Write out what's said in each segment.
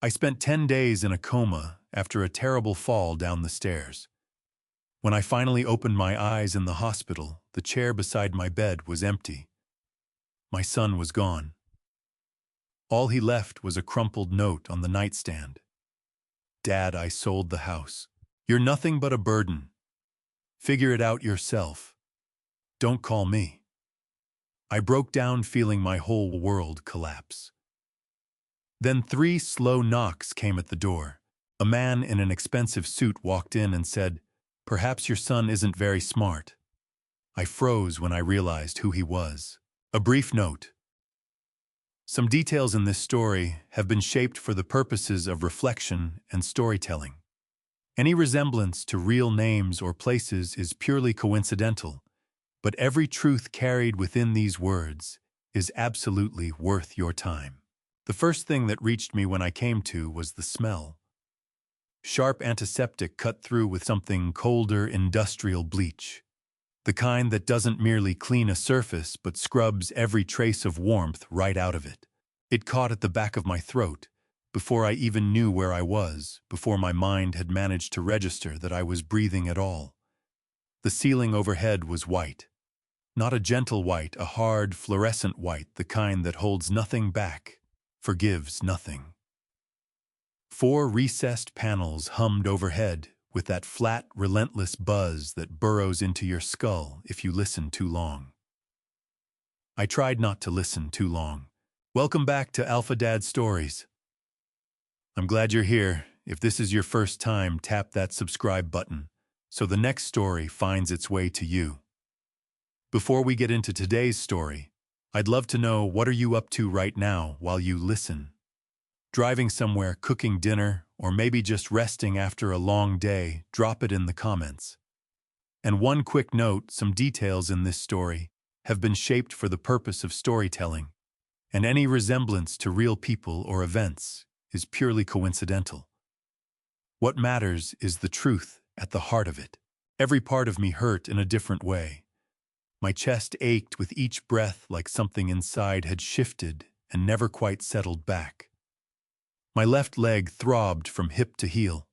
I spent 10 days in a coma after a terrible fall down the stairs. When I finally opened my eyes in the hospital, the chair beside my bed was empty. My son was gone. All he left was a crumpled note on the nightstand. "Dad, I sold the house. You're nothing but a burden. Figure it out yourself. Don't call me." I broke down, feeling my whole world collapse. Then 3 slow knocks came at the door. A man in an expensive suit walked in and said, "Perhaps your son isn't very smart." I froze when I realized who he was. A brief note. Some details in this story have been shaped for the purposes of reflection and storytelling. Any resemblance to real names or places is purely coincidental, but every truth carried within these words is absolutely worth your time. The first thing that reached me when I came to was the smell. Sharp antiseptic cut through with something colder, industrial bleach. The kind that doesn't merely clean a surface but scrubs every trace of warmth right out of it. It caught at the back of my throat before I even knew where I was, before my mind had managed to register that I was breathing at all. The ceiling overhead was white. Not a gentle white, a hard, fluorescent white, the kind that holds nothing back, forgives nothing. 4 recessed panels hummed overhead with that flat, relentless buzz that burrows into your skull if you listen too long. I tried not to listen too long. Welcome back to alphadadstories. I'm glad you're here. If this is your first time, tap that subscribe button so the next story finds its way to you. Before we get into today's story, I'd love to know, what are you up to right now while you listen? Driving somewhere, cooking dinner, or maybe just resting after a long day? Drop it in the comments. And one quick note, some details in this story have been shaped for the purpose of storytelling, and any resemblance to real people or events is purely coincidental. What matters is the truth at the heart of it. Every part of me hurt in a different way. My chest ached with each breath, like something inside had shifted and never quite settled back. My left leg throbbed from hip to heel.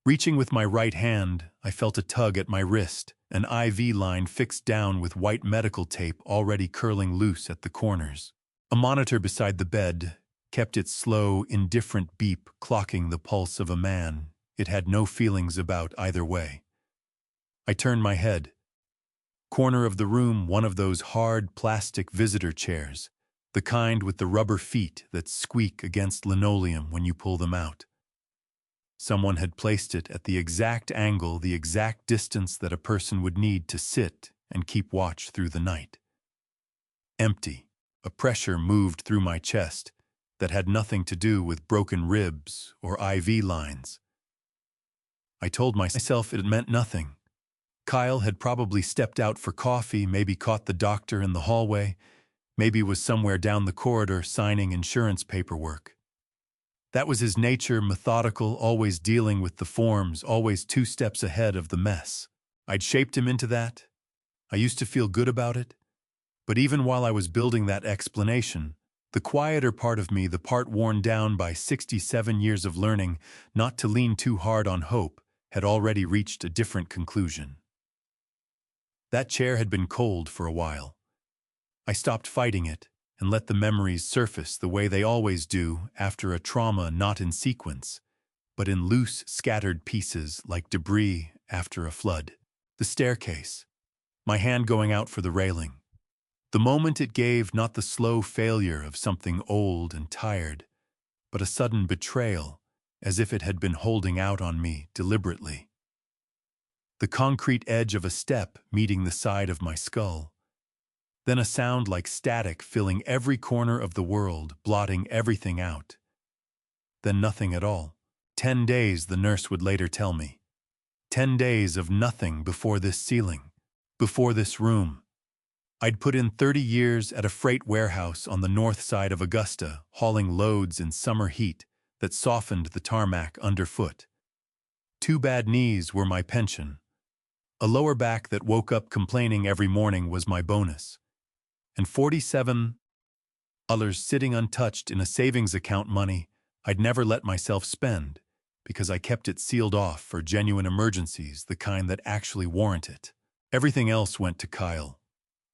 Reaching with my right hand, I felt a tug at my wrist, an IV line fixed down with white medical tape already curling loose at the corners. A monitor beside the bed kept its slow, indifferent beep clocking the pulse of a man it had no feelings about either way. I turned my head. Corner of the room, one of those hard plastic visitor chairs, the kind with the rubber feet that squeak against linoleum when you pull them out. Someone had placed it at the exact angle, the exact distance that a person would need to sit and keep watch through the night. Empty. A pressure moved through my chest that had nothing to do with broken ribs or IV lines. I told myself it meant nothing. Kyle had probably stepped out for coffee, maybe caught the doctor in the hallway, maybe was somewhere down the corridor signing insurance paperwork. That was his nature, methodical, always dealing with the forms, always 2 steps ahead of the mess. I'd shaped him into that. I used to feel good about it. But even while I was building that explanation, the quieter part of me, the part worn down by 67 years of learning not to lean too hard on hope, had already reached a different conclusion. That chair had been cold for a while. I stopped fighting it and let the memories surface the way they always do after a trauma, not in sequence, but in loose, scattered pieces like debris after a flood. The staircase. My hand going out for the railing. The moment it gave, not the slow failure of something old and tired, but a sudden betrayal, as if it had been holding out on me deliberately. The concrete edge of a step meeting the side of my skull. Then a sound like static filling every corner of the world, blotting everything out. Then nothing at all. 10 days, the nurse would later tell me. 10 days of nothing before this ceiling, before this room. I'd put in 30 years at a freight warehouse on the north side of Augusta, hauling loads in summer heat that softened the tarmac underfoot. 2 bad knees were my pension. A lower back that woke up complaining every morning was my bonus. And $47 sitting untouched in a savings account, money I'd never let myself spend, because I kept it sealed off for genuine emergencies, the kind that actually warrant it. Everything else went to Kyle.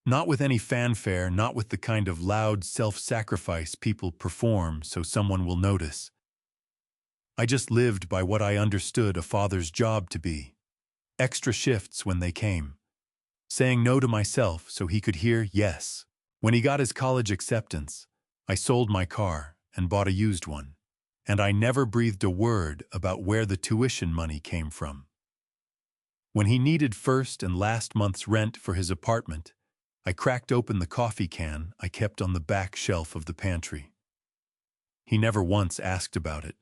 Not with any fanfare, not with the kind of loud self-sacrifice people perform so someone will notice. I just lived by what I understood a father's job to be. Extra shifts when they came. Saying no to myself so he could hear yes. When he got his college acceptance, I sold my car and bought a used one. And I never breathed a word about where the tuition money came from. When he needed first and last month's rent for his apartment, I cracked open the coffee can I kept on the back shelf of the pantry. He never once asked about it.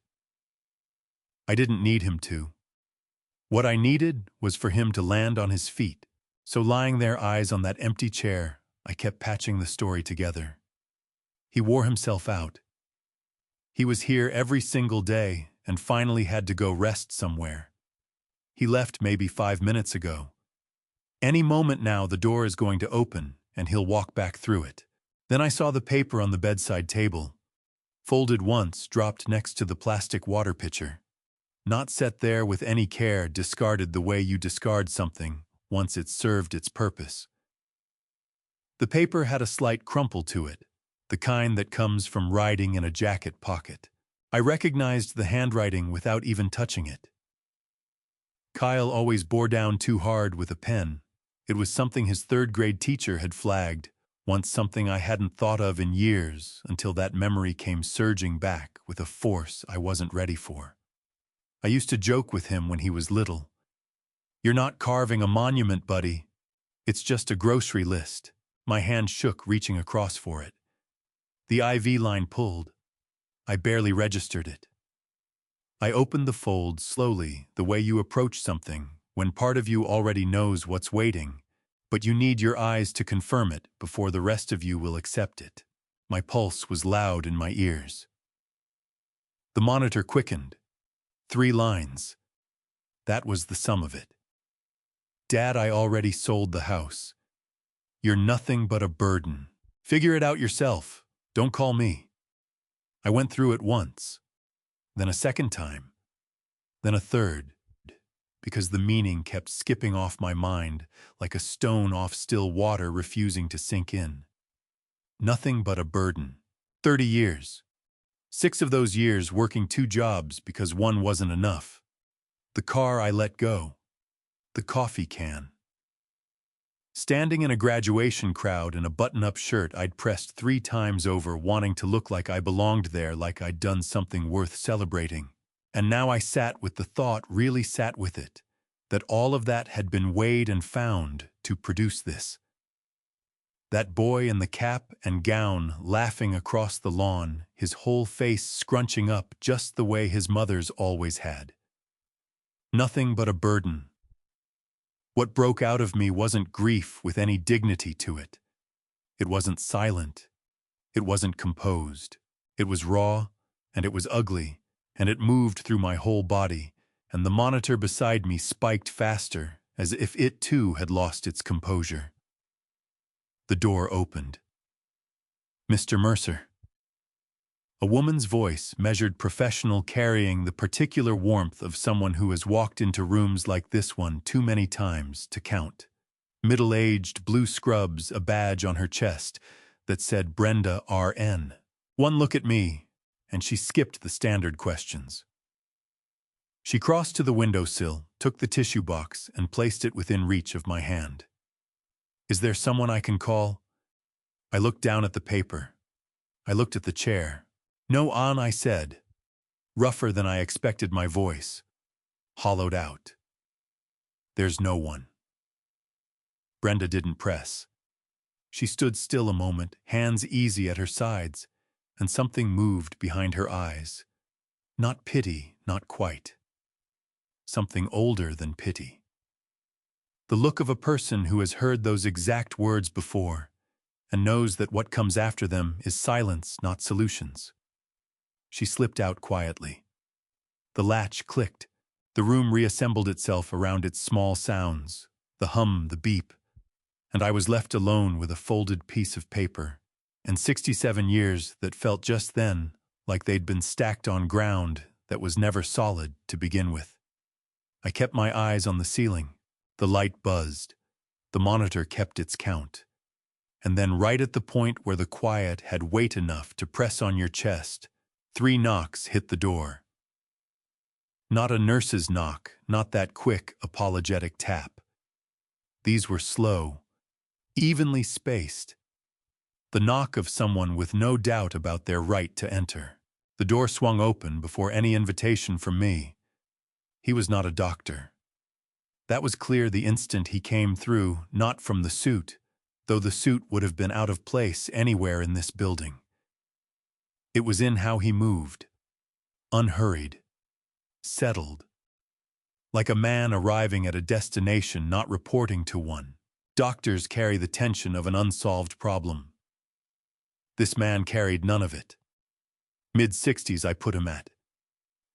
I didn't need him to. What I needed was for him to land on his feet, so lying there, eyes on that empty chair, I kept patching the story together. He wore himself out. He was here every single day and finally had to go rest somewhere. He left maybe 5 minutes ago. Any moment now the door is going to open and he'll walk back through it. Then I saw the paper on the bedside table, folded once, dropped next to the plastic water pitcher. Not set there with any care, discarded the way you discard something once it's served its purpose. The paper had a slight crumple to it, the kind that comes from writing in a jacket pocket. I recognized the handwriting without even touching it. Kyle always bore down too hard with a pen. It was something his third-grade teacher had flagged, once something I hadn't thought of in years until that memory came surging back with a force I wasn't ready for. I used to joke with him when he was little. "You're not carving a monument, buddy. It's just a grocery list." My hand shook, reaching across for it. The IV line pulled. I barely registered it. I opened the fold slowly, the way you approach something, when part of you already knows what's waiting, but you need your eyes to confirm it before the rest of you will accept it. My pulse was loud in my ears. The monitor quickened. 3 lines. That was the sum of it. "Dad, I already sold the house. You're nothing but a burden. Figure it out yourself. Don't call me." I went through it once, then a second time, then a third, because the meaning kept skipping off my mind like a stone off still water refusing to sink in. Nothing but a burden. 30 years. 6 of those years working 2 jobs because one wasn't enough. The car I let go. The coffee can. Standing in a graduation crowd in a button-up shirt I'd pressed 3 times over, wanting to look like I belonged there, like I'd done something worth celebrating. And now I sat with the thought, really sat with it, that all of that had been weighed and found to produce this. That boy in the cap and gown laughing across the lawn, his whole face scrunching up just the way his mother's always had. Nothing but a burden. What broke out of me wasn't grief with any dignity to it. It wasn't silent. It wasn't composed. It was raw, and it was ugly, and it moved through my whole body, and the monitor beside me spiked faster, as if it too had lost its composure. The door opened. "Mr. Mercer." A woman's voice, measured professional, carrying the particular warmth of someone who has walked into rooms like this one too many times to count. Middle-aged, blue scrubs, a badge on her chest that said Brenda RN. One look at me, and she skipped the standard questions. She crossed to the windowsill, took the tissue box, and placed it within reach of my hand. "Is there someone I can call?" I looked down at the paper. I looked at the chair. "No, on," I said, rougher than I expected my voice, hollowed out. "There's no one." Brenda didn't press. She stood still a moment, hands easy at her sides, and something moved behind her eyes. Not pity, not quite. Something older than pity. The look of a person who has heard those exact words before and knows that what comes after them is silence, not solutions. She slipped out quietly. The latch clicked. The room reassembled itself around its small sounds, the hum, the beep, and I was left alone with a folded piece of paper and 67 years that felt just then like they'd been stacked on ground that was never solid to begin with. I kept my eyes on the ceiling. The light buzzed. The monitor kept its count. And then right at the point where the quiet had weight enough to press on your chest, 3 knocks hit the door. Not a nurse's knock, not that quick, apologetic tap. These were slow, evenly spaced. The knock of someone with no doubt about their right to enter. The door swung open before any invitation from me. He was not a doctor. That was clear the instant he came through, not from the suit, though the suit would have been out of place anywhere in this building. It was in how he moved, unhurried, settled, like a man arriving at a destination not reporting to one. Doctors carry the tension of an unsolved problem. This man carried none of it. Mid-60s I put him at.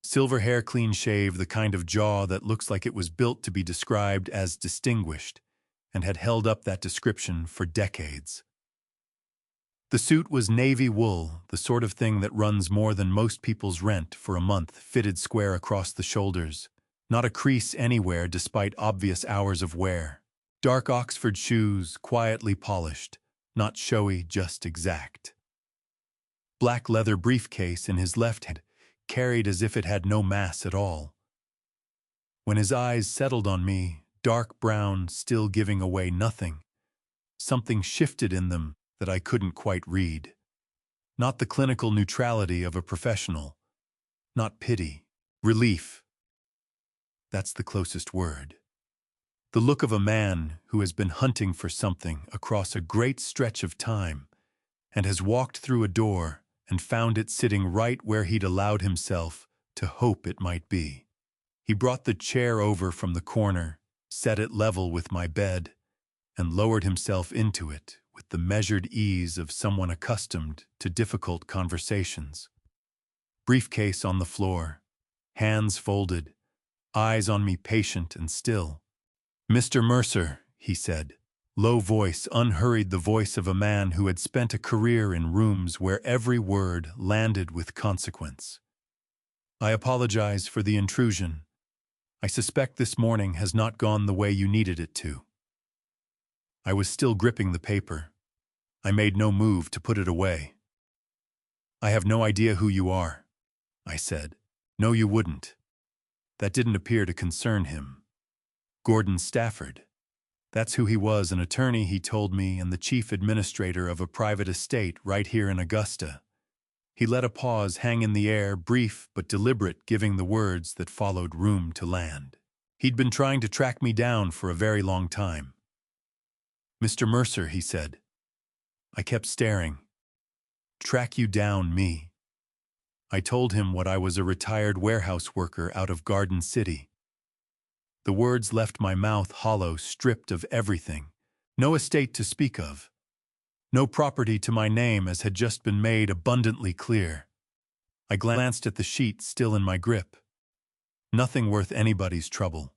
Silver hair, clean shave, the kind of jaw that looks like it was built to be described as distinguished, and had held up that description for decades. The suit was navy wool, the sort of thing that runs more than most people's rent for a month, fitted square across the shoulders. Not a crease anywhere despite obvious hours of wear. Dark Oxford shoes, quietly polished, not showy, just exact. Black leather briefcase in his left hand, carried as if it had no mass at all. When his eyes settled on me, dark brown, still giving away nothing, something shifted in them that I couldn't quite read. Not the clinical neutrality of a professional. Not pity. Relief. That's the closest word. The look of a man who has been hunting for something across a great stretch of time and has walked through a door and found it sitting right where he'd allowed himself to hope it might be. He brought the chair over from the corner, set it level with my bed, and lowered himself into it with the measured ease of someone accustomed to difficult conversations. Briefcase on the floor, hands folded, eyes on me, patient and still. "Mr. Mercer," he said. Low voice, unhurried, the voice of a man who had spent a career in rooms where every word landed with consequence. "I apologize for the intrusion. I suspect this morning has not gone the way you needed it to." I was still gripping the paper. I made no move to put it away. "I have no idea who you are," I said. "No, you wouldn't." That didn't appear to concern him. Gordon Stafford. That's who he was, an attorney, he told me, and the chief administrator of a private estate right here in Augusta. He let a pause hang in the air, brief but deliberate, giving the words that followed room to land. He'd been trying to track me down for a very long time. "Mr. Mercer," he said. I kept staring. "Track you down, me?" I told him what I was, a retired warehouse worker out of Garden City. The words left my mouth hollow, stripped of everything. No estate to speak of. No property to my name, as had just been made abundantly clear. I glanced at the sheet still in my grip. Nothing worth anybody's trouble.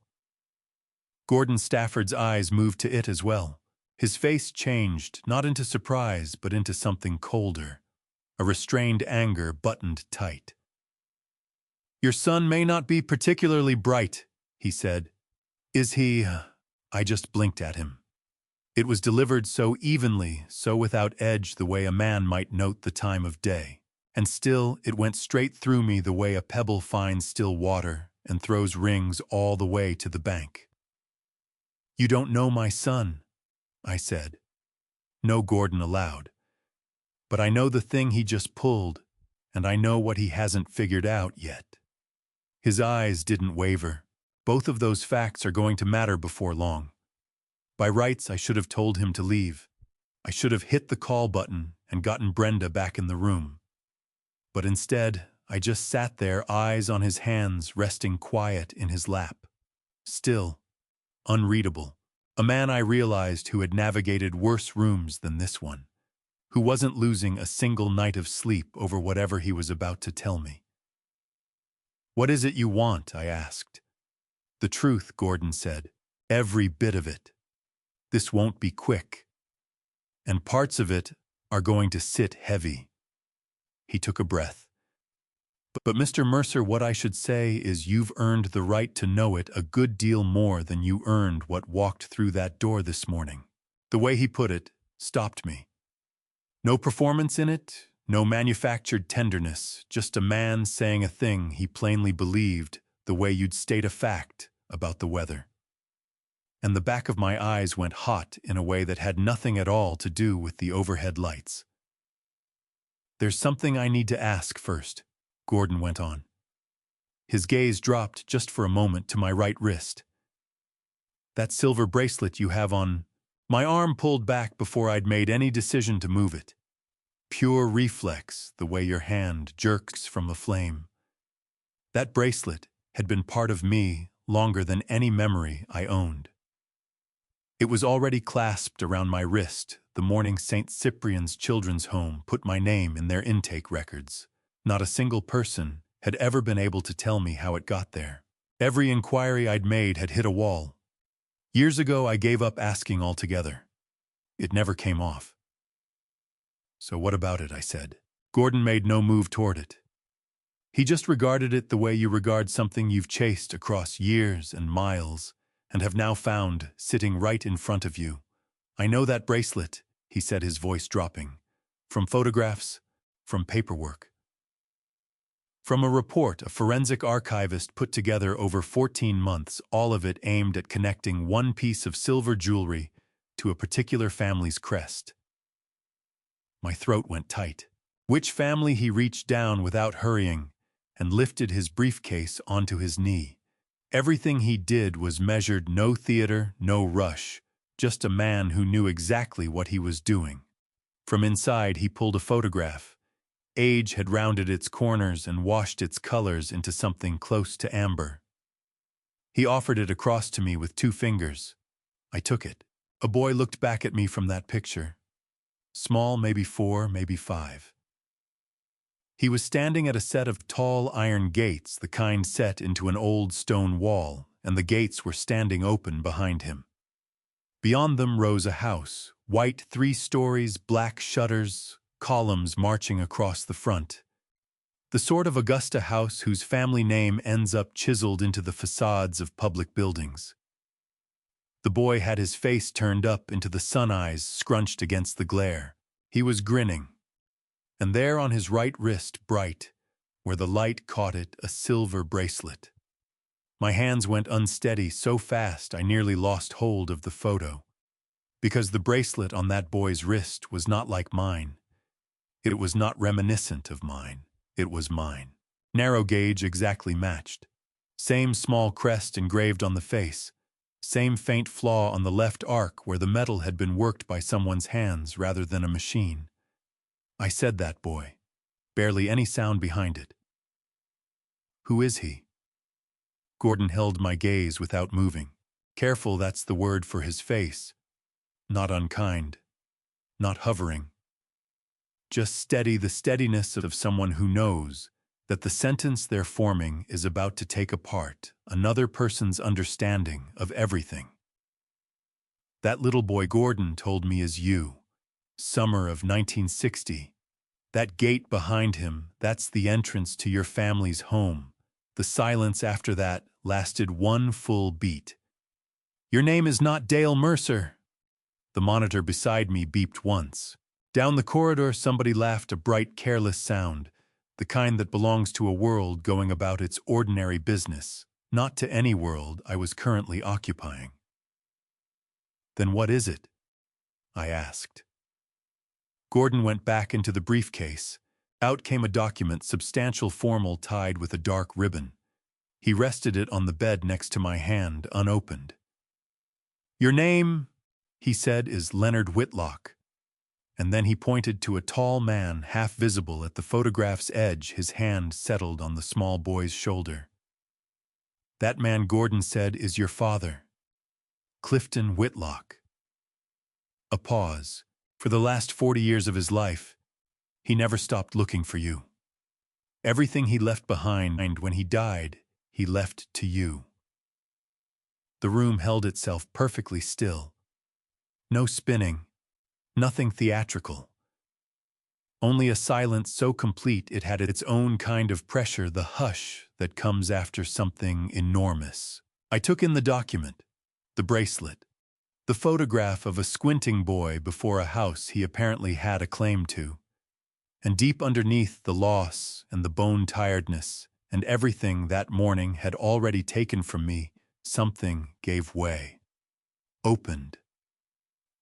Gordon Stafford's eyes moved to it as well. His face changed, not into surprise, but into something colder. A restrained anger buttoned tight. "Your son may not be particularly bright," he said. "Is he?" I just blinked at him. It was delivered so evenly, so without edge, the way a man might note the time of day. And still, it went straight through me the way a pebble finds still water and throws rings all the way to the bank. "You don't know my son," I said. No, Gordon allowed. "But I know the thing he just pulled, and I know what he hasn't figured out yet." His eyes didn't waver. Both of those facts are going to matter before long. By rights, I should have told him to leave. I should have hit the call button and gotten Brenda back in the room. But instead, I just sat there, eyes on his hands, resting quiet in his lap. Still, unreadable. A man, I realized, who had navigated worse rooms than this one. Who wasn't losing a single night of sleep over whatever he was about to tell me. "What is it you want?" I asked. "The truth," Gordon said. "Every bit of it. This won't be quick. And parts of it are going to sit heavy." He took a breath. But Mr. Mercer, what I should say is you've earned the right to know it a good deal more than you earned what walked through that door this morning." The way he put it stopped me. No performance in it, no manufactured tenderness, just a man saying a thing he plainly believed the way you'd state a fact about the weather. And the back of my eyes went hot in a way that had nothing at all to do with the overhead lights. "There's something I need to ask first," Gordon went on. His gaze dropped just for a moment to my right wrist. "That silver bracelet you have on—" My arm pulled back before I'd made any decision to move it. Pure reflex, the way your hand jerks from a flame. That bracelet had been part of me longer than any memory I owned. It was already clasped around my wrist the morning St. Cyprian's Children's Home put my name in their intake records. Not a single person had ever been able to tell me how it got there. Every inquiry I'd made had hit a wall. Years ago, I gave up asking altogether. It never came off. "So what about it?" I said. Gordon made no move toward it. He just regarded it the way you regard something you've chased across years and miles and have now found sitting right in front of you. "I know that bracelet," he said, his voice dropping. "From photographs, from paperwork. From a report a forensic archivist put together over 14 months, all of it aimed at connecting one piece of silver jewelry to a particular family's crest." My throat went tight. Which family? He reached down without hurrying and lifted his briefcase onto his knee. Everything he did was measured, no theater, no rush, just a man who knew exactly what he was doing. From inside, he pulled a photograph. Age had rounded its corners and washed its colors into something close to amber. He offered it across to me with 2 fingers. I took it. A boy looked back at me from that picture. Small, maybe 4, maybe 5. He was standing at a set of tall iron gates, the kind set into an old stone wall, and the gates were standing open behind him. Beyond them rose a house, white 3 stories, black shutters, columns marching across the front. The sort of Augusta house whose family name ends up chiseled into the facades of public buildings. The boy had his face turned up into the sun eyes scrunched against the glare. He was grinning. And there on his right wrist, bright, where the light caught it, a silver bracelet. My hands went unsteady so fast I nearly lost hold of the photo. Because the bracelet on that boy's wrist was not like mine. It was not reminiscent of mine. It was mine. Narrow gauge exactly matched. Same small crest engraved on the face. Same faint flaw on the left arc where the metal had been worked by someone's hands rather than a machine. I said that boy. Barely any sound behind it. "Who is he?" Gordon held my gaze without moving. Careful, that's the word for his face. Not unkind. Not hovering. Just steady, the steadiness of someone who knows that the sentence they're forming is about to take apart another person's understanding of everything. "That little boy Gordon told me is you. Summer of 1960. That gate behind him, that's the entrance to your family's home. The silence after that lasted 1 full beat. Your name is not Dale Mercer." The monitor beside me beeped once. Down the corridor, somebody laughed, a bright, careless sound, the kind that belongs to a world going about its ordinary business, not to any world I was currently occupying. "Then what is it?" I asked. Gordon went back into the briefcase. Out came a document, substantial, formal, tied with a dark ribbon. He rested it on the bed next to my hand, unopened. "Your name," he said, "is Leonard Whitlock." And then he pointed to a tall man, half visible at the photograph's edge, his hand settled on the small boy's shoulder. "That man," Gordon said, "is your father. Clifton Whitlock." A pause. "For the last 40 years of his life, he never stopped looking for you. Everything he left behind, and when he died, he left to you." The room held itself perfectly still. No spinning, nothing theatrical. only a silence so complete it had its own kind of pressure, the hush that comes after something enormous. I took in the document, the bracelet, the photograph of a squinting boy before a house he apparently had a claim to. And deep underneath the loss and the bone-tiredness and everything that morning had already taken from me, something gave way. Opened.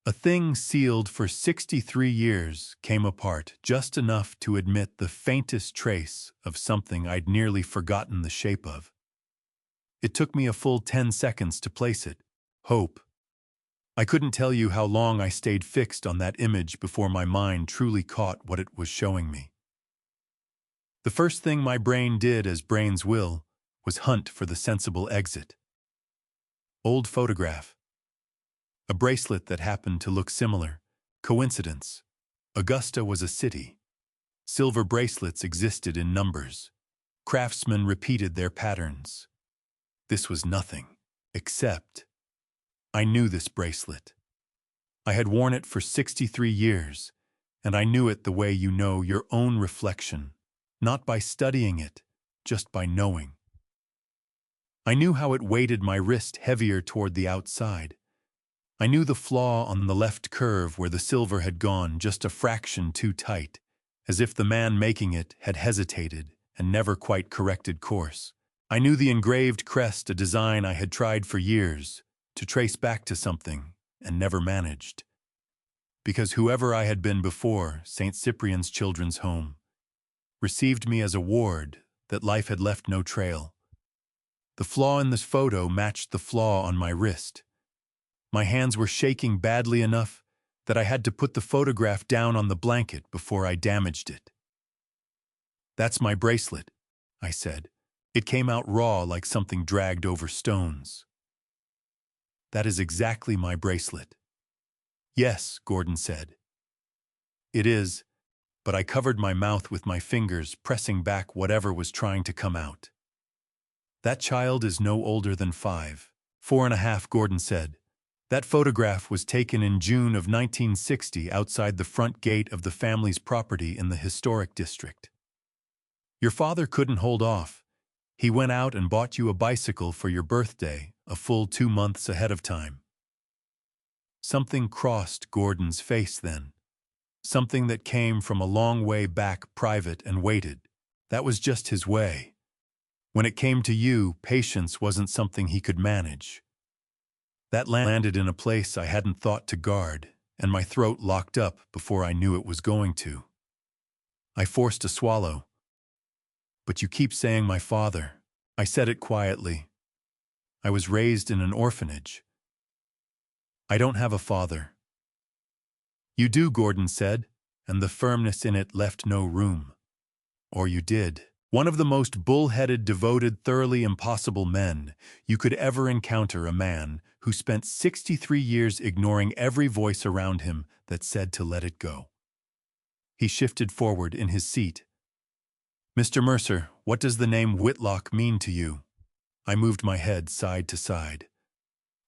A thing sealed for 63 years came apart just enough to admit the faintest trace of something I'd nearly forgotten the shape of. It took me a full 10 seconds to place it. Hope. I couldn't tell you how long I stayed fixed on that image before my mind truly caught what it was showing me. The first thing my brain did, as brains will, was hunt for the sensible exit. Old photograph. A bracelet that happened to look similar. Coincidence. Augusta was a city. Silver bracelets existed in numbers. Craftsmen repeated their patterns. This was nothing, except I knew this bracelet. I had worn it for 63 years, and I knew it the way you know your own reflection, not by studying it, just by knowing. I knew how it weighted my wrist heavier toward the outside. I knew the flaw on the left curve where the silver had gone just a fraction too tight, as if the man making it had hesitated and never quite corrected course. I knew the engraved crest, a design I had tried for years to trace back to something and never managed. Because whoever I had been before, St. Cyprian's Children's Home, received me as a ward that life had left no trail. The flaw in this photo matched the flaw on my wrist. My hands were shaking badly enough that I had to put the photograph down on the blanket before I damaged it. "That's my bracelet," I said. It came out raw like something dragged over stones. "That is exactly my bracelet." "Yes," Gordon said. "It is," but I covered my mouth with my fingers, pressing back whatever was trying to come out. "That child is no older than 5. 4.5, Gordon said. "That photograph was taken in June of 1960 outside the front gate of the family's property in the historic district. Your father couldn't hold off. He went out and bought you a bicycle for your birthday, a full 2 months ahead of time." Something crossed Gordon's face then. Something that came from a long way back, private, and waited. That was just his way. When it came to you, patience wasn't something he could manage. That landed in a place I hadn't thought to guard, and my throat locked up before I knew it was going to. I forced a swallow. "But you keep saying my father." I said it quietly. "I was raised in an orphanage. I don't have a father." "You do," Gordon said, and the firmness in it left no room. "Or you did. One of the most bull-headed, devoted, thoroughly impossible men you could ever encounter, a man who spent 63 years ignoring every voice around him that said to let it go." He shifted forward in his seat. "Mr. Mercer, what does the name Whitlock mean to you?" I moved my head side to side.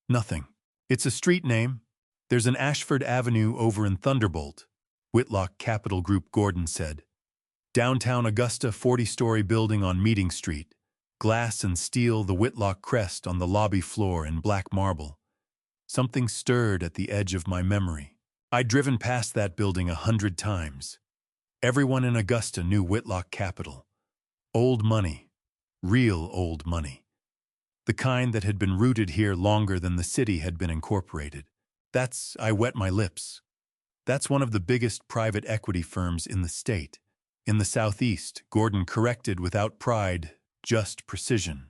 "Nothing. It's a street name. There's an Ashford Avenue over in Thunderbolt." "Whitlock Capital Group," Gordon said. "Downtown Augusta, 40-story building on Meeting Street. Glass and steel, the Whitlock crest on the lobby floor in black marble." Something stirred at the edge of my memory. I'd driven past that building 100 times. Everyone in Augusta knew Whitlock Capital. Old money. Real old money. The kind that had been rooted here longer than the city had been incorporated. I wet my lips. "That's one of the biggest private equity firms in the state. In the Southeast," Gordon corrected without pride, just precision.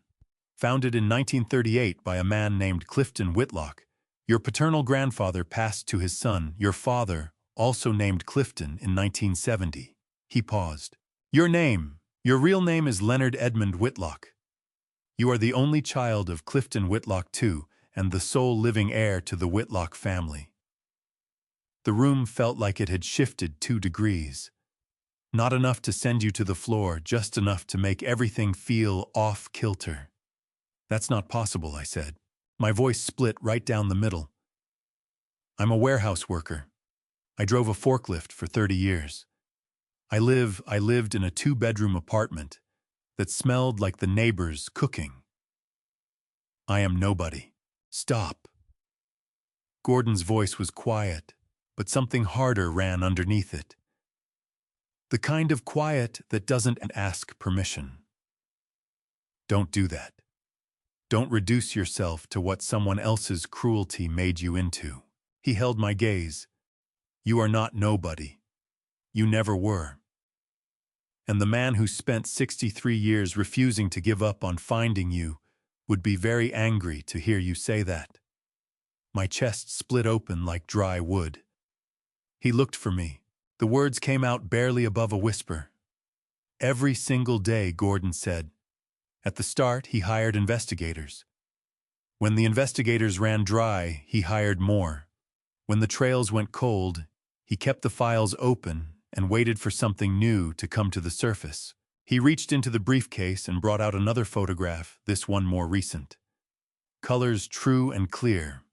"Founded in 1938 by a man named Clifton Whitlock. Your paternal grandfather passed to his son, your father, also named Clifton, in 1970. He paused. Your real name is Leonard Edmund Whitlock. You are the only child of Clifton Whitlock II and the sole living heir to the Whitlock family." The room felt like it had shifted 2 degrees. Not enough to send you to the floor, just enough to make everything feel off-kilter. "That's not possible," I said. My voice split right down the middle. "I'm a warehouse worker. I drove a forklift for 30 years. I lived in a two-bedroom apartment that smelled like the neighbors cooking. I am nobody. Stop. Gordon's voice was quiet, but something harder ran underneath it. The kind of quiet that doesn't ask permission. Don't do that. Don't reduce yourself to what someone else's cruelty made you into. He held my gaze. You are not nobody. You never were. And the man who spent 63 years refusing to give up on finding you would be very angry to hear you say that. My chest split open like dry wood. He looked for me. The words came out barely above a whisper. Every single day, Gordon said. At the start, he hired investigators. When the investigators ran dry, he hired more. When the trails went cold, he kept the files open and waited for something new to come to the surface. He reached into the briefcase and brought out another photograph, this one more recent. Colors true and clear.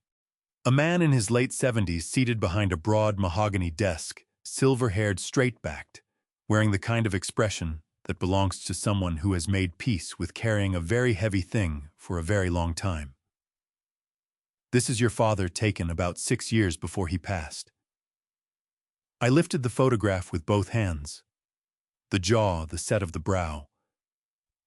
A man in his late 70s seated behind a broad mahogany desk, silver-haired, straight-backed, wearing the kind of expression that belongs to someone who has made peace with carrying a very heavy thing for a very long time. This is your father, taken about 6 years before he passed. I lifted the photograph with both hands. The jaw, the set of the brow.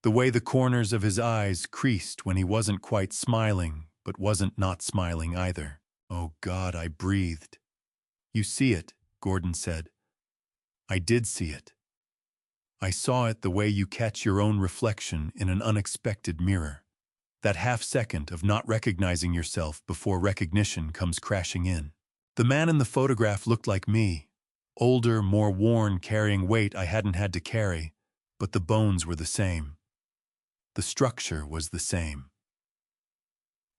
The way the corners of his eyes creased when he wasn't quite smiling, but wasn't not smiling either. Oh God, I breathed. You see it, Gordon said. I did see it. I saw it the way you catch your own reflection in an unexpected mirror. That half second of not recognizing yourself before recognition comes crashing in. The man in the photograph looked like me, older, more worn, carrying weight I hadn't had to carry, but the bones were the same. The structure was the same.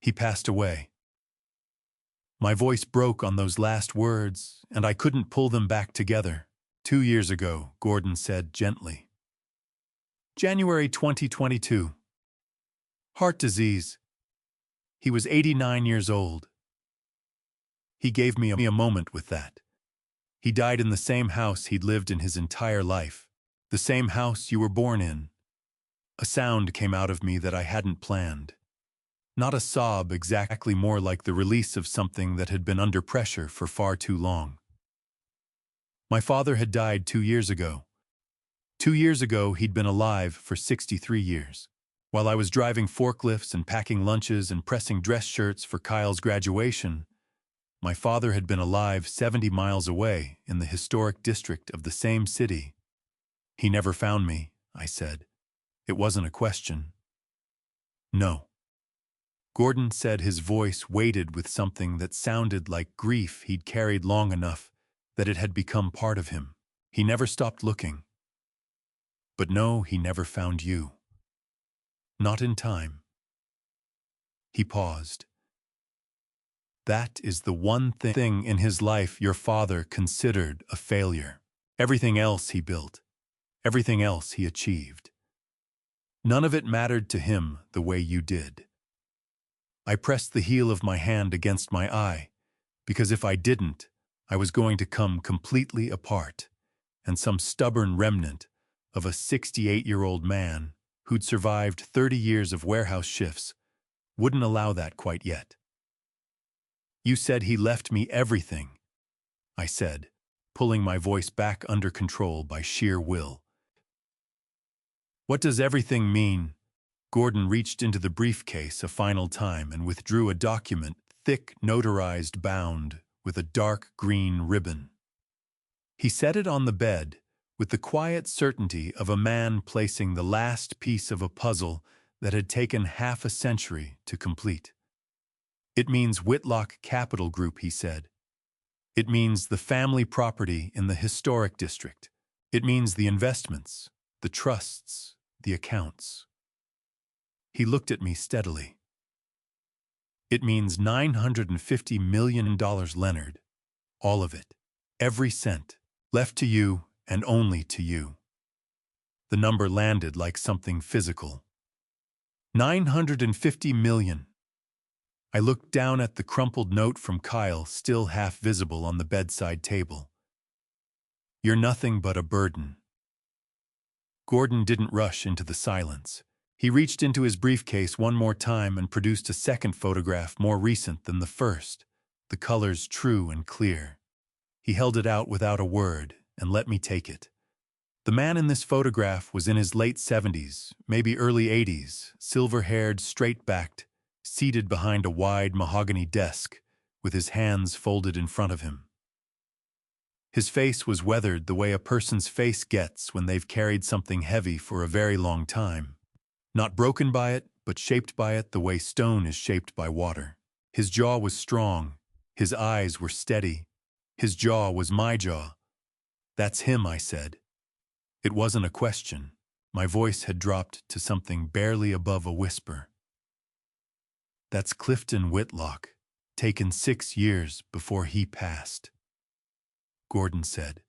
He passed away. My voice broke on those last words, and I couldn't pull them back together. 2 years ago, Gordon said gently. January 2022. Heart disease. He was 89 years old. He gave me a moment with that. He died in the same house he'd lived in his entire life, the same house you were born in. A sound came out of me that I hadn't planned. Not a sob exactly, more like the release of something that had been under pressure for far too long. My father had died 2 years ago. 2 years ago, he'd been alive for 63 years. While I was driving forklifts and packing lunches and pressing dress shirts for Kyle's graduation, my father had been alive 70 miles away in the historic district of the same city. He never found me, I said. It wasn't a question. No. Gordon said, his voice weighted with something that sounded like grief he'd carried long enough that it had become part of him. He never stopped looking. But no, he never found you. Not in time. He paused. That is the one thing in his life your father considered a failure. Everything else he built, everything else he achieved. None of it mattered to him the way you did. I pressed the heel of my hand against my eye, because if I didn't, I was going to come completely apart, and some stubborn remnant of a 68-year-old man who'd survived 30 years of warehouse shifts wouldn't allow that quite yet. You said he left me everything, I said, pulling my voice back under control by sheer will. What does everything mean? Gordon reached into the briefcase a final time and withdrew a document, thick, notarized, bound with a dark green ribbon. He set it on the bed with the quiet certainty of a man placing the last piece of a puzzle that had taken half a century to complete. It means Whitlock Capital Group, he said. It means the family property in the historic district. It means the investments, the trusts, the accounts. He looked at me steadily. It means $950 million, Leonard. All of it. Every cent. Left to you and only to you. The number landed like something physical. 950 million. I looked down at the crumpled note from Kyle, still half visible on the bedside table. You're nothing but a burden. Gordon didn't rush into the silence. He reached into his briefcase one more time and produced a second photograph more recent than the first, the colors true and clear. He held it out without a word and let me take it. The man in this photograph was in his late 70s, maybe early 80s, silver-haired, straight-backed, seated behind a wide mahogany desk, with his hands folded in front of him. His face was weathered the way a person's face gets when they've carried something heavy for a very long time. Not broken by it, but shaped by it the way stone is shaped by water. His jaw was strong. His eyes were steady. His jaw was my jaw. "That's him," I said. It wasn't a question. My voice had dropped to something barely above a whisper. "That's Clifton Whitlock, taken 6 years before he passed," Gordon said.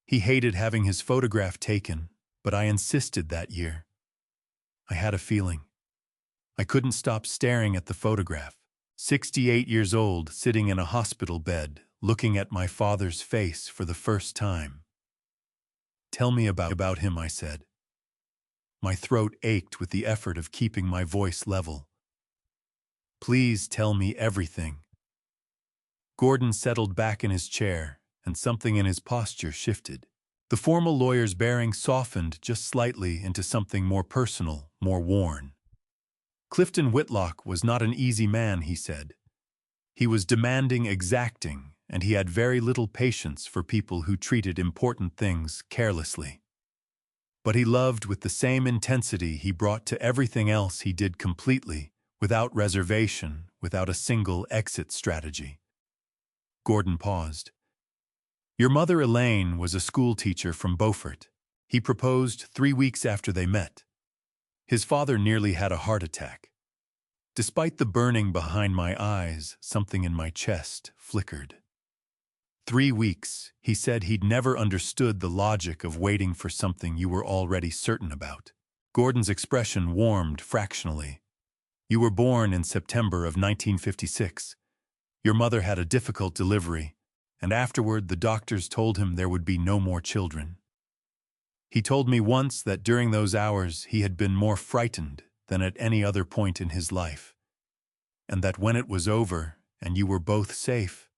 He hated having his photograph taken, but I insisted that year. I had a feeling. I couldn't stop staring at the photograph. 68 years old, sitting in a hospital bed, looking at my father's face for the first time. "Tell me about him," I said. My throat ached with the effort of keeping my voice level. "Please tell me everything." Gordon settled back in his chair, and something in his posture shifted. The formal lawyer's bearing softened just slightly into something more personal, more worn. "Clifton Whitlock was not an easy man," he said. "He was demanding, exacting, and he had very little patience for people who treated important things carelessly. But he loved with the same intensity he brought to everything else he did completely, without reservation, without a single exit strategy." Gordon paused. "Your mother Elaine was a school teacher from Beaufort. He proposed 3 weeks after they met. His father nearly had a heart attack. Despite the burning behind my eyes, something in my chest flickered. 3 weeks, he said he'd never understood the logic of waiting for something you were already certain about." Gordon's expression warmed fractionally. "You were born in September of 1956. Your mother had a difficult delivery, and afterward the doctors told him there would be no more children. He told me once that during those hours he had been more frightened than at any other point in his life, and that when it was over and you were both safe,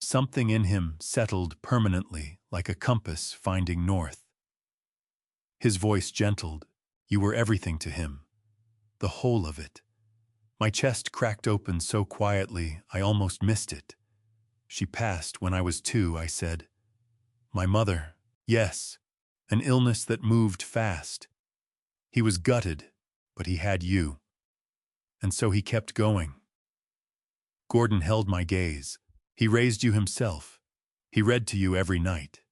something in him settled permanently like a compass finding north." His voice gentled. "You were everything to him. The whole of it." My chest cracked open so quietly I almost missed it. "She passed when I was 2, I said. "My mother, yes, an illness that moved fast. He was gutted, but he had you. And so he kept going." Gordon held my gaze. "He raised you himself. He read to you every night.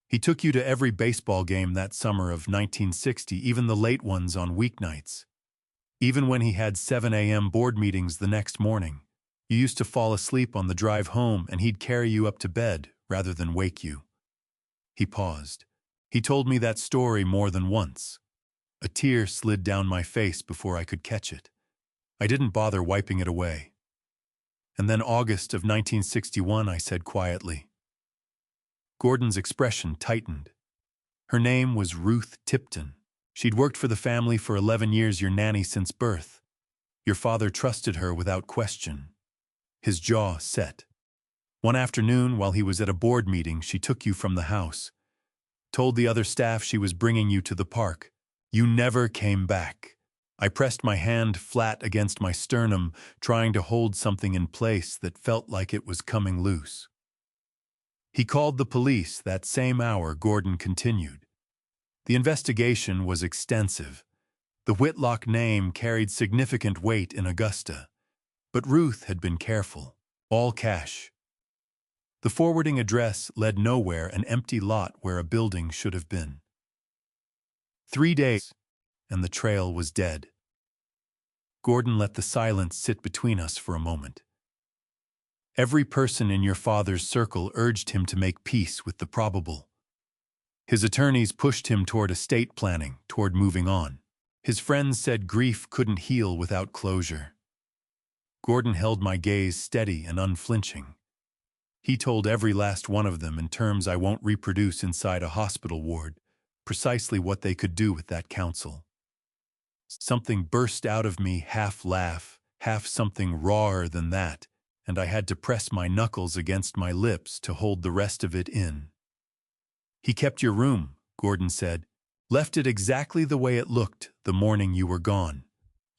He took you to every baseball game that summer of 1960, even the late ones on weeknights. Even when he had 7 a.m. board meetings the next morning, you used to fall asleep on the drive home and he'd carry you up to bed rather than wake you." He paused. He told me that story more than once. A tear slid down my face before I could catch it. I didn't bother wiping it away. "And then August of 1961, I said quietly." Gordon's expression tightened. "Her name was Ruth Tipton. She'd worked for the family for 11 years, your nanny since birth. Your father trusted her without question." His jaw set. "One afternoon, while he was at a board meeting, she took you from the house. Told the other staff she was bringing you to the park. You never came back." I pressed my hand flat against my sternum, trying to hold something in place that felt like it was coming loose. "He called the police that same hour," Gordon continued. "The investigation was extensive. The Whitlock name carried significant weight in Augusta. But Ruth had been careful. All cash. The forwarding address led nowhere, an empty lot where a building should have been. 3 days, and the trail was dead." Gordon let the silence sit between us for a moment. "Every person in your father's circle urged him to make peace with the probable. His attorneys pushed him toward estate planning, toward moving on. His friends said grief couldn't heal without closure." Gordon held my gaze steady and unflinching. "He told every last one of them in terms I won't reproduce inside a hospital ward. precisely what they could do with that counsel. Something burst out of me, half laugh, half something rawer than that, and I had to press my knuckles against my lips to hold the rest of it in. "He kept your room," Gordon said. "Left it exactly the way it looked the morning you were gone.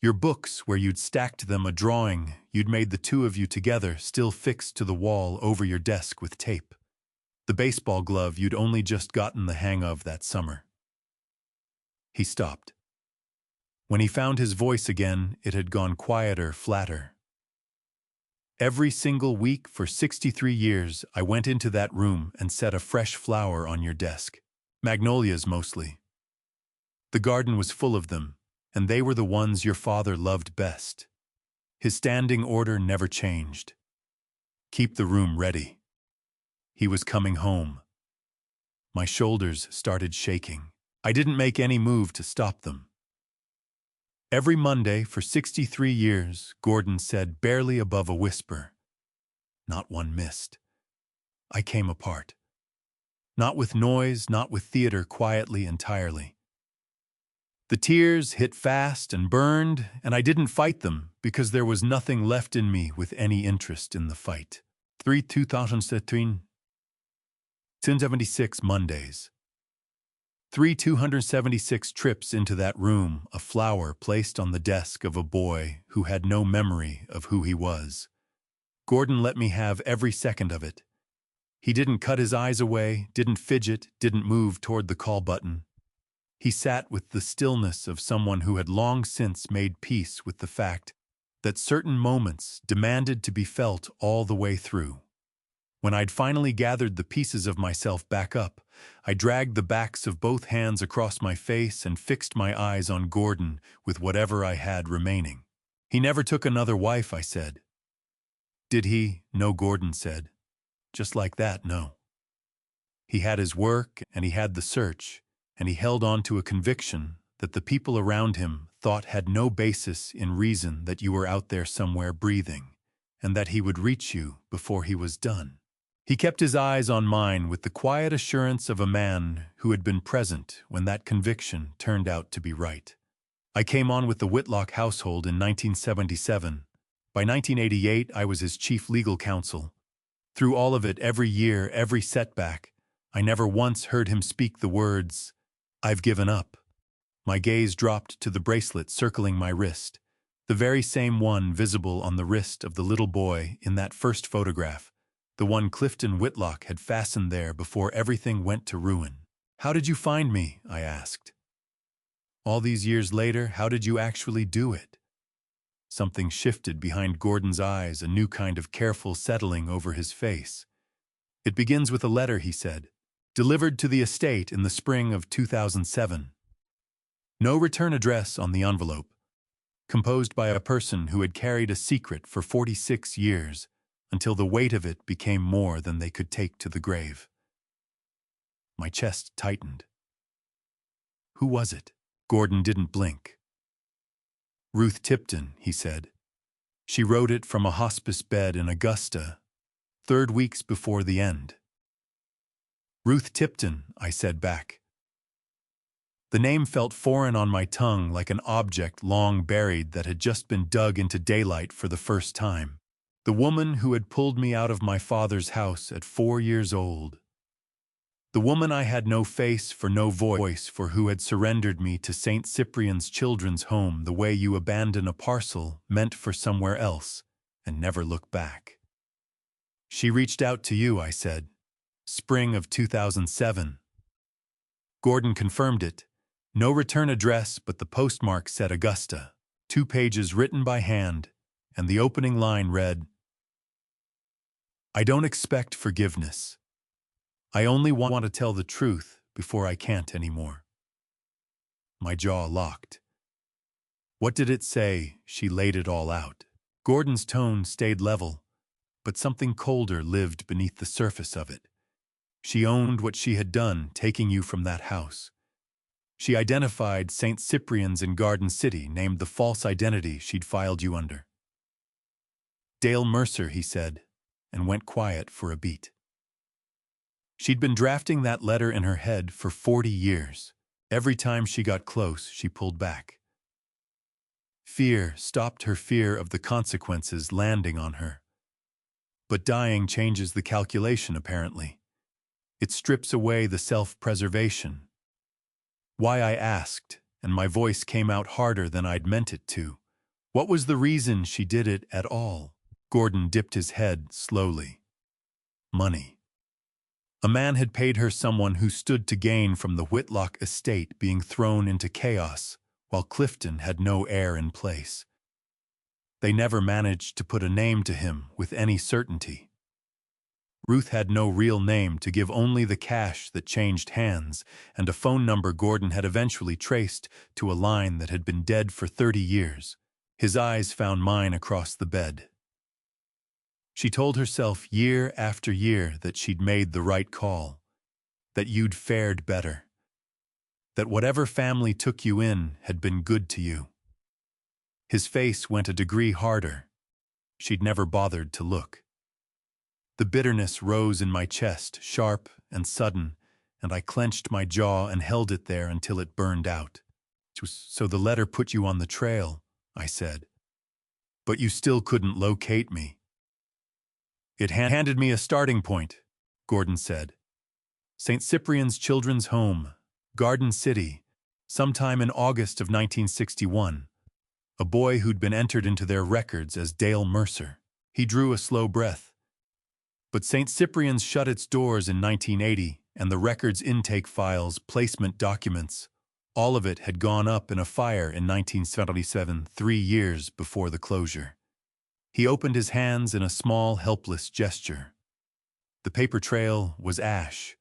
Your books, where you'd stacked them, a drawing you'd made the two of you together, still fixed to the wall over your desk with tape. The baseball glove you'd only just gotten the hang of that summer." He stopped. When he found his voice again, it had gone quieter, flatter. "Every single week for 63 years, I went into that room and set a fresh flower on your desk. Magnolias mostly. The garden was full of them, and they were the ones your father loved best. His standing order never changed. Keep the room ready. He was coming home." My shoulders started shaking. I didn't make any move to stop them. "Every Monday for 63 years, Gordon said, barely above a whisper. Not one missed. I came apart. Not with noise, not with theater, quietly, entirely. The tears hit fast and burned, and I didn't fight them because there was nothing left in me with any interest in the fight." 2013, 276 Mondays. 276 trips into that room, a flower placed on the desk of a boy who had no memory of who he was. Gordon let me have every second of it. He didn't cut his eyes away, didn't fidget, didn't move toward the call button. He sat with the stillness of someone who had long since made peace with the fact that certain moments demanded to be felt all the way through. When I'd finally gathered the pieces of myself back up, I dragged the backs of both hands across my face and fixed my eyes on Gordon with whatever I had remaining. "He never took another wife," I said. "Did he?" "No," Gordon said. "Just like that, no. He had his work, and he had the search, and he held on to a conviction that the people around him thought had no basis in reason that you were out there somewhere breathing, and that he would reach you before he was done. He kept his eyes on mine with the quiet assurance of a man who had been present when that conviction turned out to be right. I came on with the Whitlock household in 1977. By 1988, I was his chief legal counsel. Through all of it, every year, every setback, I never once heard him speak the words, "I've given up." My gaze dropped to the bracelet circling my wrist, the very same one visible on the wrist of the little boy in that first photograph, the one Clifton Whitlock had fastened there before everything went to ruin. "How did you find me?" I asked. "All these years later, how did you actually do it?" Something shifted behind Gordon's eyes, a new kind of careful settling over his face. "It begins with a letter," he said, "delivered to the estate in the spring of 2007. No return address on the envelope. Composed by a person who had carried a secret for 46 years, until the weight of it became more than they could take to the grave." My chest tightened. "Who was it?" Gordon didn't blink. "Ruth Tipton," he said. "She wrote it from a hospice bed in Augusta, 3 weeks before the end." "Ruth Tipton," I said back. The name felt foreign on my tongue, like an object long buried that had just been dug into daylight for the first time. The woman who had pulled me out of my father's house at 4 years old. The woman I had no face for, no voice for, who had surrendered me to St. Cyprian's Children's Home the way you abandon a parcel meant for somewhere else and never look back. "She reached out to you," I said. "Spring of 2007. Gordon confirmed it. No return address, but the postmark said Augusta. 2 pages written by hand, and the opening line read, "I don't expect forgiveness. I only want to tell the truth before I can't anymore." My jaw locked. "What did it say?" She laid it all out. Gordon's tone stayed level, but something colder lived beneath the surface of it. "She owned what she had done, taking you from that house. She identified St. Cyprian's in Garden City, named the false identity she'd filed you under." "Dale Mercer," he said, and went quiet for a beat. She'd been drafting that letter in her head for 40 years. Every time she got close, she pulled back. Fear stopped her fear of the consequences landing on her. But dying changes the calculation, apparently. It strips away the self-preservation. Why, I asked, and my voice came out harder than I'd meant it to. What was the reason she did it at all? Gordon dipped his head slowly. Money. A man had paid her someone who stood to gain from the Whitlock estate being thrown into chaos, while Clifton had no heir in place. They never managed to put a name to him with any certainty. Ruth had no real name to give, only the cash that changed hands, and a phone number Gordon had eventually traced to a line that had been dead for 30 years. His eyes found mine across the bed. She told herself year after year that she'd made the right call, that you'd fared better, that whatever family took you in had been good to you. His face went a degree harder. She'd never bothered to look. The bitterness rose in my chest, sharp and sudden, and I clenched my jaw and held it there until it burned out. So the letter put you on the trail, I said. But you still couldn't locate me. It handed me a starting point, Gordon said. St. Cyprian's Children's Home, Garden City, sometime in August of 1961. A boy who'd been entered into their records as Dale Mercer. He drew a slow breath. But St. Cyprian's shut its doors in 1980, and the record's intake files, placement documents, all of it had gone up in a fire in 1977, 3 years before the closure. He opened his hands in a small, helpless gesture. The paper trail was ash.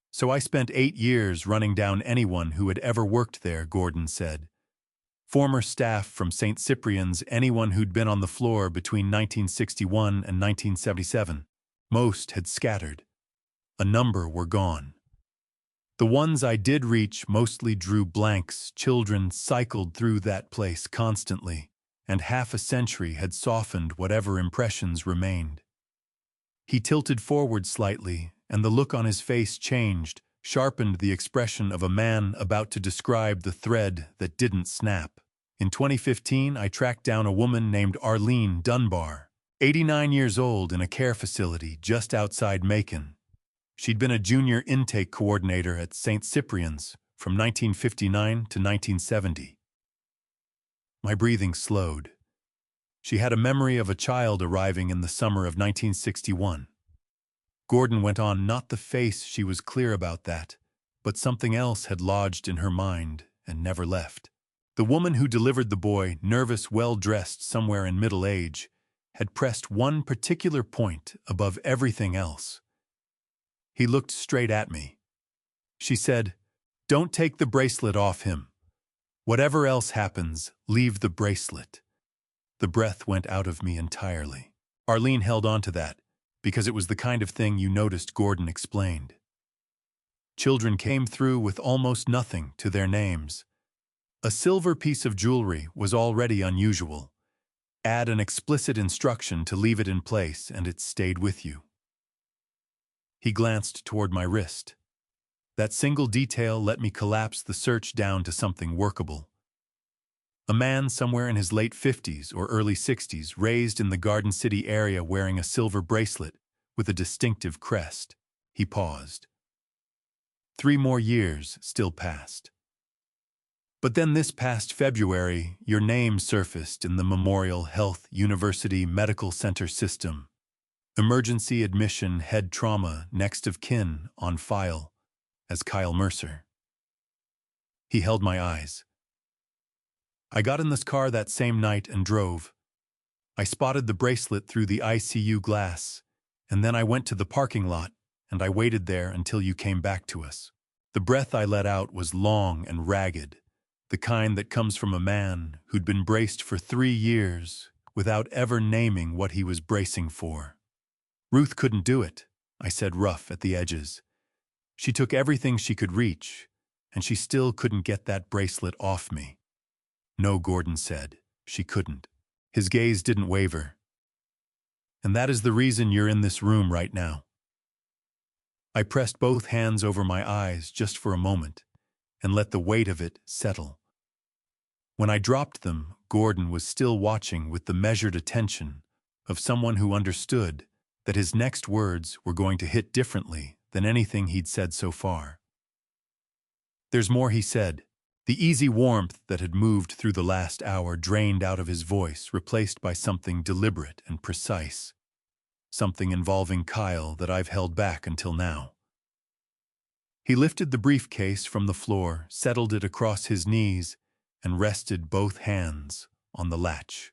So I spent 8 years running down anyone who had ever worked there, Gordon said. Former staff from St. Cyprian's, anyone who'd been on the floor between 1961 and 1977. Most had scattered. A number were gone. The ones I did reach mostly drew blanks. Children cycled through that place constantly, and half a century had softened whatever impressions remained. He tilted forward slightly, and the look on his face changed, sharpened the expression of a man about to describe the thread that didn't snap. In 2015, I tracked down a woman named Arlene Dunbar, 89 years old, in a care facility just outside Macon. She'd been a junior intake coordinator at St. Cyprian's from 1959 to 1970. My breathing slowed. She had a memory of a child arriving in the summer of 1961. Gordon went on, not the face, she was clear about that, but something else had lodged in her mind and never left. The woman who delivered the boy, nervous, well-dressed, somewhere in middle age, had pressed one particular point above everything else. He looked straight at me. She said, "Don't take the bracelet off him. Whatever else happens, leave the bracelet." The breath went out of me entirely. Arlene held on to that, because it was the kind of thing you noticed, Gordon explained. Children came through with almost nothing to their names. A silver piece of jewelry was already unusual. Add an explicit instruction to leave it in place, and it stayed with you. He glanced toward my wrist. That single detail let me collapse the search down to something workable. A man somewhere in his late 50s or early 60s, raised in the Garden City area, wearing a silver bracelet with a distinctive crest. He paused. 3 more years still passed. But then this past February, your name surfaced in the Memorial Health University Medical Center system. Emergency admission, head trauma, next of kin on file as Kyle Mercer. He held my eyes. I got in this car that same night and drove. I spotted the bracelet through the ICU glass, and then I went to the parking lot, and I waited there until you came back to us. The breath I let out was long and ragged, the kind that comes from a man who'd been braced for 3 years without ever naming what he was bracing for. Ruth couldn't do it, I said, rough at the edges. She took everything she could reach, and she still couldn't get that bracelet off me. No, Gordon said, she couldn't. His gaze didn't waver. And that is the reason you're in this room right now. I pressed both hands over my eyes just for a moment and let the weight of it settle. When I dropped them, Gordon was still watching with the measured attention of someone who understood that his next words were going to hit differently than anything he'd said so far. "There's more," he said. The easy warmth that had moved through the last hour drained out of his voice, replaced by something deliberate and precise. Something involving Kyle that I've held back until now. He lifted the briefcase from the floor, settled it across his knees, and rested both hands on the latch.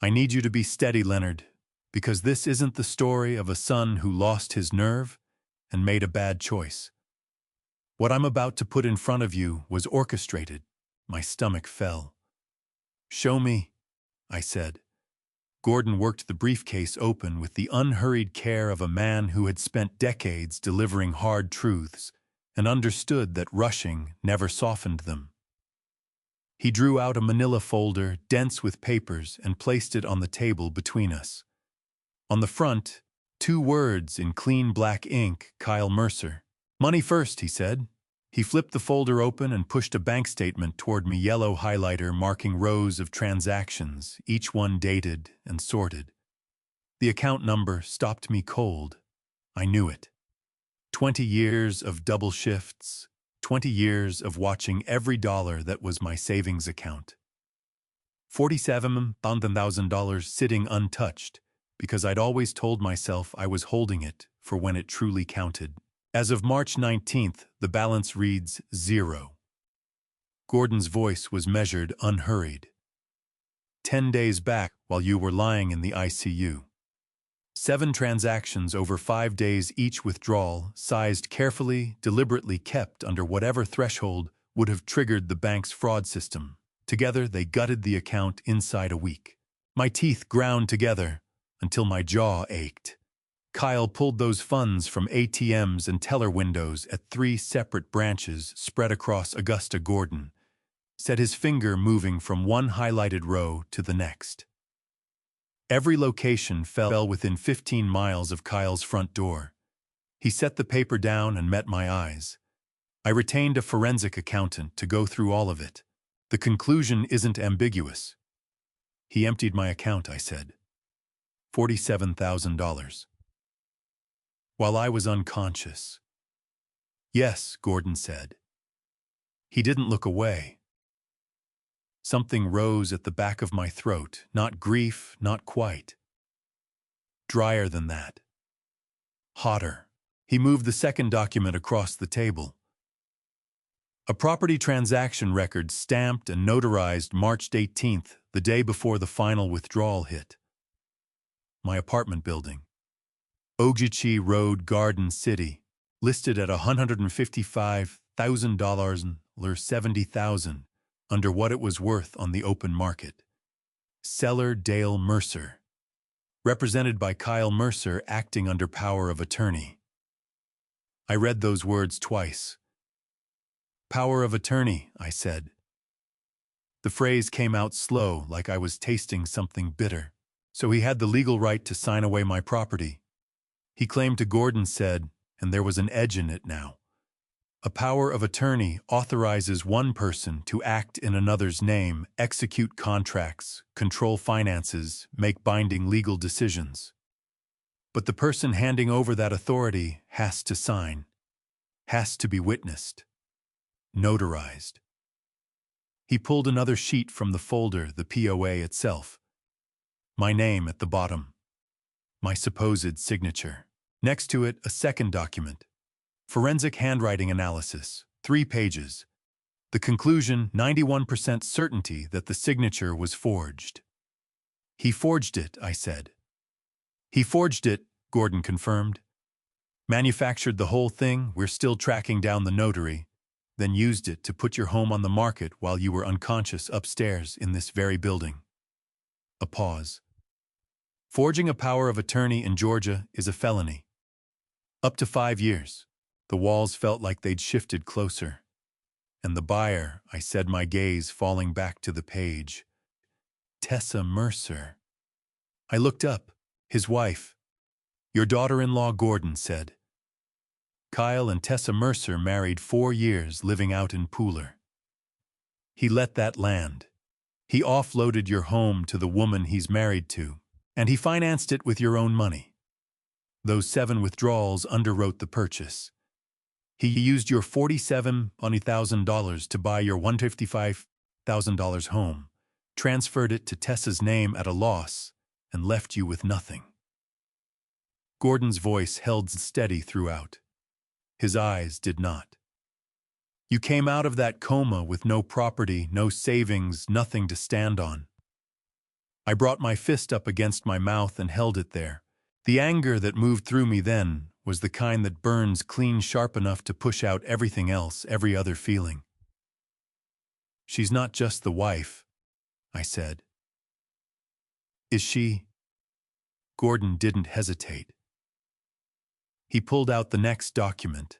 "I need you to be steady, Leonard, because this isn't the story of a son who lost his nerve and made a bad choice. What I'm about to put in front of you was orchestrated." My stomach fell. "Show me," I said. Gordon worked the briefcase open with the unhurried care of a man who had spent decades delivering hard truths and understood that rushing never softened them. He drew out a manila folder, dense with papers, and placed it on the table between us. On the front, 2 words in clean black ink: Kyle Mercer. "Money first," he said. He flipped the folder open and pushed a bank statement toward me, yellow highlighter marking rows of transactions, each one dated and sorted. The account number stopped me cold. I knew it. 20 years of double shifts, 20 years of watching every dollar that was my savings account. $47,000 sitting untouched, because I'd always told myself I was holding it for when it truly counted. As of March 19th, the balance reads 0. Gordon's voice was measured, unhurried. 10 days back, while you were lying in the ICU. 7 transactions over 5 days, each withdrawal, sized carefully, deliberately kept under whatever threshold would have triggered the bank's fraud system. Together, they gutted the account inside a week. My teeth ground together until my jaw ached. Kyle pulled those funds from ATMs and teller windows at 3 separate branches spread across Augusta, Gordon, set his finger moving from one highlighted row to the next. Every location fell within 15 miles of Kyle's front door. He set the paper down and met my eyes. I retained a forensic accountant to go through all of it. The conclusion isn't ambiguous. He emptied my account, I said. $47,000. While I was unconscious. Yes, Gordon said. He didn't look away. Something rose at the back of my throat, not grief, not quite. Drier than that. Hotter. He moved the second document across the table. A property transaction record stamped and notarized March 18th, the day before the final withdrawal hit. My apartment building. Ogeechee Road, Garden City, listed at $155,000 or $70,000 under what it was worth on the open market. Seller Dale Mercer, represented by Kyle Mercer, acting under power of attorney. I read those words twice. Power of attorney, I said. The phrase came out slow, like I was tasting something bitter. So he had the legal right to sign away my property. He claimed to, Gordon said, and there was an edge in it now. A power of attorney authorizes one person to act in another's name, execute contracts, control finances, make binding legal decisions. But the person handing over that authority has to sign, has to be witnessed, notarized. He pulled another sheet from the folder, the POA itself. My name at the bottom. My supposed signature. Next to it, a second document. Forensic handwriting analysis, 3 pages. The conclusion, 91% certainty that the signature was forged. He forged it, I said. He forged it, Gordon confirmed. Manufactured the whole thing, we're still tracking down the notary, then used it to put your home on the market while you were unconscious upstairs in this very building. A pause. Forging a power of attorney in Georgia is a felony. Up to 5 years. The walls felt like they'd shifted closer. And the buyer, I said, my gaze falling back to the page. Tessa Mercer. I looked up. His wife. Your daughter-in-law, Gordon said. Kyle and Tessa Mercer married 4 years, living out in Pooler. He let that land. He offloaded your home to the woman he's married to, and he financed it with your own money. Those 7 withdrawals underwrote the purchase. He used your $47,000 to buy your $155,000 home, transferred it to Tessa's name at a loss, and left you with nothing. Gordon's voice held steady throughout. His eyes did not. You came out of that coma with no property, no savings, nothing to stand on. I brought my fist up against my mouth and held it there. The anger that moved through me then was the kind that burns clean sharp enough to push out everything else, every other feeling. She's not just the wife, I said. Is she? Gordon didn't hesitate. He pulled out the next document,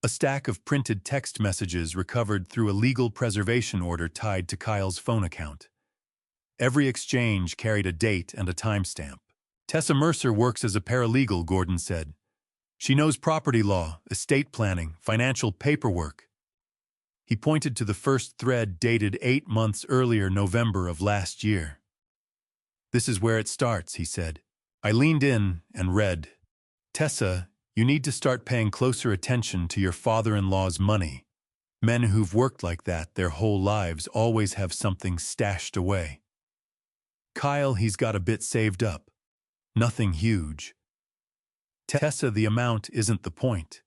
a stack of printed text messages recovered through a legal preservation order tied to Kyle's phone account. Every exchange carried a date and a timestamp. Tessa Mercer works as a paralegal, Gordon said. She knows property law, estate planning, financial paperwork. He pointed to the first thread dated 8 months earlier, November of last year. This is where it starts, he said. I leaned in and read, Tessa, you need to start paying closer attention to your father-in-law's money. Men who've worked like that their whole lives always have something stashed away. Kyle, he's got a bit saved up. Nothing huge. Tessa, the amount isn't the point.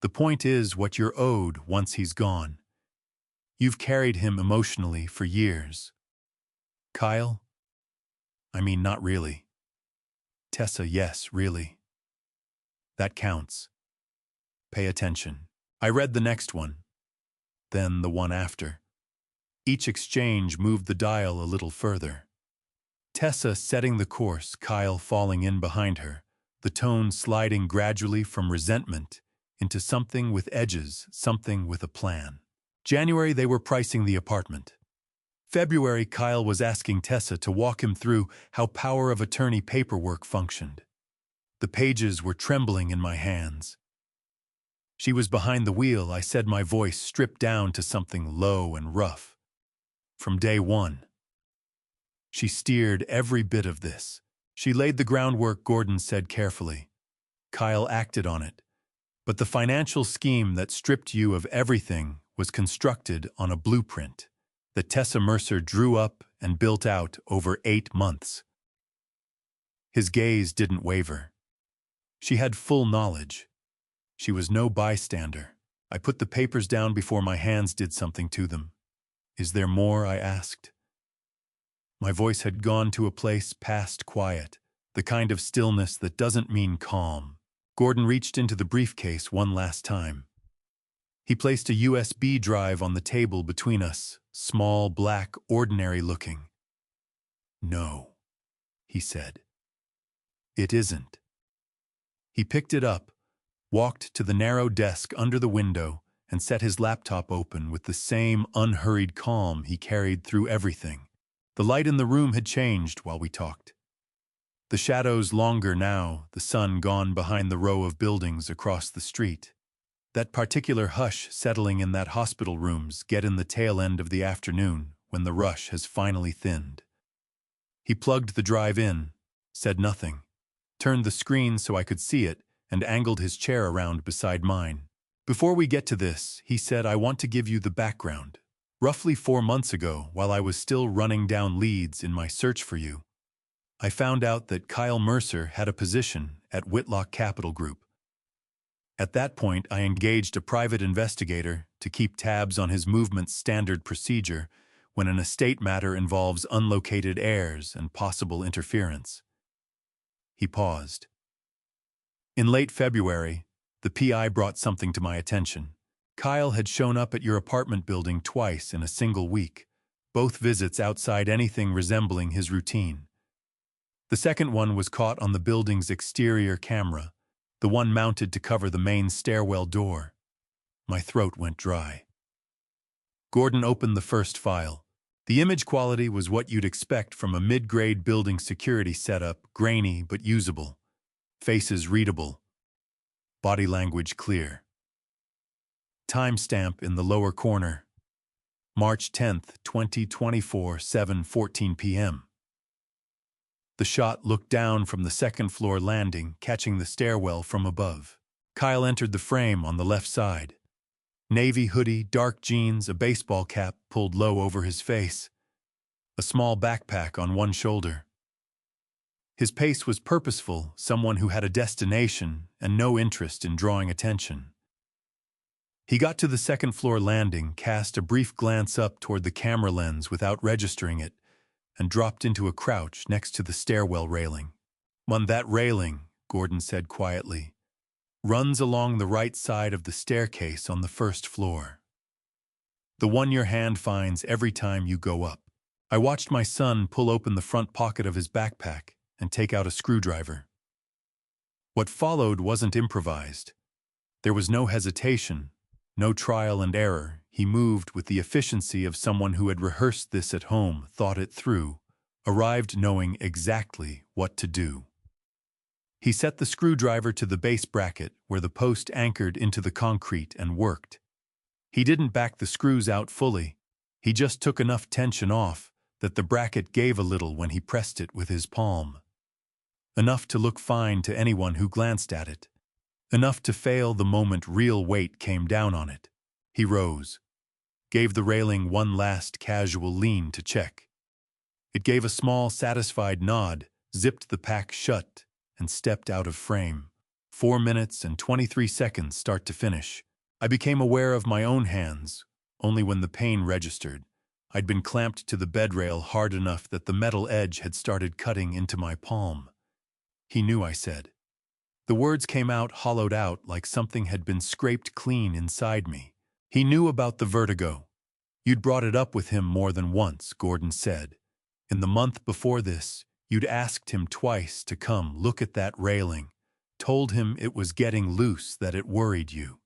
The point is what you're owed once he's gone. You've carried him emotionally for years. Kyle? I mean, not really. Tessa, yes, really. That counts. Pay attention. I read the next one, then the one after. Each exchange moved the dial a little further. Tessa setting the course, Kyle falling in behind her, the tone sliding gradually from resentment into something with edges, something with a plan. January, they were pricing the apartment. February, Kyle was asking Tessa to walk him through how power of attorney paperwork functioned. The pages were trembling in my hands. She was behind the wheel, I said, my voice stripped down to something low and rough. From day one. She steered every bit of this. She laid the groundwork, Gordon said carefully. Kyle acted on it. But the financial scheme that stripped you of everything was constructed on a blueprint that Tessa Mercer drew up and built out over 8 months. His gaze didn't waver. She had full knowledge. She was no bystander. I put the papers down before my hands did something to them. Is there more? I asked. My voice had gone to a place past quiet, the kind of stillness that doesn't mean calm. Gordon reached into the briefcase one last time. He placed a USB drive on the table between us, small, black, ordinary-looking. No, he said. It isn't. He picked it up, walked to the narrow desk under the window, and set his laptop open with the same unhurried calm he carried through everything. The light in the room had changed while we talked. The shadows longer now, the sun gone behind the row of buildings across the street. That particular hush settling in that hospital rooms get in the tail end of the afternoon when the rush has finally thinned. He plugged the drive in, said nothing, turned the screen so I could see it, and angled his chair around beside mine. Before we get to this, he said, I want to give you the background. Roughly 4 months ago, while I was still running down leads in my search for you, I found out that Kyle Mercer had a position at Whitlock Capital Group. At that point, I engaged a private investigator to keep tabs on his movements, standard procedure when an estate matter involves unlocated heirs and possible interference. He paused. In late February, the PI brought something to my attention. Kyle had shown up at your apartment building twice in a single week, both visits outside anything resembling his routine. The second one was caught on the building's exterior camera, the one mounted to cover the main stairwell door. My throat went dry. Gordon opened the first file. The image quality was what you'd expect from a mid-grade building security setup, grainy but usable. Faces readable. body language clear. Timestamp in the lower corner. March 10th, 2024, 7:14 p.m. The shot looked down from the second-floor landing, catching the stairwell from above. Kyle entered the frame on the left side. Navy hoodie, dark jeans, a baseball cap pulled low over his face. A small backpack on one shoulder. His pace was purposeful, someone who had a destination and no interest in drawing attention. He got to the second-floor landing, cast a brief glance up toward the camera lens without registering it, and dropped into a crouch next to the stairwell railing. "On that railing," Gordon said quietly, "runs along the right side of the staircase on the first floor. The one your hand finds every time you go up." I watched my son pull open the front pocket of his backpack and take out a screwdriver. What followed wasn't improvised. There was no hesitation, no trial and error. He moved with the efficiency of someone who had rehearsed this at home, thought it through, arrived knowing exactly what to do. He set the screwdriver to the base bracket where the post anchored into the concrete and worked. He didn't back the screws out fully. He just took enough tension off that the bracket gave a little when he pressed it with his palm. Enough to look fine to anyone who glanced at it. Enough to fail the moment real weight came down on it. He rose, gave the railing one last casual lean to check. It gave a small, satisfied nod, zipped the pack shut, and stepped out of frame. 4 minutes and 23 seconds start to finish. I became aware of my own hands, only when the pain registered. I'd been clamped to the bedrail hard enough that the metal edge had started cutting into my palm. "He knew," I said. The words came out hollowed out like something had been scraped clean inside me. "He knew about the vertigo. You'd brought it up with him more than once," Gordon said. "In the month before this, you'd asked him twice to come look at that railing, told him it was getting loose, that it worried you.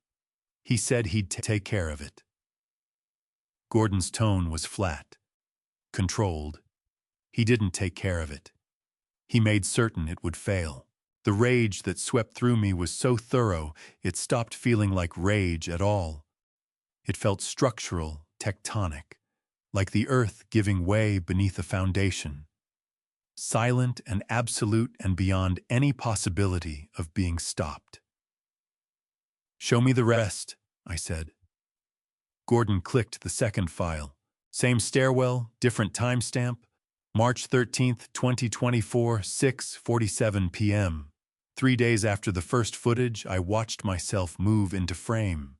He said he'd take care of it." Gordon's tone was flat, controlled. He didn't take care of it. He made certain it would fail. The rage that swept through me was so thorough, it stopped feeling like rage at all. It felt structural, tectonic, like the earth giving way beneath a foundation. Silent and absolute and beyond any possibility of being stopped. "Show me the rest," I said. Gordon clicked the second file. Same stairwell, different timestamp. March 13th, 2024, 6:47 p.m. 3 days after the first footage, I watched myself move into frame.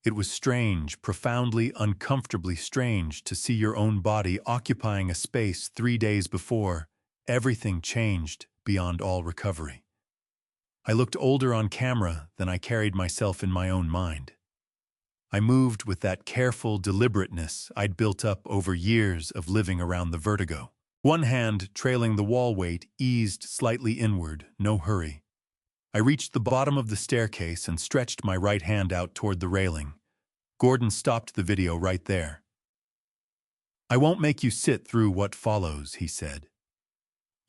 It was strange, profoundly, uncomfortably strange to see your own body occupying a space 3 days before everything changed beyond all recovery. I looked older on camera than I carried myself in my own mind. I moved with that careful deliberateness I'd built up over years of living around the vertigo. One hand, trailing the wall weight, eased slightly inward, no hurry. I reached the bottom of the staircase and stretched my right hand out toward the railing. Gordon stopped the video right there. "I won't make you sit through what follows," he said.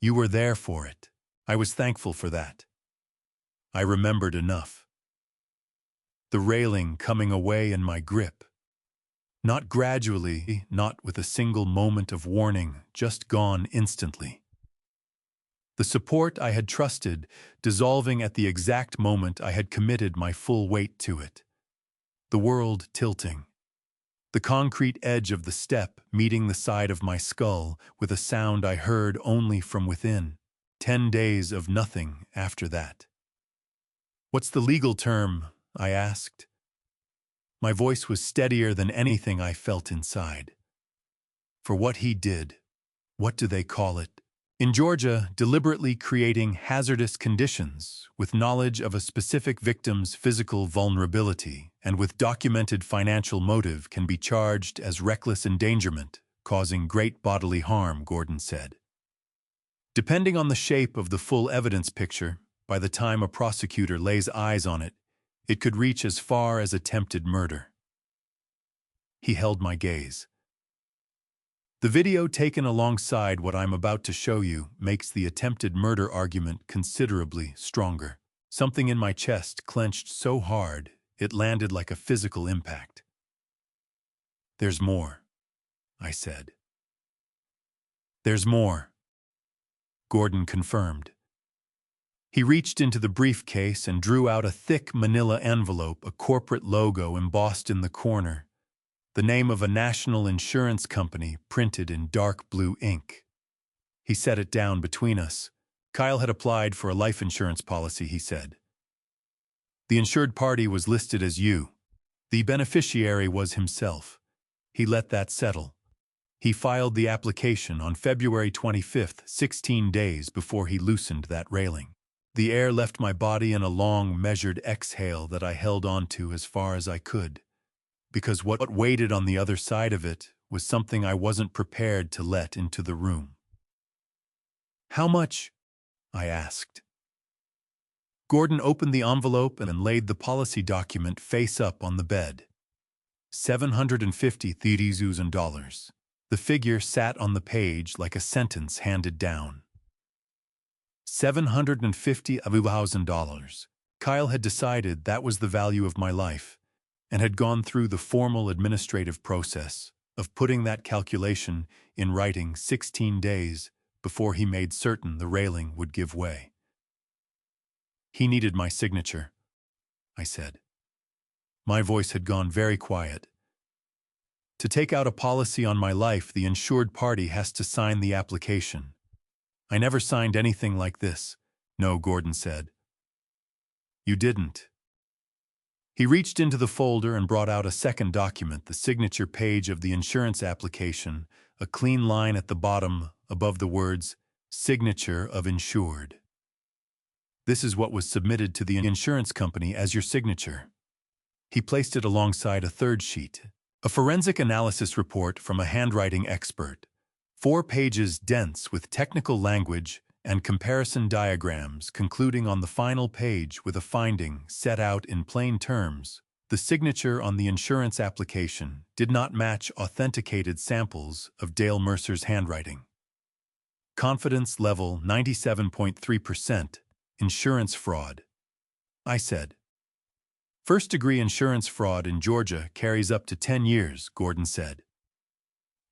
"You were there for it." I was thankful for that. I remembered enough. The railing coming away in my grip. Not gradually, not with a single moment of warning, just gone instantly. The support I had trusted, dissolving at the exact moment I had committed my full weight to it. The world tilting. The concrete edge of the step meeting the side of my skull with a sound I heard only from within. 10 days of nothing after that. "What's the legal term?" I asked. My voice was steadier than anything I felt inside. "For what he did. What do they call it? In Georgia, deliberately creating hazardous conditions with knowledge of a specific victim's physical vulnerability and with documented financial motive can be charged as reckless endangerment, causing great bodily harm," Gordon said. "Depending on the shape of the full evidence picture, by the time a prosecutor lays eyes on it, it could reach as far as attempted murder." He held my gaze. "The video taken alongside what I'm about to show you makes the attempted murder argument considerably stronger. Something in my chest clenched so hard, it landed like a physical impact. "There's more," I said. "There's more," Gordon confirmed. He reached into the briefcase and drew out a thick manila envelope, a corporate logo embossed in the corner, the name of a national insurance company printed in dark blue ink. He set it down between us. Kyle had applied for a life insurance policy, he said. The insured party was listed as you. The beneficiary was himself. He let that settle. He filed the application on February 25th, 16 days before he loosened that railing. The air left my body in a long, measured exhale that I held onto as far as I could, because what waited on the other side of it was something I wasn't prepared to let into the room. "How much?" I asked. Gordon opened the envelope and laid the policy document face up on the bed. $750,000. The figure sat on the page like a sentence handed down. $750,000. Kyle had decided that was the value of my life, and had gone through the formal administrative process of putting that calculation in writing 16 days before he made certain the railing would give way. "He needed my signature," I said. My voice had gone very quiet. "To take out a policy on my life, the insured party has to sign the application. I never signed anything like this." "No," Gordon said. "You didn't." He reached into the folder and brought out a second document, the signature page of the insurance application, a clean line at the bottom above the words, "Signature of insured." "This is what was submitted to the insurance company as your signature." He placed it alongside a third sheet, a forensic analysis report from a handwriting expert, 4 pages dense with technical language and comparison diagrams, concluding on the final page with a finding set out in plain terms. The signature on the insurance application did not match authenticated samples of Dale Mercer's handwriting. Confidence level 97.3%. Insurance fraud. I said. "First-degree insurance fraud in Georgia carries up to 10 years, Gordon said.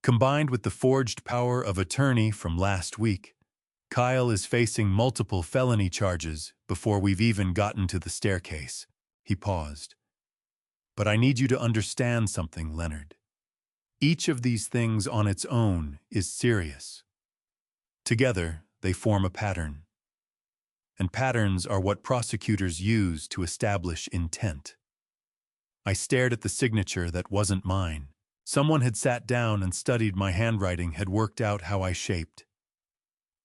Combined with the forged power of attorney from last week, Kyle is facing multiple felony charges before we've even gotten to the staircase." He paused. "But I need you to understand something, Leonard. Each of these things on its own is serious. Together, they form a pattern. And patterns are what prosecutors use to establish intent." I stared at the signature that wasn't mine. Someone had sat down and studied my handwriting, had worked out how I shaped.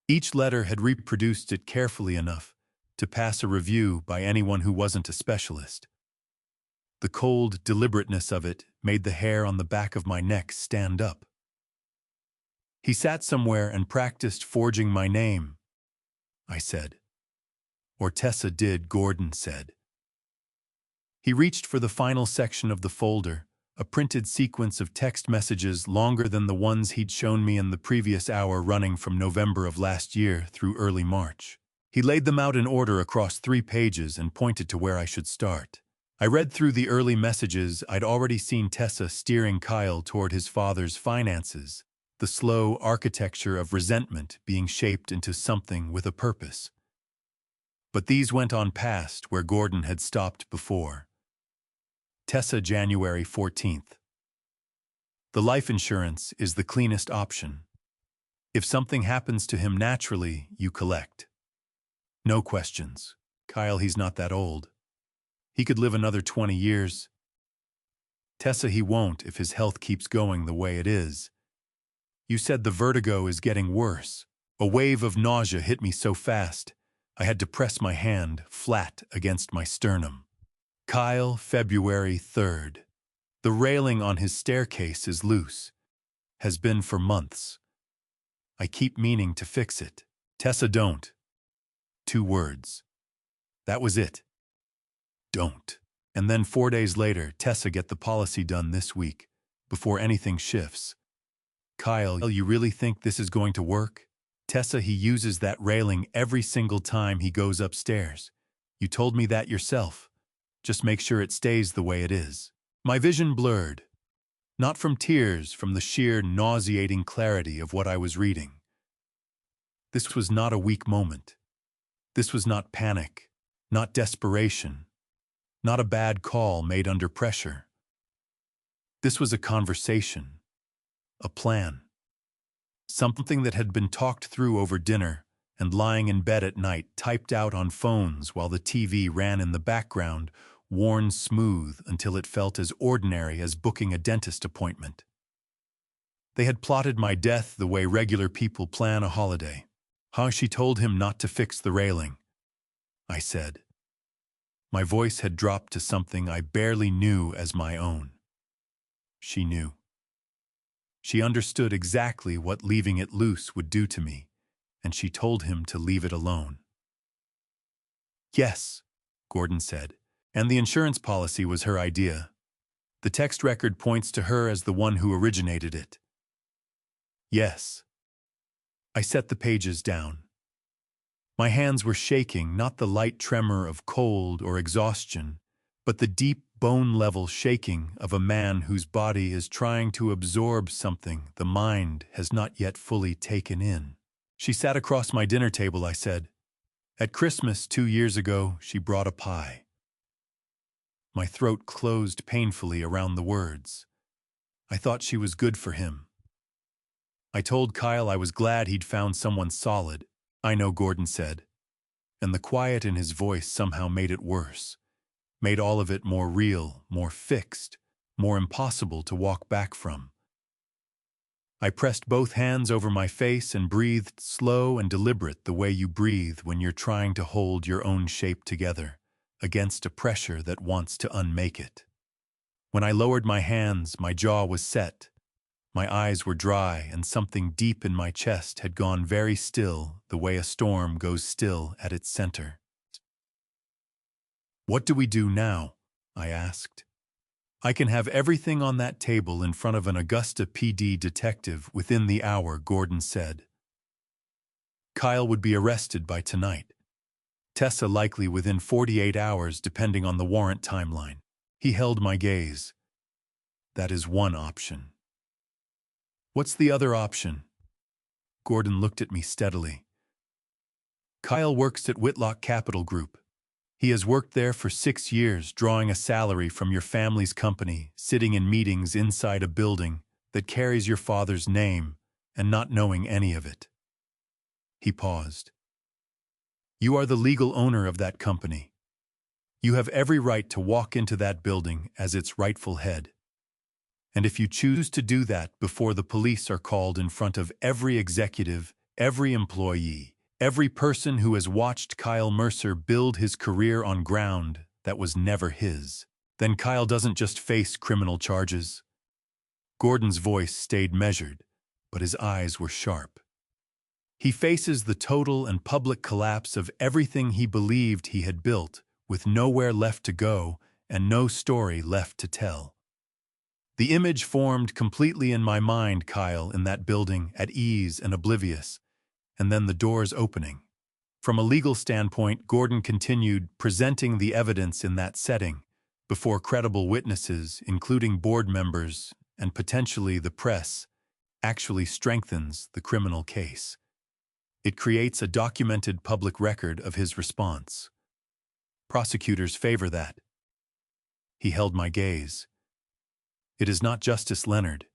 Each letter had reproduced it carefully enough to pass a review by anyone who wasn't a specialist. The cold deliberateness of it made the hair on the back of my neck stand up. "He sat somewhere and practiced forging my name," I said. "Or Tessa did," Gordon said. He reached for the final section of the folder, a printed sequence of text messages longer than the ones he'd shown me in the previous hour, running from November of last year through early March. He laid them out in order across 3 pages and pointed to where I should start. I read through the early messages. I'd already seen Tessa steering Kyle toward his father's finances, the slow architecture of resentment being shaped into something with a purpose. But these went on past where Gordon had stopped before. Tessa, January 14th. "The life insurance is the cleanest option. If something happens to him naturally, you collect. No questions. Kyle, he's not that old. He could live another 20 years. Tessa, he won't if his health keeps going the way it is. You said the vertigo is getting worse." A wave of nausea hit me so fast, I had to press my hand flat against my sternum. "Kyle, February 3rd. The railing on his staircase is loose. Has been for months. I keep meaning to fix it. Tessa, don't." 2 words. That was it. Don't. And then 4 days later, "Tessa, get the policy done this week, before anything shifts." "Kyle, you really think this is going to work? Tessa, he uses that railing every single time he goes upstairs. You told me that yourself. Just make sure it stays the way it is. My vision blurred. Not from tears, from the sheer nauseating clarity of what I was reading. This was not a weak moment. This was not panic, not desperation, not a bad call made under pressure. This was a conversation, a plan. Something that had been talked through over dinner and lying in bed at night, typed out on phones while the TV ran in the background, worn smooth until it felt as ordinary as booking a dentist appointment. They had plotted my death the way regular people plan a holiday. How she told him not to fix the railing, I said. My voice had dropped to something I barely knew as my own. She knew. She understood exactly what leaving it loose would do to me, and she told him to leave it alone. Yes, Gordon said, and the insurance policy was her idea. The text record points to her as the one who originated it. Yes. I set the pages down. My hands were shaking, not the light tremor of cold or exhaustion, but the deep bone-level shaking of a man whose body is trying to absorb something the mind has not yet fully taken in. She sat across my dinner table, I said. At Christmas 2 years ago, she brought a pie. My throat closed painfully around the words. I thought she was good for him. I told Kyle I was glad he'd found someone solid. I know, Gordon said, and the quiet in his voice somehow made it worse, made all of it more real, more fixed, more impossible to walk back from. I pressed both hands over my face and breathed slow and deliberate, the way you breathe when you're trying to hold your own shape together against a pressure that wants to unmake it. When I lowered my hands, my jaw was set. My eyes were dry, and something deep in my chest had gone very still, the way a storm goes still at its center. What do we do now? I asked. I can have everything on that table in front of an Augusta PD detective within the hour, Gordon said. Kyle would be arrested by tonight. Tessa likely within 48 hours, depending on the warrant timeline. He held my gaze. That is one option. What's the other option? Gordon looked at me steadily. Kyle works at Whitlock Capital Group. He has worked there for 6 years, drawing a salary from your family's company, sitting in meetings inside a building that carries your father's name and not knowing any of it. He paused. You are the legal owner of that company. You have every right to walk into that building as its rightful head. And if you choose to do that before the police are called in front of every executive, every employee, every person who has watched Kyle Mercer build his career on ground that was never his, then Kyle doesn't just face criminal charges. Gordon's voice stayed measured, but his eyes were sharp. He faces the total and public collapse of everything he believed he had built, with nowhere left to go and no story left to tell. The image formed completely in my mind, Kyle in that building, at ease and oblivious, and then the doors opening. From a legal standpoint, Gordon continued, presenting the evidence in that setting, before credible witnesses, including board members and potentially the press, actually strengthens the criminal case. It creates a documented public record of his response. Prosecutors favor that. He held my gaze. It is not Justice Leonard.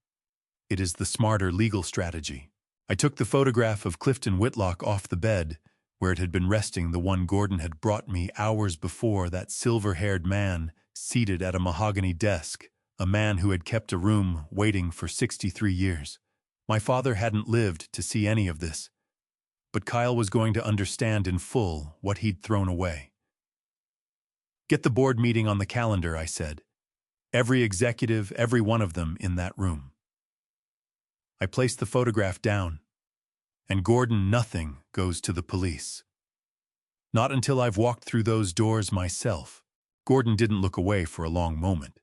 It is the smarter legal strategy. I took the photograph of Clifton Whitlock off the bed, where it had been resting, the one Gordon had brought me hours before, that silver-haired man seated at a mahogany desk, a man who had kept a room waiting for 63 years. My father hadn't lived to see any of this, but Kyle was going to understand in full what he'd thrown away. Get the board meeting on the calendar, I said. Every executive, every one of them in that room. I placed the photograph down, and Gordon, nothing goes to the police. Not until I've walked through those doors myself. Gordon didn't look away for a long moment.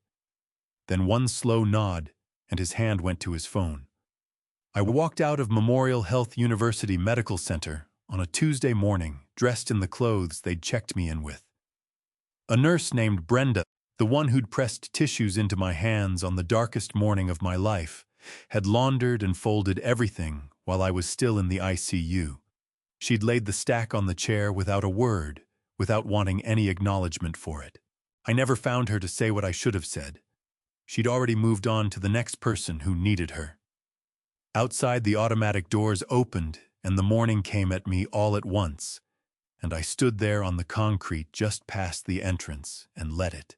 Then one slow nod, and his hand went to his phone. I walked out of Memorial Health University Medical Center on a Tuesday morning, dressed in the clothes they'd checked me in with. A nurse named Brenda, the one who'd pressed tissues into my hands on the darkest morning of my life, had laundered and folded everything while I was still in the ICU. She'd laid the stack on the chair without a word, without wanting any acknowledgement for it. I never found her to say what I should have said. She'd already moved on to the next person who needed her. Outside, the automatic doors opened, and the morning came at me all at once, and I stood there on the concrete just past the entrance and let it.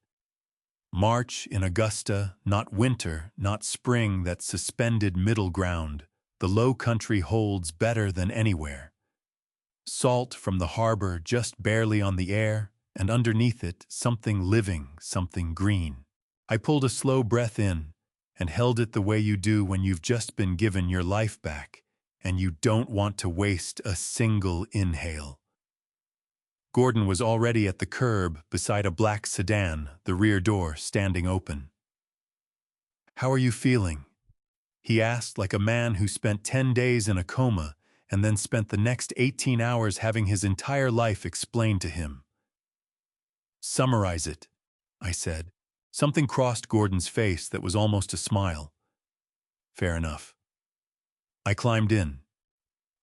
March in Augusta, not winter, not spring, that suspended middle ground, the low country holds better than anywhere. Salt from the harbor just barely on the air, and underneath it, something living, something green. I pulled a slow breath in and held it the way you do when you've just been given your life back and you don't want to waste a single inhale. Gordon was already at the curb beside a black sedan, the rear door standing open. "How are you feeling?" he asked, like a man who spent 10 days in a coma and then spent the next 18 hours having his entire life explained to him. "Summarize it," I said. Something crossed Gordon's face that was almost a smile. "Fair enough." I climbed in.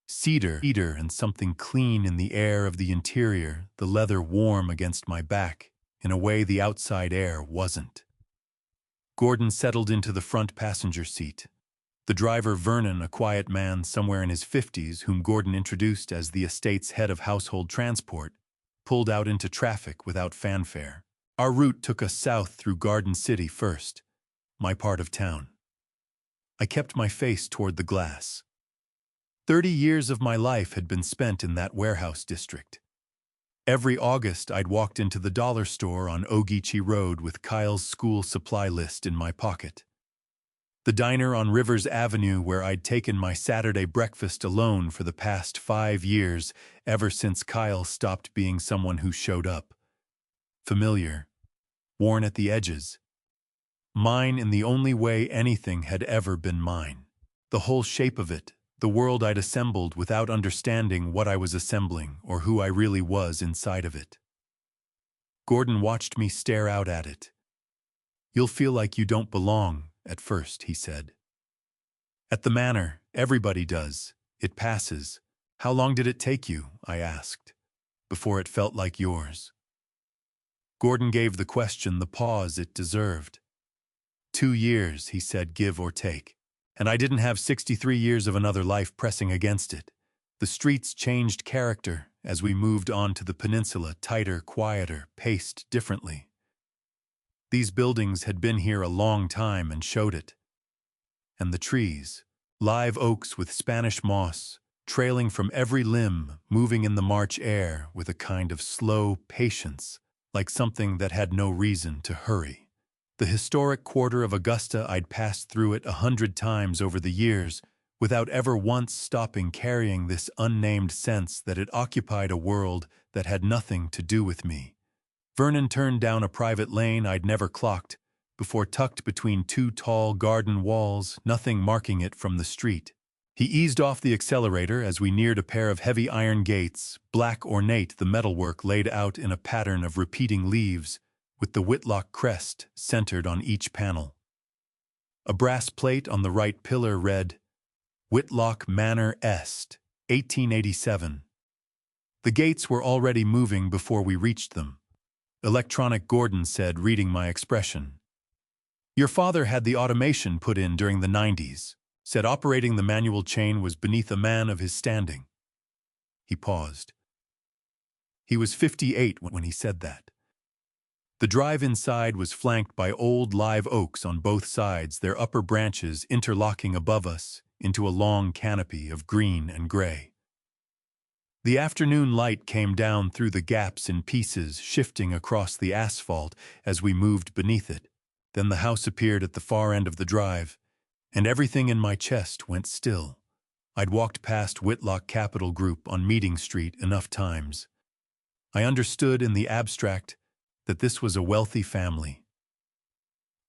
Cedar and something clean in the air of the interior, the leather warm against my back, in a way the outside air wasn't. Gordon settled into the front passenger seat. The driver, Vernon, a quiet man somewhere in his 50s, whom Gordon introduced as the estate's head of household transport, pulled out into traffic without fanfare. Our route took us south through Garden City first, my part of town. I kept my face toward the glass. 30 years of my life had been spent in that warehouse district. Every August, I'd walked into the dollar store on Ogeechee Road with Kyle's school supply list in my pocket. The diner on Rivers Avenue where I'd taken my Saturday breakfast alone for the past 5 years, ever since Kyle stopped being someone who showed up. Familiar, worn at the edges. Mine in the only way anything had ever been mine. The whole shape of it, the world I'd assembled without understanding what I was assembling or who I really was inside of it. Gordon watched me stare out at it. "You'll feel like you don't belong at first," he said. "At the manor, everybody does. It passes. How long did it take you?" I asked, "before it felt like yours?" Gordon gave the question the pause it deserved. 2 years, he said, give or take. And I didn't have 63 years of another life pressing against it. The streets changed character as we moved on to the peninsula, tighter, quieter, paced differently. These buildings had been here a long time and showed it. And the trees, live oaks with Spanish moss, trailing from every limb, moving in the March air with a kind of slow patience, like something that had no reason to hurry. The historic quarter of Augusta, I'd passed through it 100 times over the years, without ever once stopping, carrying this unnamed sense that it occupied a world that had nothing to do with me. Vernon turned down a private lane I'd never clocked, before tucked between 2 tall garden walls, nothing marking it from the street. He eased off the accelerator as we neared a pair of heavy iron gates, black ornate, the metalwork laid out in a pattern of repeating leaves, with the Whitlock crest centered on each panel. A brass plate on the right pillar read, "Whitlock Manor Est, 1887. The gates were already moving before we reached them. Electronic, Gordon said, reading my expression. "Your father had the automation put in during the 90s, said operating the manual chain was beneath a man of his standing." He paused. He was 58 when he said that. The drive inside was flanked by old live oaks on both sides, their upper branches interlocking above us into a long canopy of green and gray. The afternoon light came down through the gaps in pieces, shifting across the asphalt as we moved beneath it. Then the house appeared at the far end of the drive, and everything in my chest went still. I'd walked past Whitlock Capital Group on Meeting Street enough times. I understood in the abstract that this was a wealthy family.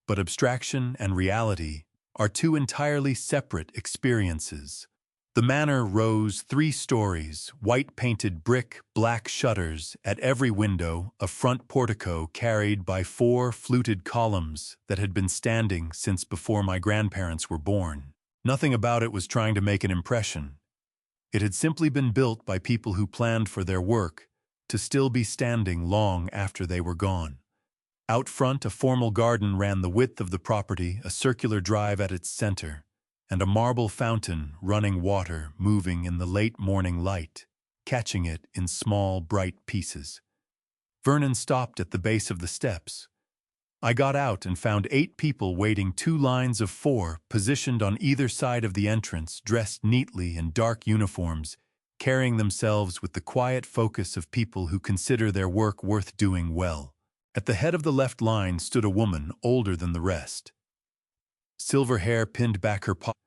But abstraction and reality are 2 entirely separate experiences. The manor rose 3 stories, white-painted brick, black shutters, at every window, a front portico carried by 4 fluted columns that had been standing since before my grandparents were born. Nothing about it was trying to make an impression. It had simply been built by people who planned for their work to still be standing long after they were gone. Out front, a formal garden ran the width of the property, a circular drive at its center, and a marble fountain running water moving in the late morning light, catching it in small, bright pieces. Vernon stopped at the base of the steps. I got out and found 8 people waiting 2 lines of 4, positioned on either side of the entrance, dressed neatly in dark uniforms, carrying themselves with the quiet focus of people who consider their work worth doing well. At the head of the left line stood a woman older than the rest. Silver hair pinned back her pocket,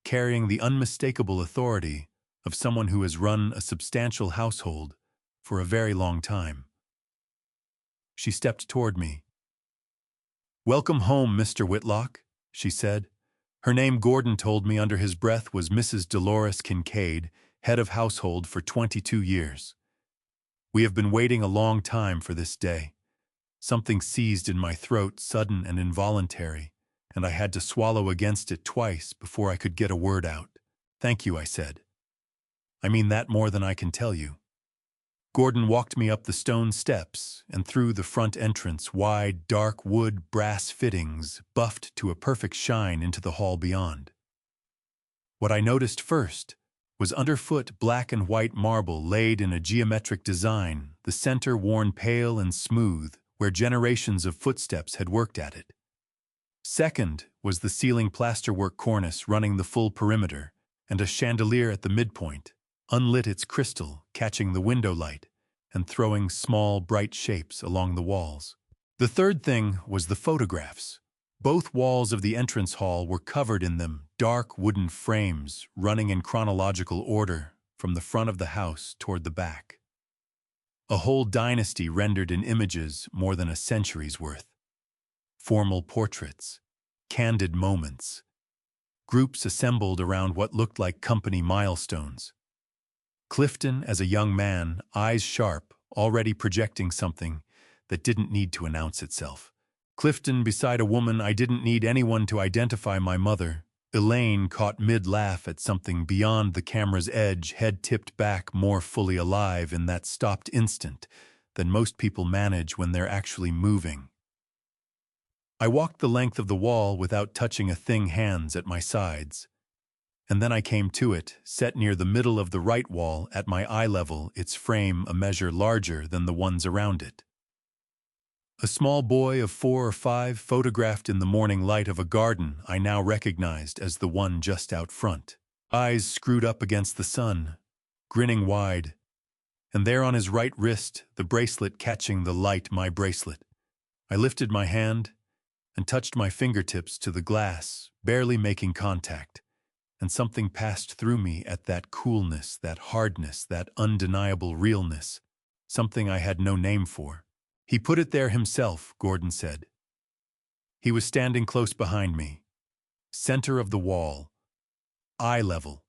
carrying the unmistakable authority of someone who has run a substantial household for a very long time. She stepped toward me. "Welcome home, Mr. Whitlock," she said. Her name, Gordon told me under his breath, was Mrs. Dolores Kincaid, head of household for 22 years. "We have been waiting a long time for this day." Something seized in my throat, sudden and involuntary, and I had to swallow against it twice before I could get a word out. "Thank you," I said. "I mean that more than I can tell you." Gordon walked me up the stone steps and through the front entrance, wide, dark wood brass fittings buffed to a perfect shine into the hall beyond. What I noticed first was underfoot black and white marble laid in a geometric design, the center worn pale and smooth, where generations of footsteps had worked at it. Second was the ceiling plasterwork cornice running the full perimeter, and a chandelier at the midpoint, unlit its crystal, catching the window light and throwing small, bright shapes along the walls. The third thing was the photographs. Both walls of the entrance hall were covered in them, dark wooden frames running in chronological order from the front of the house toward the back. A whole dynasty rendered in images more than a century's worth. Formal portraits, candid moments, groups assembled around what looked like company milestones. Clifton as a young man, eyes sharp, already projecting something that didn't need to announce itself. Clifton beside a woman I didn't need anyone to identify, my mother. Elaine caught mid-laugh at something beyond the camera's edge, head tipped back, more fully alive in that stopped instant than most people manage when they're actually moving. I walked the length of the wall without touching a thing, hands at my sides. And then I came to it, set near the middle of the right wall at my eye level, its frame a measure larger than the ones around it. A small boy of 4 or 5 photographed in the morning light of a garden I now recognized as the one just out front. Eyes screwed up against the sun, grinning wide, and there on his right wrist, the bracelet catching the light, my bracelet. I lifted my hand and touched my fingertips to the glass, barely making contact, and something passed through me at that coolness, that hardness, that undeniable realness, something I had no name for. "He put it there himself," Gordon said. He was standing close behind me, center of the wall, eye level,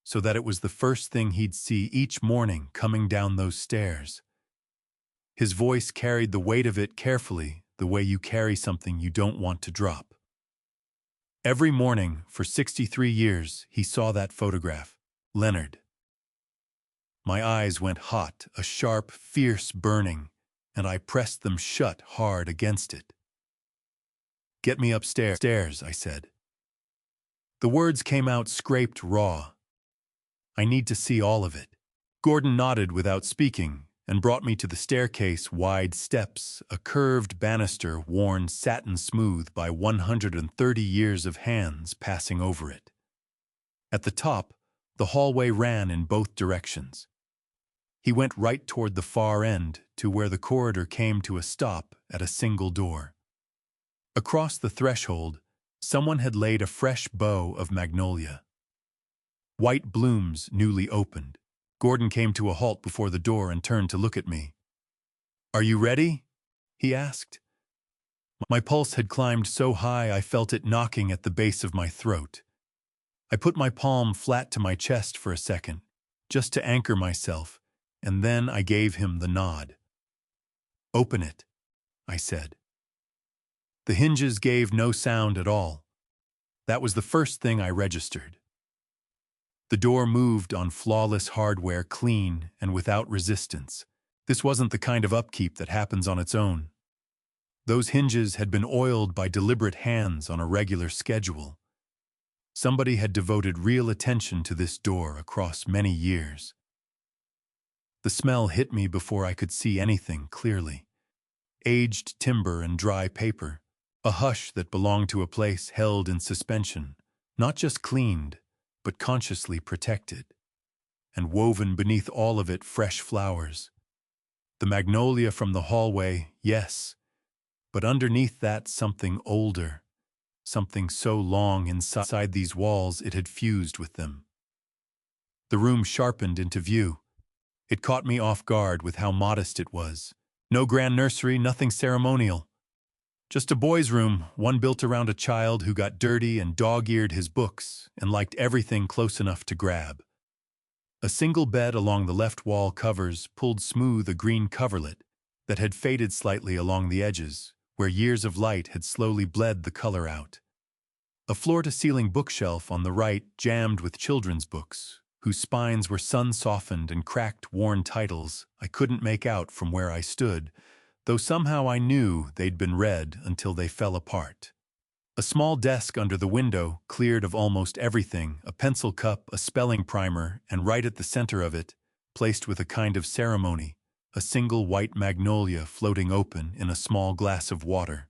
so that it was the first thing he'd see each morning coming down those stairs. His voice carried the weight of it carefully, the way you carry something you don't want to drop. Every morning for 63 years, he saw that photograph, Leonard. My eyes went hot, a sharp, fierce burning, and I pressed them shut hard against it. "Get me upstairs," I said. The words came out scraped raw. "I need to see all of it." Gordon nodded without speaking and brought me to the staircase, wide steps, a curved banister worn satin smooth by 130 years of hands passing over it. At the top, the hallway ran in both directions. He went right toward the far end to where the corridor came to a stop at a single door. Across the threshold, someone had laid a fresh bow of magnolia. White blooms newly opened. Gordon came to a halt before the door and turned to look at me. "Are you ready?" he asked. My pulse had climbed so high I felt it knocking at the base of my throat. I put my palm flat to my chest for a second, just to anchor myself, and then I gave him the nod. "Open it," I said. The hinges gave no sound at all. That was the first thing I registered. The door moved on flawless hardware, clean and without resistance. This wasn't the kind of upkeep that happens on its own. Those hinges had been oiled by deliberate hands on a regular schedule. Somebody had devoted real attention to this door across many years. The smell hit me before I could see anything clearly. Aged timber and dry paper, a hush that belonged to a place held in suspension, not just cleaned, but consciously protected. And woven beneath all of it fresh flowers. The magnolia from the hallway, yes, but underneath that something older, something so long inside these walls it had fused with them. The room sharpened into view. It caught me off guard with how modest it was. No grand nursery, nothing ceremonial. Just a boy's room, one built around a child who got dirty and dog-eared his books and liked everything close enough to grab. A single bed along the left wall covers pulled smooth a green coverlet that had faded slightly along the edges, where years of light had slowly bled the color out. A floor-to-ceiling bookshelf on the right jammed with children's books, whose spines were sun-softened and cracked worn titles I couldn't make out from where I stood, though somehow I knew they'd been read until they fell apart. A small desk under the window, cleared of almost everything, a pencil cup, a spelling primer, and right at the center of it, placed with a kind of ceremony, a single white magnolia floating open in a small glass of water.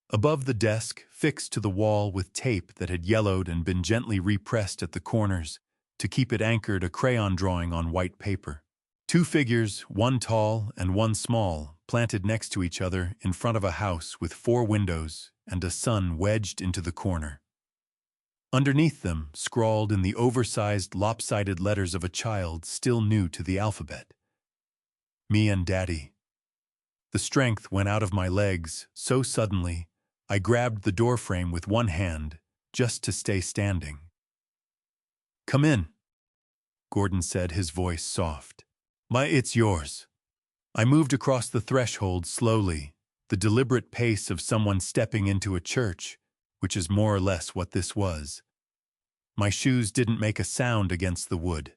Above the desk, fixed to the wall with tape that had yellowed and been gently repressed at the corners, to keep it anchored, a crayon drawing on white paper. Two figures, one tall and one small, planted next to each other in front of a house with 4 windows and a sun wedged into the corner. Underneath them, scrawled in the oversized, lopsided letters of a child still new to the alphabet. Me and Daddy. The strength went out of my legs so suddenly, I grabbed the doorframe with one hand, just to stay standing. "Come in," Gordon said, his voice soft. It's yours." I moved across the threshold slowly, the deliberate pace of someone stepping into a church, which is more or less what this was. My shoes didn't make a sound against the wood.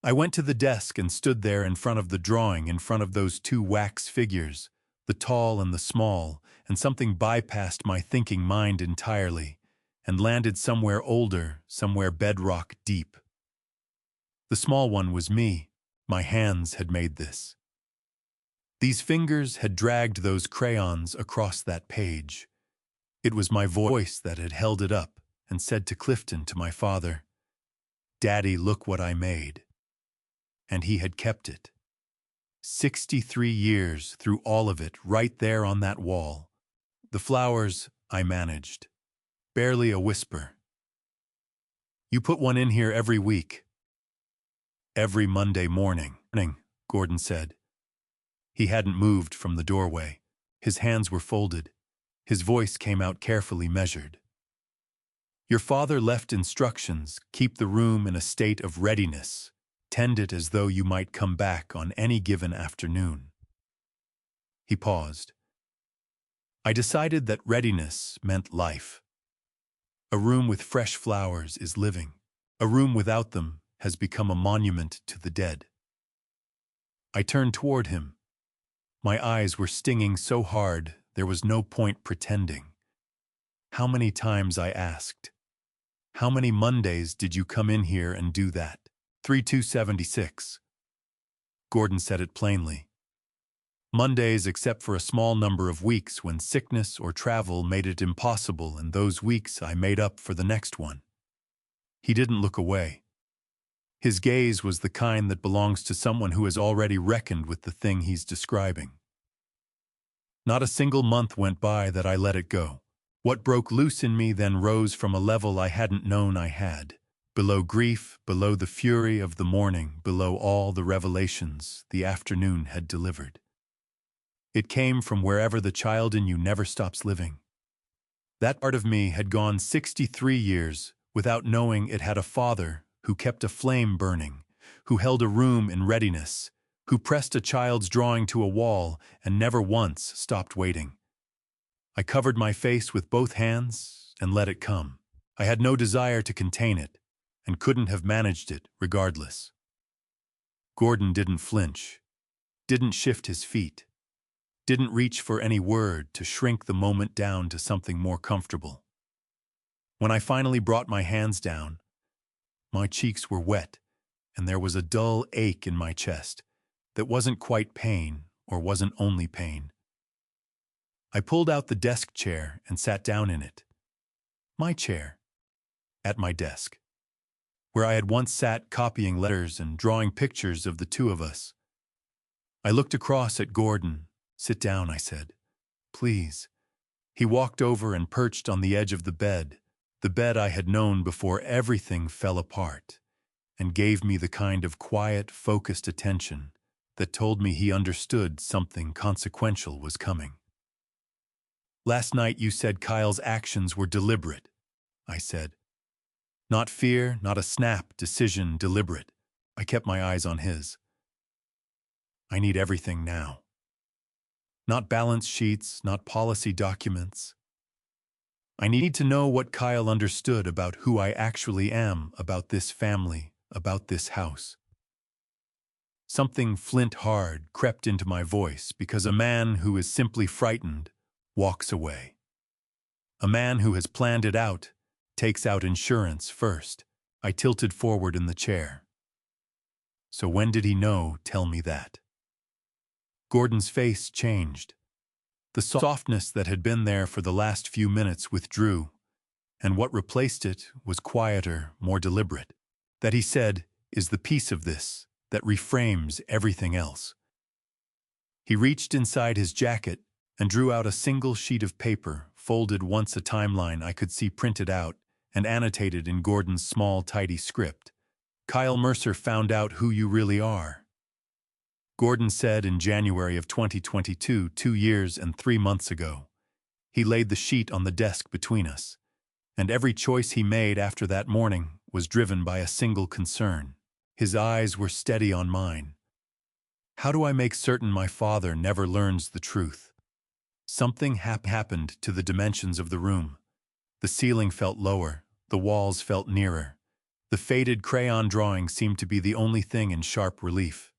I went to the desk and stood there in front of the drawing, in front of those 2 wax figures, the tall and the small, and something bypassed my thinking mind entirely, and landed somewhere older, somewhere bedrock deep. The small one was me. My hands had made this. These fingers had dragged those crayons across that page. It was my voice that had held it up and said to Clifton, to my father, "Daddy, look what I made." And he had kept it. 63 years through all of it, right there on that wall. The flowers I managed. Barely a whisper. "You put one in here every week." "Every Monday morning," Gordon said. He hadn't moved from the doorway. His hands were folded. His voice came out carefully measured. "Your father left instructions, keep the room in a state of readiness. Tend it as though you might come back on any given afternoon." He paused. I decided that readiness meant life. A room with fresh flowers is living. A room without them has become a monument to the dead. I turned toward him. My eyes were stinging so hard there was no point pretending. "How many times," I asked. "How many Mondays did you come in here and do that?" 3276. Gordon said it plainly. "Mondays, except for a small number of weeks when sickness or travel made it impossible, and those weeks I made up for the next one." He didn't look away. His gaze was the kind that belongs to someone who has already reckoned with the thing he's describing. Not a single month went by that I let it go. What broke loose in me then rose from a level I hadn't known I had. Below grief, below the fury of the morning, below all the revelations the afternoon had delivered. It came from wherever the child in you never stops living. That part of me had gone 63 years without knowing it had a father who kept a flame burning, who held a room in readiness, who pressed a child's drawing to a wall and never once stopped waiting. I covered my face with both hands and let it come. I had no desire to contain it, and couldn't have managed it regardless. Gordon didn't flinch, didn't shift his feet, didn't reach for any word to shrink the moment down to something more comfortable. When I finally brought my hands down, my cheeks were wet, and there was a dull ache in my chest that wasn't quite pain or wasn't only pain. I pulled out the desk chair and sat down in it. My chair, at my desk, where I had once sat copying letters and drawing pictures of the two of us. I looked across at Gordon. "Sit down," I said. "Please." He walked over and perched on the edge of the bed I had known before everything fell apart, and gave me the kind of quiet, focused attention that told me he understood something consequential was coming. "Last night you said Kyle's actions were deliberate," I said. "Not fear, not a snap decision, deliberate." I kept my eyes on his. "I need everything now. Not balance sheets, not policy documents. I need to know what Kyle understood about who I actually am, about this family, about this house." Something flint-hard crept into my voice because a man who is simply frightened walks away. A man who has planned it out takes out insurance first. I tilted forward in the chair. "So when did he know? Tell me that." Gordon's face changed. The softness that had been there for the last few minutes withdrew, and what replaced it was quieter, more deliberate. That, he said, is the piece of this that reframes everything else. He reached inside his jacket and drew out a single sheet of paper, folded once, a timeline I could see printed out and annotated in Gordon's small, tidy script. "Kyle Mercer found out who you really are," Gordon said in January of 2022, 2 years and 3 months ago. He laid the sheet on the desk between us, and every choice he made after that morning was driven by a single concern. His eyes were steady on mine. "How do I make certain my father never learns the truth?" Something happened to the dimensions of the room. The ceiling felt lower, the walls felt nearer. The faded crayon drawing seemed to be the only thing in sharp relief.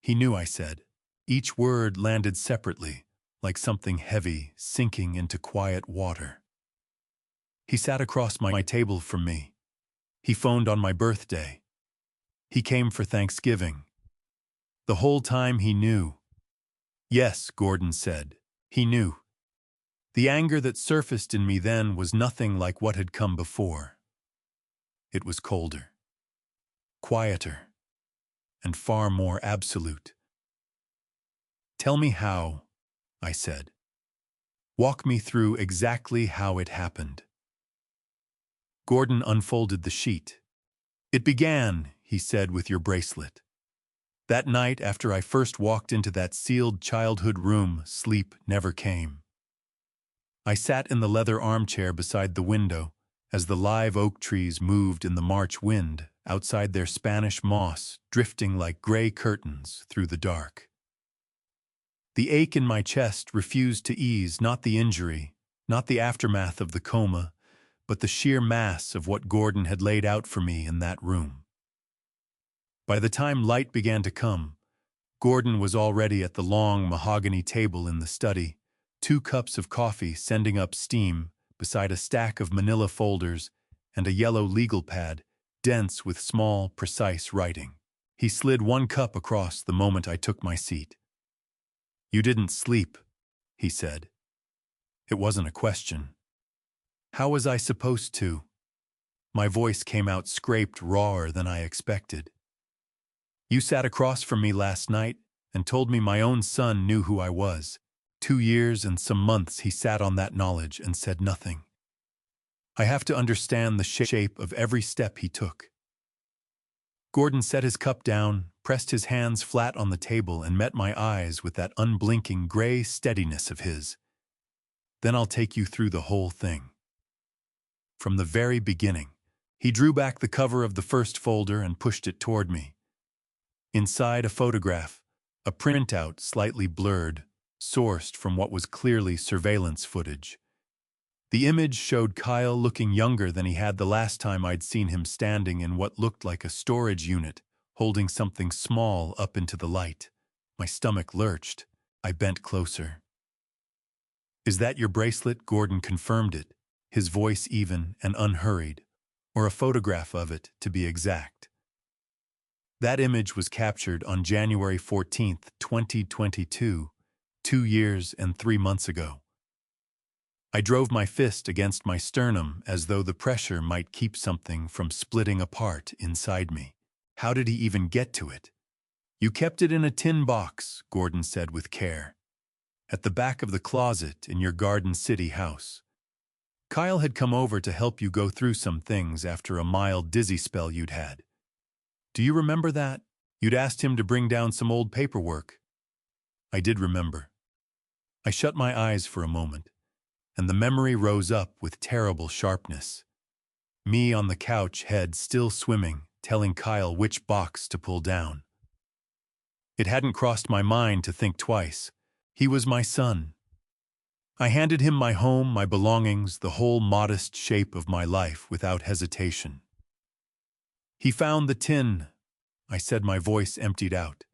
"He knew," I said. Each word landed separately, like something heavy sinking into quiet water. "He sat across my table from me. He phoned on my birthday. He came for Thanksgiving. The whole time he knew." "Yes," Gordon said. "He knew." The anger that surfaced in me then was nothing like what had come before. It was colder, quieter, and far more absolute. "Tell me how," I said. "Walk me through exactly how it happened." Gordon unfolded the sheet. "It began," he said, "with your bracelet. That night after I first walked into that sealed childhood room, sleep never came. I sat in the leather armchair beside the window as the live oak trees moved in the March wind outside, their Spanish moss drifting like gray curtains through the dark. The ache in my chest refused to ease, not the injury, not the aftermath of the coma, but the sheer mass of what Gordon had laid out for me in that room. By the time light began to come, Gordon was already at the long mahogany table in the study, 2 cups of coffee sending up steam beside a stack of manila folders and a yellow legal pad, dense with small, precise writing. He slid 1 cup across the moment I took my seat. "You didn't sleep," he said. It wasn't a question. How was I supposed to? My voice came out scraped, rawer than I expected. "You sat across from me last night and told me my own son knew who I was. 2 years and some months he sat on that knowledge and said nothing. I have to understand the shape of every step he took." Gordon set his cup down, pressed his hands flat on the table, and met my eyes with that unblinking gray steadiness of his. "Then I'll take you through the whole thing. From the very beginning. He drew back the cover of the first folder and pushed it toward me. Inside, a photograph, a printout slightly blurred, sourced from what was clearly surveillance footage. The image showed Kyle looking younger than he had the last time I'd seen him, standing in what looked like a storage unit, holding something small up into the light. My stomach lurched. I bent closer. "Is that your bracelet?" Gordon confirmed it, his voice even and unhurried, or a photograph of it, to be exact. That image was captured on January 14th, 2022, 2 years and 3 months ago. I drove my fist against my sternum as though the pressure might keep something from splitting apart inside me. How did he even get to it? "You kept it in a tin box," Gordon said with care, "at the back of the closet in your Garden City house. Kyle had come over to help you go through some things after a mild dizzy spell you'd had. Do you remember that? You'd asked him to bring down some old paperwork." I did remember. I shut my eyes for a moment, and the memory rose up with terrible sharpness. Me on the couch, head still swimming, telling Kyle which box to pull down. It hadn't crossed my mind to think twice. He was my son. I handed him my home, my belongings, the whole modest shape of my life without hesitation. "He found the tin," I said, my voice emptied out.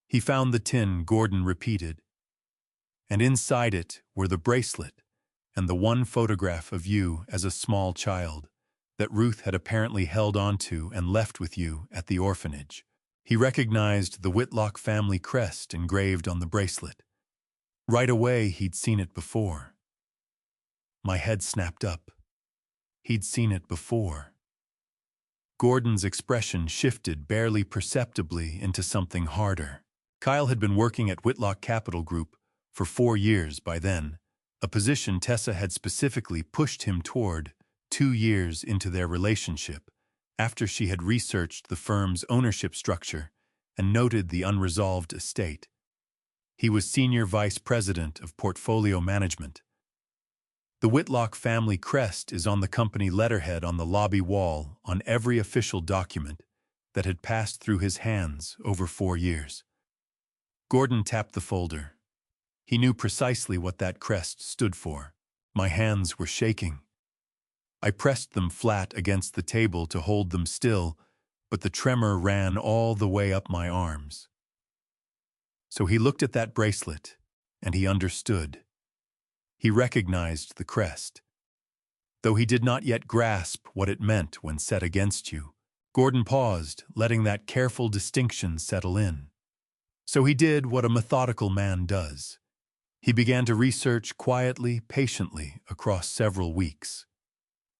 "He found the tin," Gordon repeated. "And inside it were the bracelet and the one photograph of you as a small child that Ruth had apparently held onto and left with you at the orphanage." He recognized the Whitlock family crest engraved on the bracelet. Right away, he'd seen it before. My head snapped up. He'd seen it before. Gordon's expression shifted barely perceptibly into something harder. Kyle had been working at Whitlock Capital Group for 4 years by then, a position Tessa had specifically pushed him toward 2 years into their relationship, after she had researched the firm's ownership structure and noted the unresolved estate. He was Senior Vice President of Portfolio Management. The Whitlock family crest is on the company letterhead on the lobby wall on every official document that had passed through his hands over 4 years. Gordon tapped the folder. He knew precisely what that crest stood for. My hands were shaking. I pressed them flat against the table to hold them still, but the tremor ran all the way up my arms. So he looked at that bracelet, and he understood. He recognized the crest. Though he did not yet grasp what it meant when set against you. Gordon paused, letting that careful distinction settle in. So he did what a methodical man does. He began to research quietly, patiently, across several weeks.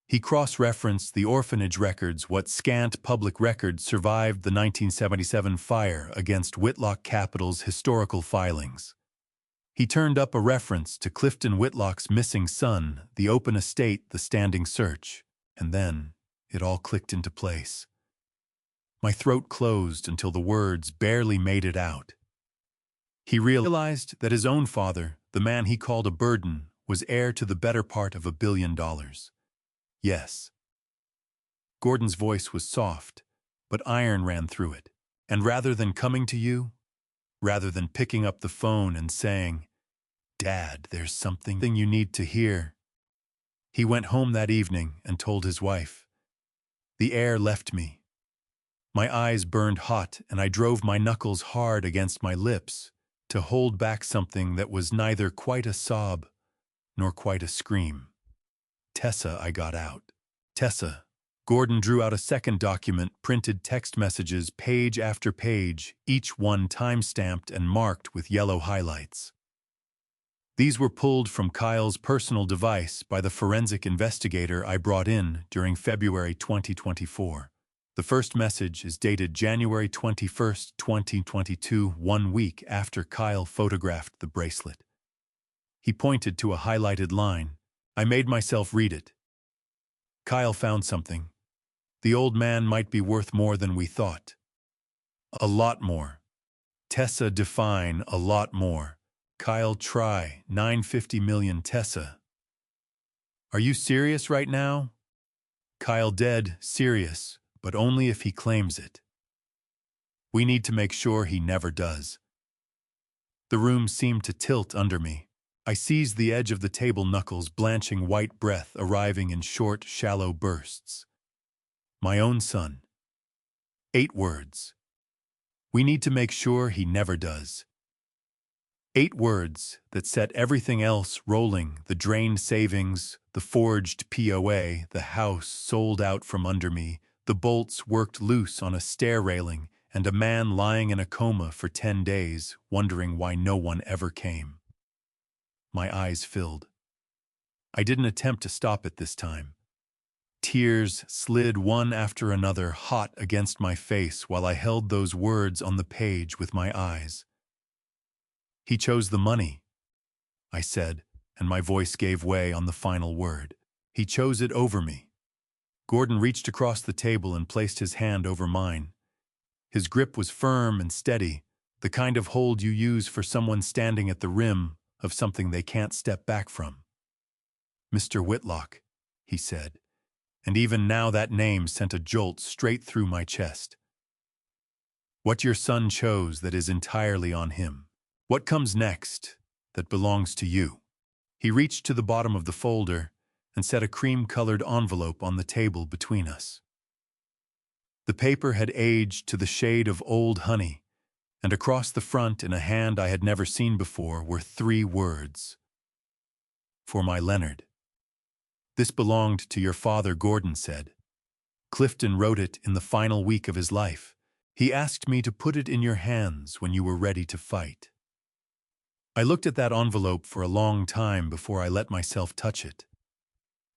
He cross-referenced the orphanage records, what scant public records survived the 1977 fire, against Whitlock Capital's historical filings. He turned up a reference to Clifton Whitlock's missing son, the open estate, the standing search, and then it all clicked into place. My throat closed until the words barely made it out. He realized that his own father, the man he called a burden, was heir to the better part of $1 billion. Yes. Gordon's voice was soft, but iron ran through it. And rather than coming to you, rather than picking up the phone and saying, "Dad, there's something you need to hear," he went home that evening and told his wife. The air left me. My eyes burned hot, and I drove my knuckles hard against my lips to hold back something that was neither quite a sob nor quite a scream. "Tessa," I got out. "Tessa." Gordon drew out a second document, printed text messages page after page, each one time-stamped and marked with yellow highlights. These were pulled from Kyle's personal device by the forensic investigator I brought in during February 2024. The first message is dated January 21st, 2022, 1 week after Kyle photographed the bracelet. He pointed to a highlighted line. I made myself read it. "Kyle found something. The old man might be worth more than we thought. A lot more. Tessa, define a lot more. Kyle, try 950 million. Tessa. Are you serious right now?" Kyle dead, serious, but only if he claims it. We need to make sure he never does. The room seemed to tilt under me. I seized the edge of the table, knuckles blanching, white breath arriving in short, shallow bursts. My own son. 8 words. We need to make sure he never does. 8 words that set everything else rolling, the drained savings, the forged POA, the house sold out from under me, the bolts worked loose on a stair railing, and a man lying in a coma for 10 days, wondering why no one ever came. My eyes filled. I didn't attempt to stop it this time. Tears slid one after another hot against my face while I held those words on the page with my eyes. He chose the money, I said, and my voice gave way on the final word. He chose it over me. Gordon reached across the table and placed his hand over mine. His grip was firm and steady, the kind of hold you use for someone standing at the rim of something they can't step back from. Mr. Whitlock, he said, and even now that name sent a jolt straight through my chest. What your son chose that is entirely on him. What comes next that belongs to you? He reached to the bottom of the folder and set a cream-colored envelope on the table between us. The paper had aged to the shade of old honey, and across the front in a hand I had never seen before were 3 words. For my Leonard. This belonged to your father, Gordon said. Clifton wrote it in the final week of his life. He asked me to put it in your hands when you were ready to fight. I looked at that envelope for a long time before I let myself touch it.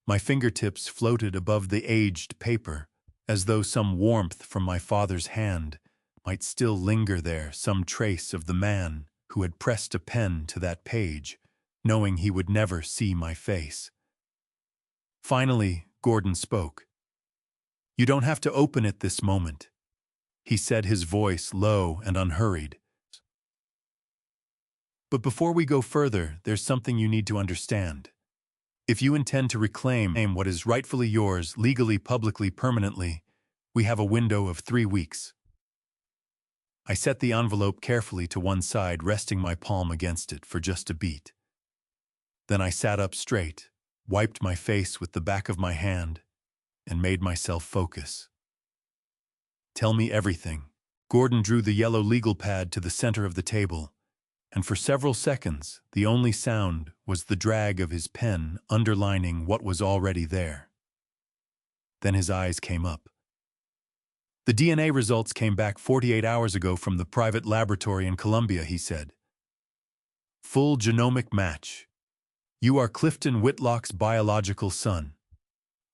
My fingertips floated above the aged paper, as though some warmth from my father's hand might still linger there, some trace of the man who had pressed a pen to that page, knowing he would never see my face. Finally, Gordon spoke. You don't have to open it this moment, he said, his voice low and unhurried. But before we go further, there's something you need to understand. If you intend to reclaim what is rightfully yours, legally, publicly, permanently, we have a window of 3 weeks. I set the envelope carefully to one side, resting my palm against it for just a beat. Then I sat up straight, wiped my face with the back of my hand, and made myself focus. Tell me everything. Gordon drew the yellow legal pad to the center of the table, and for several seconds the only sound was the drag of his pen underlining what was already there. Then his eyes came up. The DNA results came back 48 hours ago from the private laboratory in Colombia, he said. Full genomic match. You are Clifton Whitlock's biological son.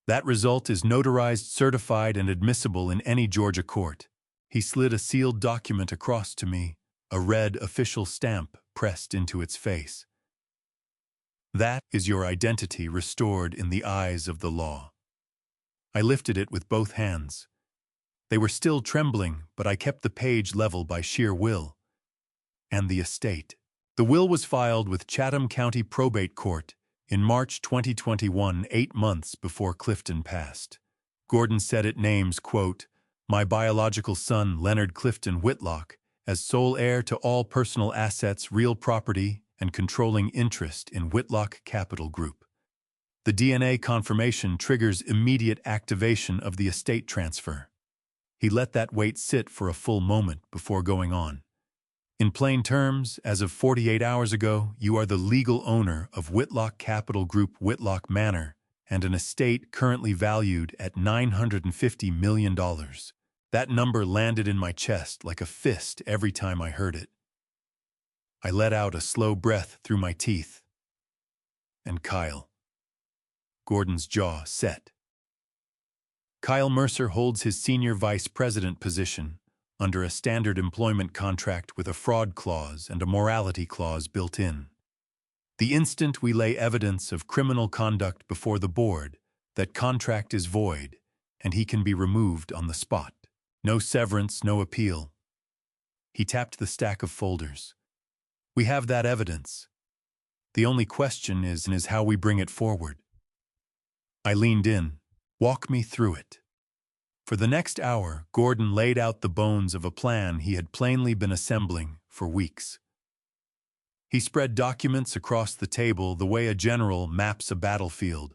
That result is notarized, certified, and admissible in any Georgia court. He slid a sealed document across to me, a red official stamp pressed into its face. That is your identity restored in the eyes of the law. I lifted it with both hands. They were still trembling, but I kept the page level by sheer will. And the estate. The will was filed with Chatham County Probate Court in March 2021, 8 months before Clifton passed. Gordon said it names, quote, my biological son, Leonard Clifton Whitlock, as sole heir to all personal assets, real property, and controlling interest in Whitlock Capital Group. The DNA confirmation triggers immediate activation of the estate transfer. He let that wait sit for a full moment before going on. In plain terms, as of 48 hours ago, you are the legal owner of Whitlock Capital Group, Whitlock Manor, and an estate currently valued at $950 million. That number landed in my chest like a fist every time I heard it. I let out a slow breath through my teeth. And Kyle. Gordon's jaw set. Kyle Mercer holds his senior vice president position under a standard employment contract with a fraud clause and a morality clause built in. The instant we lay evidence of criminal conduct before the board, that contract is void, and he can be removed on the spot. No severance, no appeal. He tapped the stack of folders. We have that evidence. The only question is how we bring it forward. I leaned in. Walk me through it. For the next hour, Gordon laid out the bones of a plan he had plainly been assembling for weeks. He spread documents across the table the way a general maps a battlefield.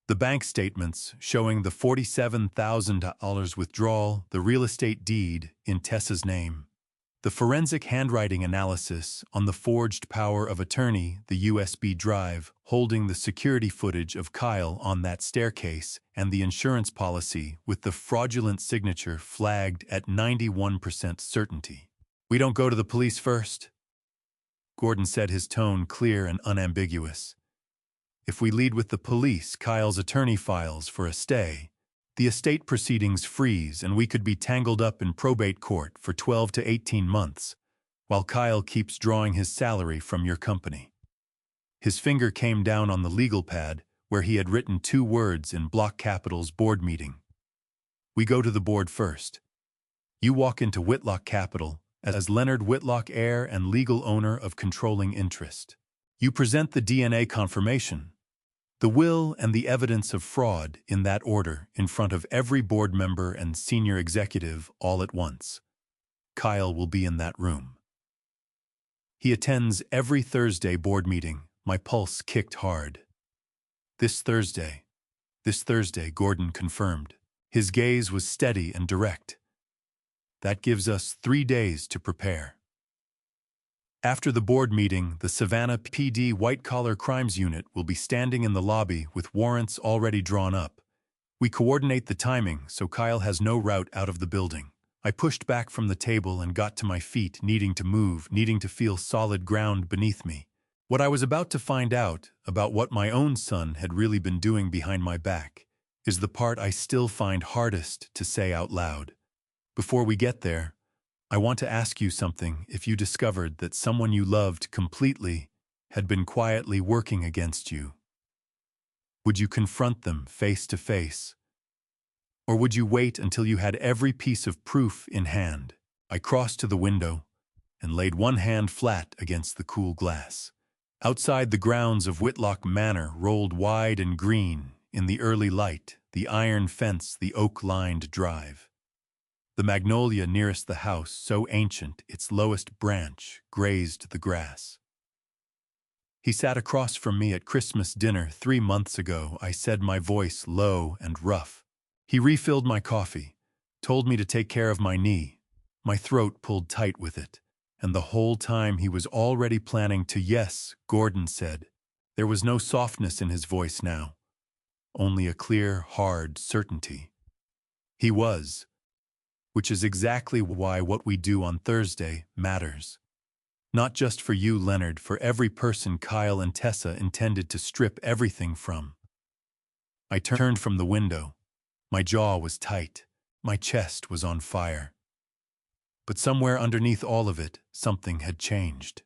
The bank statements showing the $47,000 withdrawal, the real estate deed in Tessa's name, the forensic handwriting analysis on the forged power of attorney, the USB drive holding the security footage of Kyle on that staircase, and the insurance policy with the fraudulent signature flagged at 91% certainty. "We don't go to the police first?" Gordon said, his tone clear and unambiguous. "If we lead with the police, Kyle's attorney files for a stay, the estate proceedings freeze and we could be tangled up in probate court for 12 to 18 months, while Kyle keeps drawing his salary from your company." His finger came down on the legal pad where he had written 2 words in block capitals: board meeting. "We go to the board first. You walk into Whitlock Capital as Leonard Whitlock, heir and legal owner of controlling interest. You present the DNA confirmation, the will and the evidence of fraud in that order in front of every board member and senior executive all at once. Kyle will be in that room. He attends every Thursday board meeting." My pulse kicked hard. This Thursday, Gordon confirmed. His gaze was steady and direct. "That gives us 3 days to prepare." After the board meeting, the Savannah PD White-Collar Crimes Unit will be standing in the lobby with warrants already drawn up. We coordinate the timing so Kyle has no route out of the building. I pushed back from the table and got to my feet, needing to move, needing to feel solid ground beneath me. What I was about to find out about what my own son had really been doing behind my back is the part I still find hardest to say out loud. Before we get there, I want to ask you something. If you discovered that someone you loved completely had been quietly working against you, would you confront them face to face? Or would you wait until you had every piece of proof in hand? I crossed to the window and laid one hand flat against the cool glass. Outside, the grounds of Whitlock Manor rolled wide and green in the early light, the iron fence, the oak-lined drive. The magnolia nearest the house, so ancient its lowest branch grazed the grass. He sat across from me at Christmas dinner 3 months ago. I said, my voice low and rough. He refilled my coffee, told me to take care of my knee. My throat pulled tight with it, and the whole time he was already planning to yes, Gordon said. There was no softness in his voice now, only a clear, hard certainty. He was, which is exactly why what we do on Thursday matters. Not just for you, Leonard, for every person Kyle and Tessa intended to strip everything from. I turned from the window. My jaw was tight. My chest was on fire. But somewhere underneath all of it, something had changed.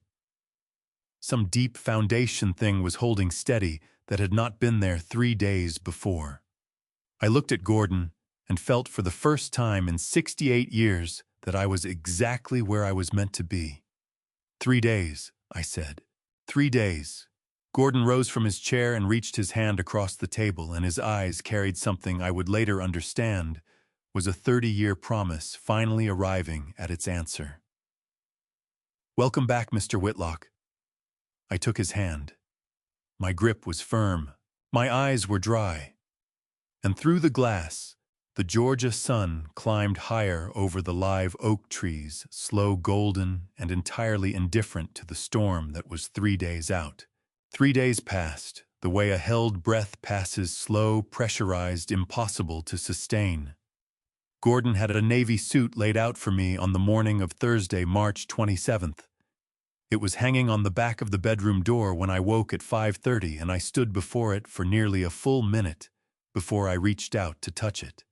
Some deep foundation thing was holding steady that had not been there 3 days before. I looked at Gordon and felt for the first time in 68 years that I was exactly where I was meant to be. 3 days, I said. 3 days. Gordon rose from his chair and reached his hand across the table, and his eyes carried something I would later understand was a 30-year promise finally arriving at its answer. Welcome back, Mr. Whitlock. I took his hand. My grip was firm. My eyes were dry. And through the glass, the Georgia sun climbed higher over the live oak trees, slow golden and entirely indifferent to the storm that was 3 days out. 3 days passed, the way a held breath passes, slow, pressurized, impossible to sustain. Gordon had a navy suit laid out for me on the morning of Thursday, March 27th. It was hanging on the back of the bedroom door when I woke at 5:30, and I stood before it for nearly a full minute before I reached out to touch it.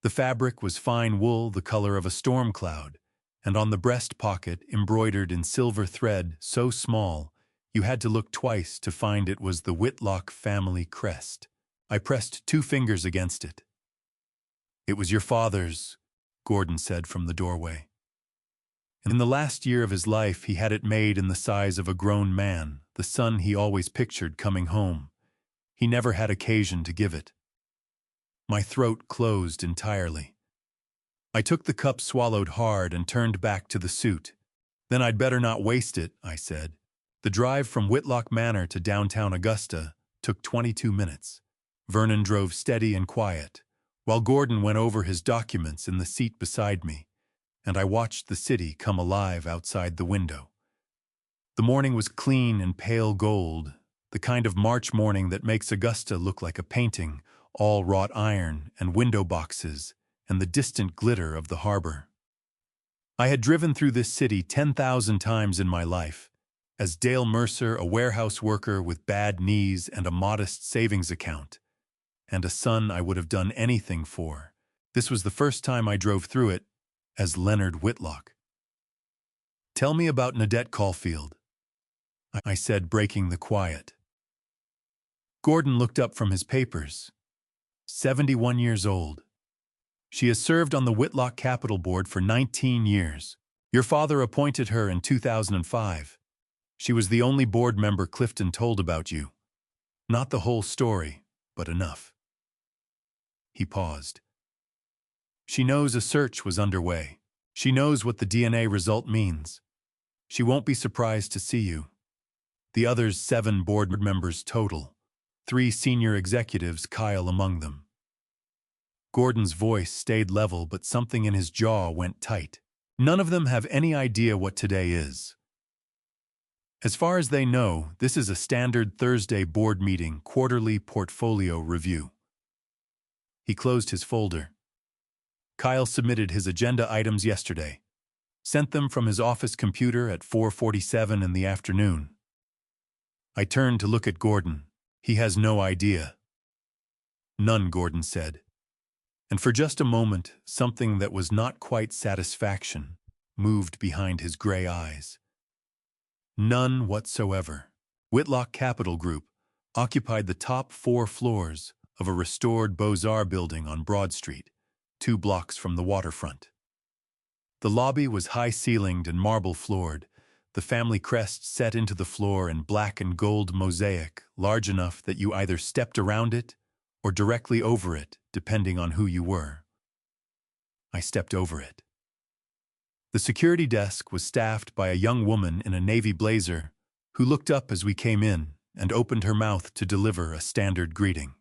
The fabric was fine wool the color of a storm cloud, and on the breast pocket, embroidered in silver thread so small you had to look twice to find it was the Whitlock family crest. I pressed 2 fingers against it. It was your father's, Gordon said from the doorway. In the last year of his life, he had it made in the size of a grown man, the son he always pictured coming home. He never had occasion to give it. My throat closed entirely. I took the cup swallowed hard and turned back to the suit. Then I'd better not waste it, I said. The drive from Whitlock Manor to downtown Augusta took 22 minutes. Vernon drove steady and quiet, while Gordon went over his documents in the seat beside me, and I watched the city come alive outside the window. The morning was clean and pale gold, the kind of March morning that makes Augusta look like a painting, all wrought iron and window boxes and the distant glitter of the harbor. I had driven through this city 10,000 times in my life. As Dale Mercer, a warehouse worker with bad knees and a modest savings account, and a son I would have done anything for, this was the first time I drove through it as Leonard Whitlock. "Tell me about Nadette Caulfield," I said, breaking the quiet. Gordon looked up from his papers. 71 years old. She has served on the Whitlock Capital Board for 19 years. Your father appointed her in 2005. She was the only board member Clifton told about you. Not the whole story, but enough. He paused. She knows a search was underway. She knows what the DNA result means. She won't be surprised to see you. The others 7 board members total. 3 senior executives, Kyle among them. Gordon's voice stayed level, but something in his jaw went tight. None of them have any idea what today is. As far as they know, this is a standard Thursday board meeting quarterly portfolio review. He closed his folder. Kyle submitted his agenda items yesterday. Sent them from his office computer at 4:47 in the afternoon. I turned to look at Gordon. He has no idea. None, Gordon said. And for just a moment, something that was not quite satisfaction moved behind his gray eyes. None whatsoever. Whitlock Capital Group occupied the top 4 floors of a restored Beaux-Arts building on Broad Street, 2 blocks from the waterfront. The lobby was high-ceilinged and marble-floored, the family crest set into the floor in black and gold mosaic, large enough that you either stepped around it or directly over it, depending on who you were. I stepped over it. The security desk was staffed by a young woman in a navy blazer who looked up as we came in and opened her mouth to deliver a standard greeting.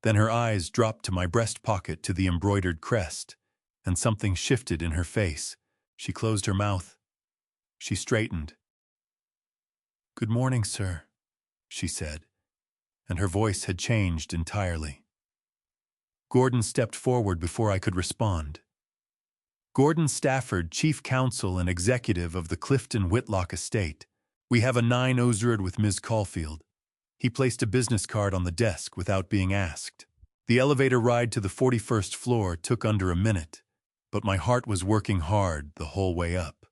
Then her eyes dropped to my breast pocket to the embroidered crest, and something shifted in her face. She closed her mouth. She straightened. "Good morning, sir," she said, and her voice had changed entirely. Gordon stepped forward before I could respond. Gordon Stafford, chief counsel and executive of the Clifton Whitlock estate. We have a 9 Ozard with Ms. Caulfield. He placed a business card on the desk without being asked. The elevator ride to the 41st floor took under a minute, but my heart was working hard the whole way up.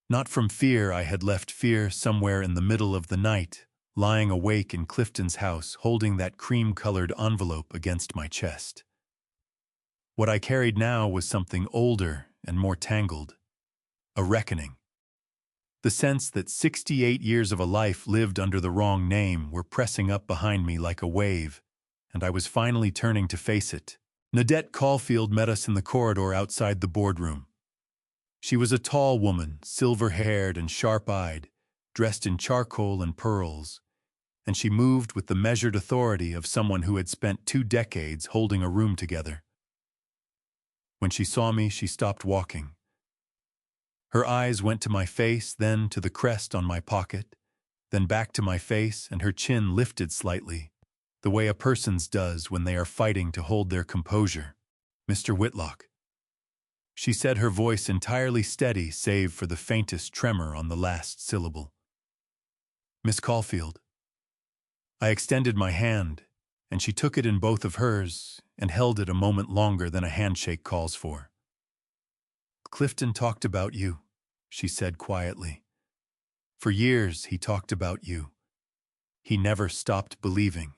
Not from fear, I had left fear somewhere in the middle of the night, lying awake in Clifton's house, holding that cream-colored envelope against my chest. What I carried now was something older and more tangled. A reckoning. The sense that 68 years of a life lived under the wrong name were pressing up behind me like a wave, and I was finally turning to face it. Nadette Caulfield met us in the corridor outside the boardroom. She was a tall woman, silver-haired and sharp-eyed, dressed in charcoal and pearls, and she moved with the measured authority of someone who had spent 2 decades holding a room together. When she saw me, she stopped walking. Her eyes went to my face, then to the crest on my pocket, then back to my face, and her chin lifted slightly, the way a person's does when they are fighting to hold their composure. "Mr. Whitlock," she said, her voice entirely steady save for the faintest tremor on the last syllable. "Miss Caulfield." I extended my hand, and she took it in both of hers and held it a moment longer than a handshake calls for. "Clifton talked about you," she said quietly. "For years he talked about you. He never stopped believing."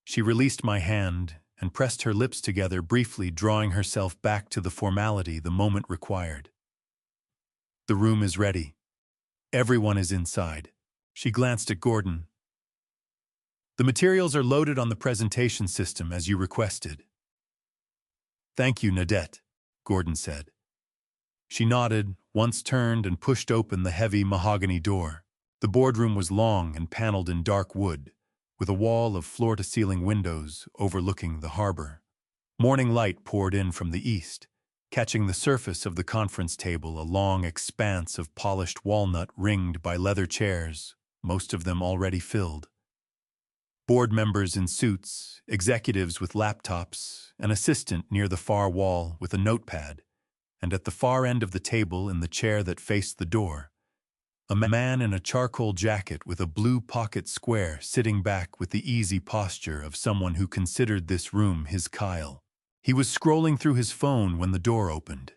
She released my hand and pressed her lips together briefly, drawing herself back to the formality the moment required. "The room is ready. Everyone is inside." She glanced at Gordon. The materials are loaded on the presentation system as you requested. Thank you, Nadette, Gordon said. She nodded, once turned and pushed open the heavy mahogany door. The boardroom was long and paneled in dark wood, with a wall of floor-to-ceiling windows overlooking the harbor. Morning light poured in from the east, catching the surface of the conference table, a long expanse of polished walnut ringed by leather chairs, most of them already filled. Board members in suits, executives with laptops, an assistant near the far wall with a notepad, and at the far end of the table in the chair that faced the door, a man in a charcoal jacket with a blue pocket square sitting back with the easy posture of someone who considered this room his Kyle. He was scrolling through his phone when the door opened.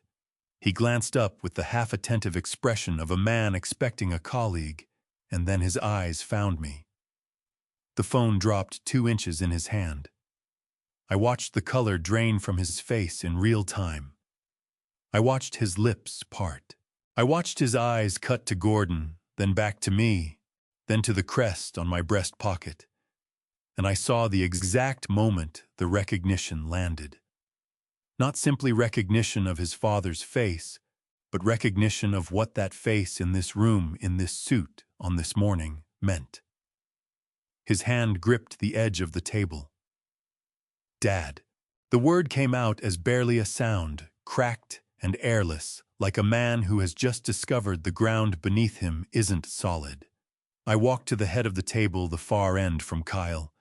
He glanced up with the half-attentive expression of a man expecting a colleague, and then his eyes found me. The phone dropped 2 inches in his hand. I watched the color drain from his face in real time. I watched his lips part. I watched his eyes cut to Gordon, then back to me, then to the crest on my breast pocket. And I saw the exact moment the recognition landed. Not simply recognition of his father's face, but recognition of what that face in this room, in this suit, on this morning, meant. His hand gripped the edge of the table. Dad. The word came out as barely a sound, cracked and airless, like a man who has just discovered the ground beneath him isn't solid. I walked to the head of the table, the far end from Kyle,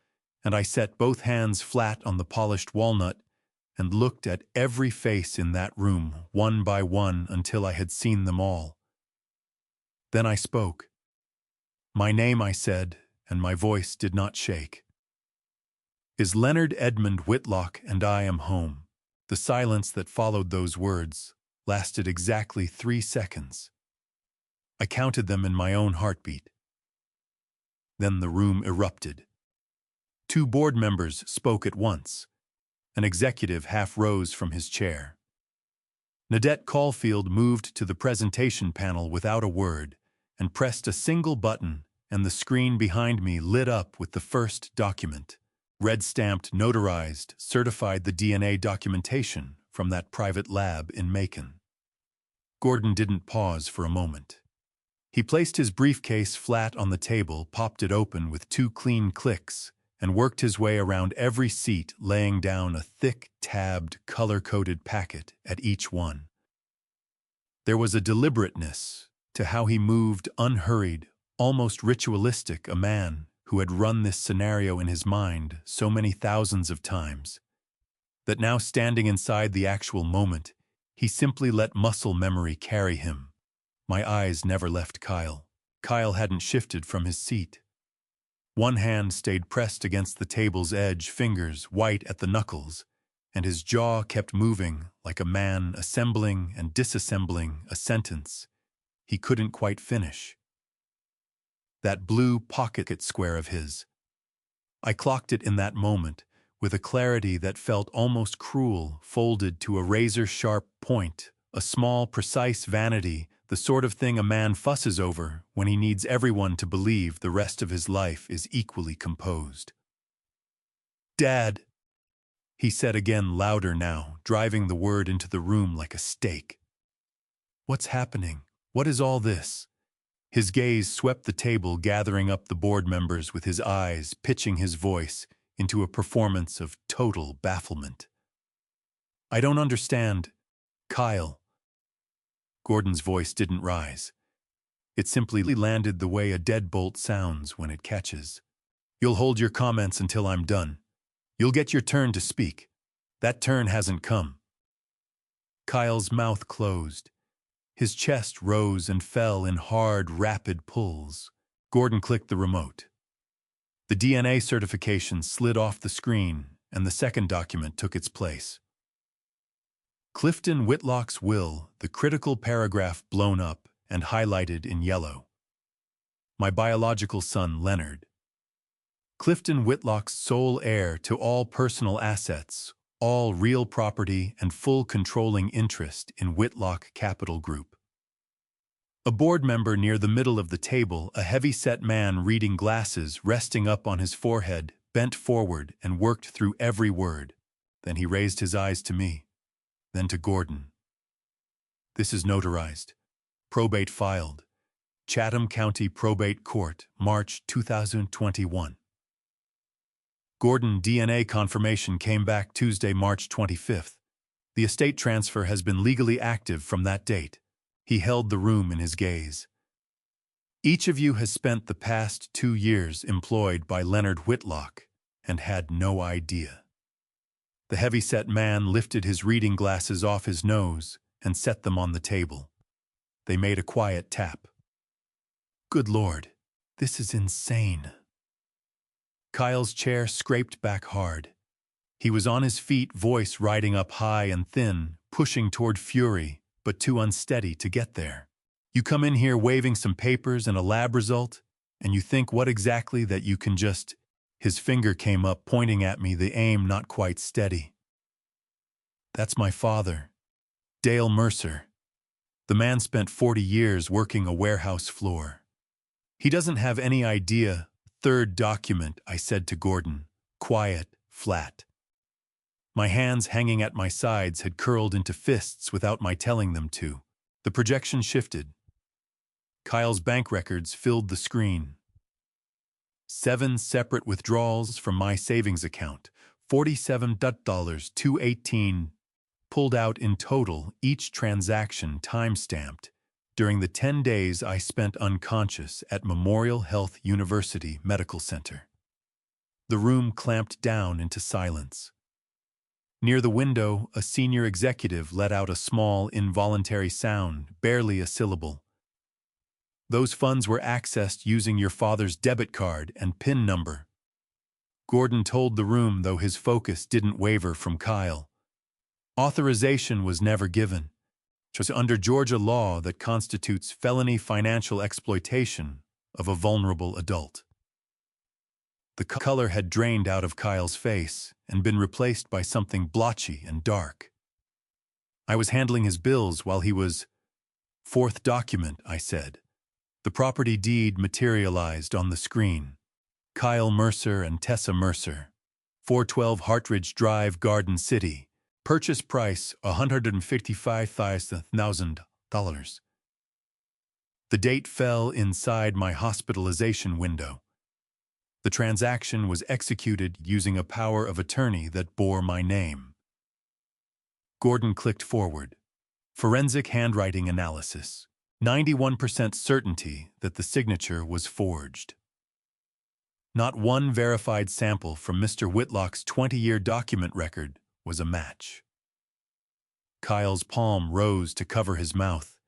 and I set both hands flat on the polished walnut and looked at every face in that room, one by one, until I had seen them all. Then I spoke. My name, I said, and my voice did not shake. Is Leonard Edmund Whitlock, and I am home. The silence that followed those words lasted exactly 3 seconds. I counted them in my own heartbeat. Then the room erupted. 2 board members spoke at once. An executive half rose from his chair. Nadette Caulfield moved to the presentation panel without a word and pressed a single button, and the screen behind me lit up with the first document. Red-stamped, notarized, certified the DNA documentation from that private lab in Macon. Gordon didn't pause for a moment. He placed his briefcase flat on the table, popped it open with 2 clean clicks, and worked his way around every seat, laying down a thick, tabbed, color-coded packet at each one. There was a deliberateness to how he moved, unhurried, almost ritualistic, a man who had run this scenario in his mind so many thousands of times, that now standing inside the actual moment, he simply let muscle memory carry him. My eyes never left Kyle. Kyle hadn't shifted from his seat. One hand stayed pressed against the table's edge, fingers white at the knuckles, and his jaw kept moving like a man assembling and disassembling a sentence he couldn't quite finish. That blue pocket square of his. I clocked it in that moment, with a clarity that felt almost cruel, folded to a razor-sharp point, a small, precise vanity, the sort of thing a man fusses over when he needs everyone to believe the rest of his life is equally composed. Dad, he said again, louder now, driving the word into the room like a stake. What's happening? What is all this? His gaze swept the table, gathering up the board members with his eyes, pitching his voice into a performance of total bafflement. I don't understand, Kyle. Gordon's voice didn't rise. It simply landed the way a deadbolt sounds when it catches. You'll hold your comments until I'm done. You'll get your turn to speak. That turn hasn't come. Kyle's mouth closed. His chest rose and fell in hard, rapid pulls. Gordon clicked the remote. The DNA certification slid off the screen, and the second document took its place. Clifton Whitlock's will, the critical paragraph blown up and highlighted in yellow. My biological son, Leonard. Clifton Whitlock's sole heir to all personal assets, all real property, and full controlling interest in Whitlock Capital Group. A board member near the middle of the table, a heavy-set man reading glasses resting up on his forehead, bent forward and worked through every word. Then he raised his eyes to me, then to Gordon. "This is notarized. Probate filed. Chatham County Probate Court, March 2021. Gordon DNA confirmation came back Tuesday, March 25th. The estate transfer has been legally active from that date." He held the room in his gaze. "Each of you has spent the past 2 years employed by Leonard Whitlock and had no idea." The heavy-set man lifted his reading glasses off his nose and set them on the table. They made a quiet tap. "Good Lord, this is insane." Kyle's chair scraped back hard. He was on his feet, voice riding up high and thin, pushing toward fury, but too unsteady to get there. "You come in here waving some papers and a lab result, and you think what exactly that you can just—" His finger came up, pointing at me, the aim not quite steady. "That's my father, Dale Mercer. The man spent 40 years working a warehouse floor. He doesn't have any idea." "Third document," I said to Gordon, quiet, flat. My hands hanging at my sides had curled into fists without my telling them to. The projection shifted. Kyle's bank records filled the screen. 7 separate withdrawals from my savings account, $47.218, pulled out in total, each transaction time-stamped, during the 10 days I spent unconscious at Memorial Health University Medical Center. The room clamped down into silence. Near the window, a senior executive let out a small, involuntary sound, barely a syllable. "Those funds were accessed using your father's debit card and PIN number." Gordon told the room, though his focus didn't waver from Kyle. "Authorization was never given. It was under Georgia law that constitutes felony financial exploitation of a vulnerable adult." The color had drained out of Kyle's face and been replaced by something blotchy and dark. "I was handling his bills while he was—" "Fourth document," I said. The property deed materialized on the screen. Kyle Mercer and Tessa Mercer. 412 Hartridge Drive, Garden City. Purchase price $155,000. The date fell inside my hospitalization window. The transaction was executed using a power of attorney that bore my name. Gordon clicked forward. Forensic handwriting analysis. 91% certainty that the signature was forged. Not one verified sample from Mr. Whitlock's 20-year document record was a match. Kyle's palm rose to cover his mouth.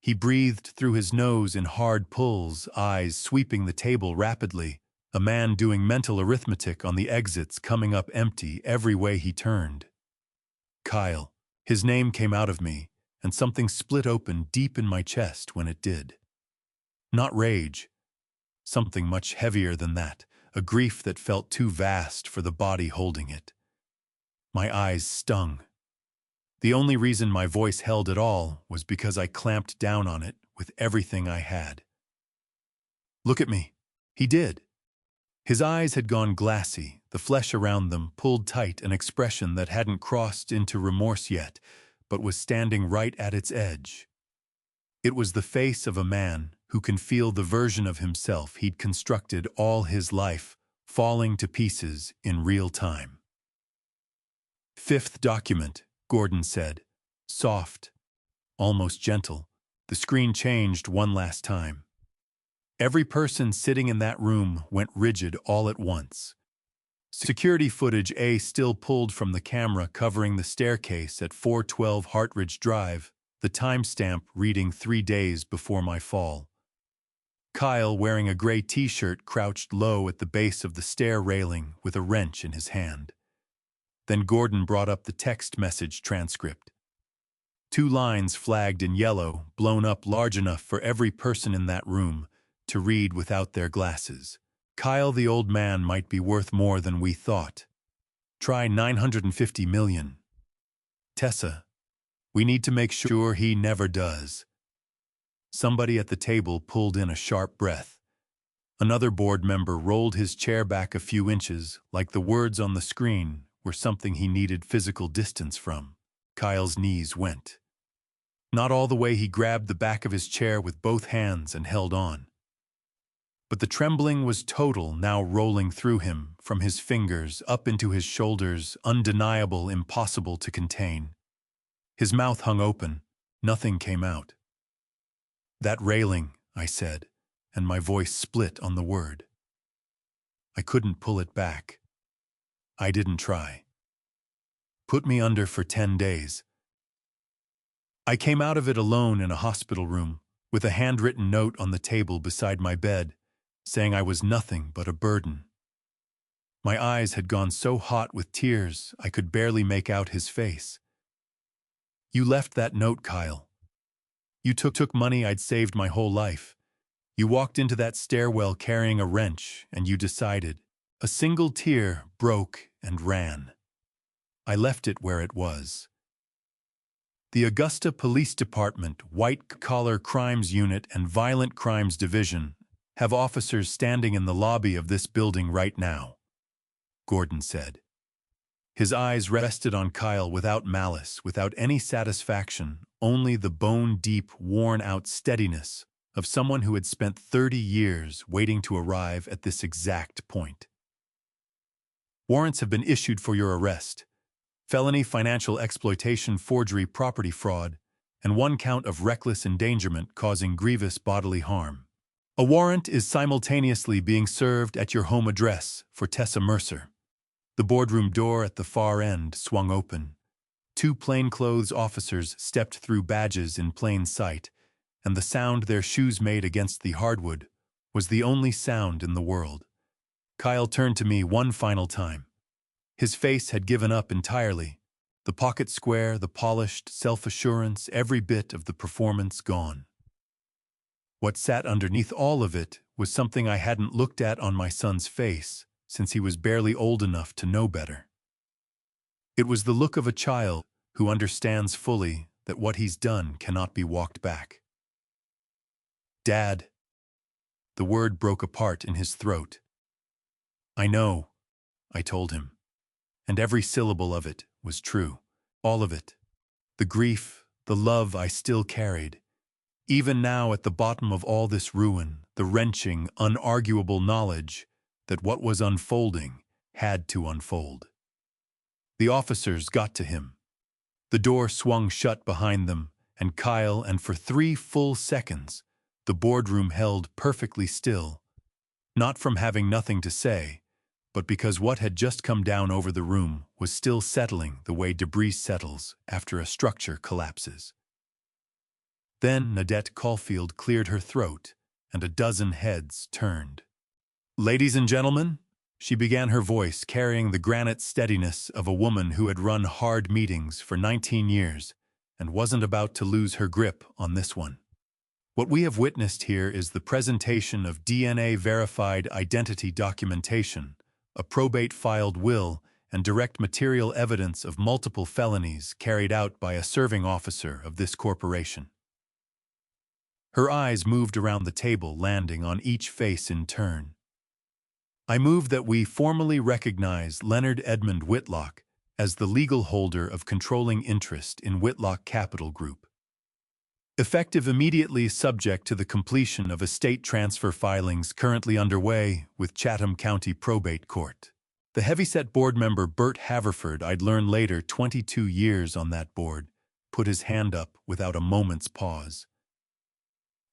He breathed through his nose in hard pulls, eyes sweeping the table rapidly, a man doing mental arithmetic on the exits coming up empty every way he turned. Kyle. His name came out of me, and something split open deep in my chest when it did. Not rage. Something much heavier than that, a grief that felt too vast for the body holding it. My eyes stung. The only reason my voice held at all was because I clamped down on it with everything I had. "Look at me." He did. His eyes had gone glassy, the flesh around them pulled tight, an expression that hadn't crossed into remorse yet, but was standing right at its edge. It was the face of a man who can feel the version of himself he'd constructed all his life falling to pieces in real time. "Fifth document," Gordon said. Soft, almost gentle, the screen changed one last time. Every person sitting in that room went rigid all at once. Security footage A still pulled from the camera covering the staircase at 412 Hartridge Drive, the timestamp reading 3 days before my fall. Kyle, wearing a gray t-shirt, crouched low at the base of the stair railing with a wrench in his hand. Then Gordon brought up the text message transcript. 2 lines flagged in yellow, blown up large enough for every person in that room to read without their glasses. "Kyle, the old man might be worth more than we thought. Try 950 million. Tessa, we need to make sure he never does." Somebody at the table pulled in a sharp breath. Another board member rolled his chair back a few inches, like the words on the screen were something he needed physical distance from. Kyle's knees went. Not all the way. He grabbed the back of his chair with both hands and held on. But the trembling was total, now rolling through him, from his fingers up into his shoulders, undeniable, impossible to contain. His mouth hung open. Nothing came out. "That railing," I said, and my voice split on the word. I couldn't pull it back. I didn't try. "Put me under for 10 days. I came out of it alone in a hospital room, with a handwritten note on the table beside my bed, saying I was nothing but a burden. My eyes had gone so hot with tears I could barely make out his face. "You left that note, Kyle. You took money I'd saved my whole life. You walked into that stairwell carrying a wrench, and you decided." A single tear broke and ran. I left it where it was. The Augusta Police Department, White-Collar Crimes Unit and Violent Crimes Division have officers standing in the lobby of this building right now, Gordon said. His eyes rested on Kyle without malice, without any satisfaction, only the bone-deep, worn-out steadiness of someone who had spent 30 years waiting to arrive at this exact point. "Warrants have been issued for your arrest. Felony financial exploitation, forgery, property fraud, and 1 count of reckless endangerment causing grievous bodily harm. A warrant is simultaneously being served at your home address for Tessa Mercer." The boardroom door at the far end swung open. 2 plainclothes officers stepped through, badges in plain sight, and the sound their shoes made against the hardwood was the only sound in the world. Kyle turned to me one final time. His face had given up entirely. The pocket square, the polished self-assurance, every bit of the performance gone. What sat underneath all of it was something I hadn't looked at on my son's face since he was barely old enough to know better. It was the look of a child who understands fully that what he's done cannot be walked back. "Dad." The word broke apart in his throat. "I know," I told him. And every syllable of it was true. All of it. The grief, the love I still carried. Even now, at the bottom of all this ruin, the wrenching, unarguable knowledge that what was unfolding had to unfold. The officers got to him. The door swung shut behind them, and Kyle, and for 3 full seconds, the boardroom held perfectly still, not from having nothing to say, but because what had just come down over the room was still settling the way debris settles after a structure collapses. Then Nadette Caulfield cleared her throat, and a dozen heads turned. "Ladies and gentlemen," she began, her voice carrying the granite steadiness of a woman who had run hard meetings for 19 years and wasn't about to lose her grip on this one. "What we have witnessed here is the presentation of DNA-verified identity documentation, a probate-filed will, and direct material evidence of multiple felonies carried out by a serving officer of this corporation." Her eyes moved around the table, landing on each face in turn. "I move that we formally recognize Leonard Edmund Whitlock as the legal holder of controlling interest in Whitlock Capital Group. Effective immediately, subject to the completion of estate transfer filings currently underway with Chatham County Probate Court." The heavyset board member Bert Haverford, I'd learn later 22 years on that board, put his hand up without a moment's pause.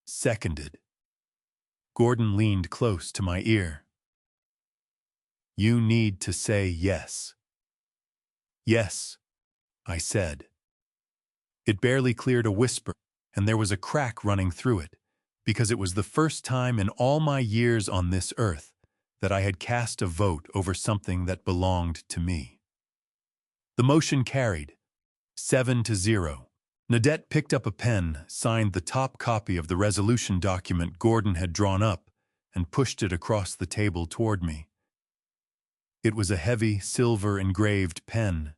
"Seconded." Gordon leaned close to my ear. "You need to say yes." "Yes," I said. It barely cleared a whisper, and there was a crack running through it, because it was the first time in all my years on this earth that I had cast a vote over something that belonged to me. The motion carried, 7-0. Nadette picked up a pen, signed the top copy of the resolution document Gordon had drawn up, and pushed it across the table toward me. It was a heavy, silver-engraved pen,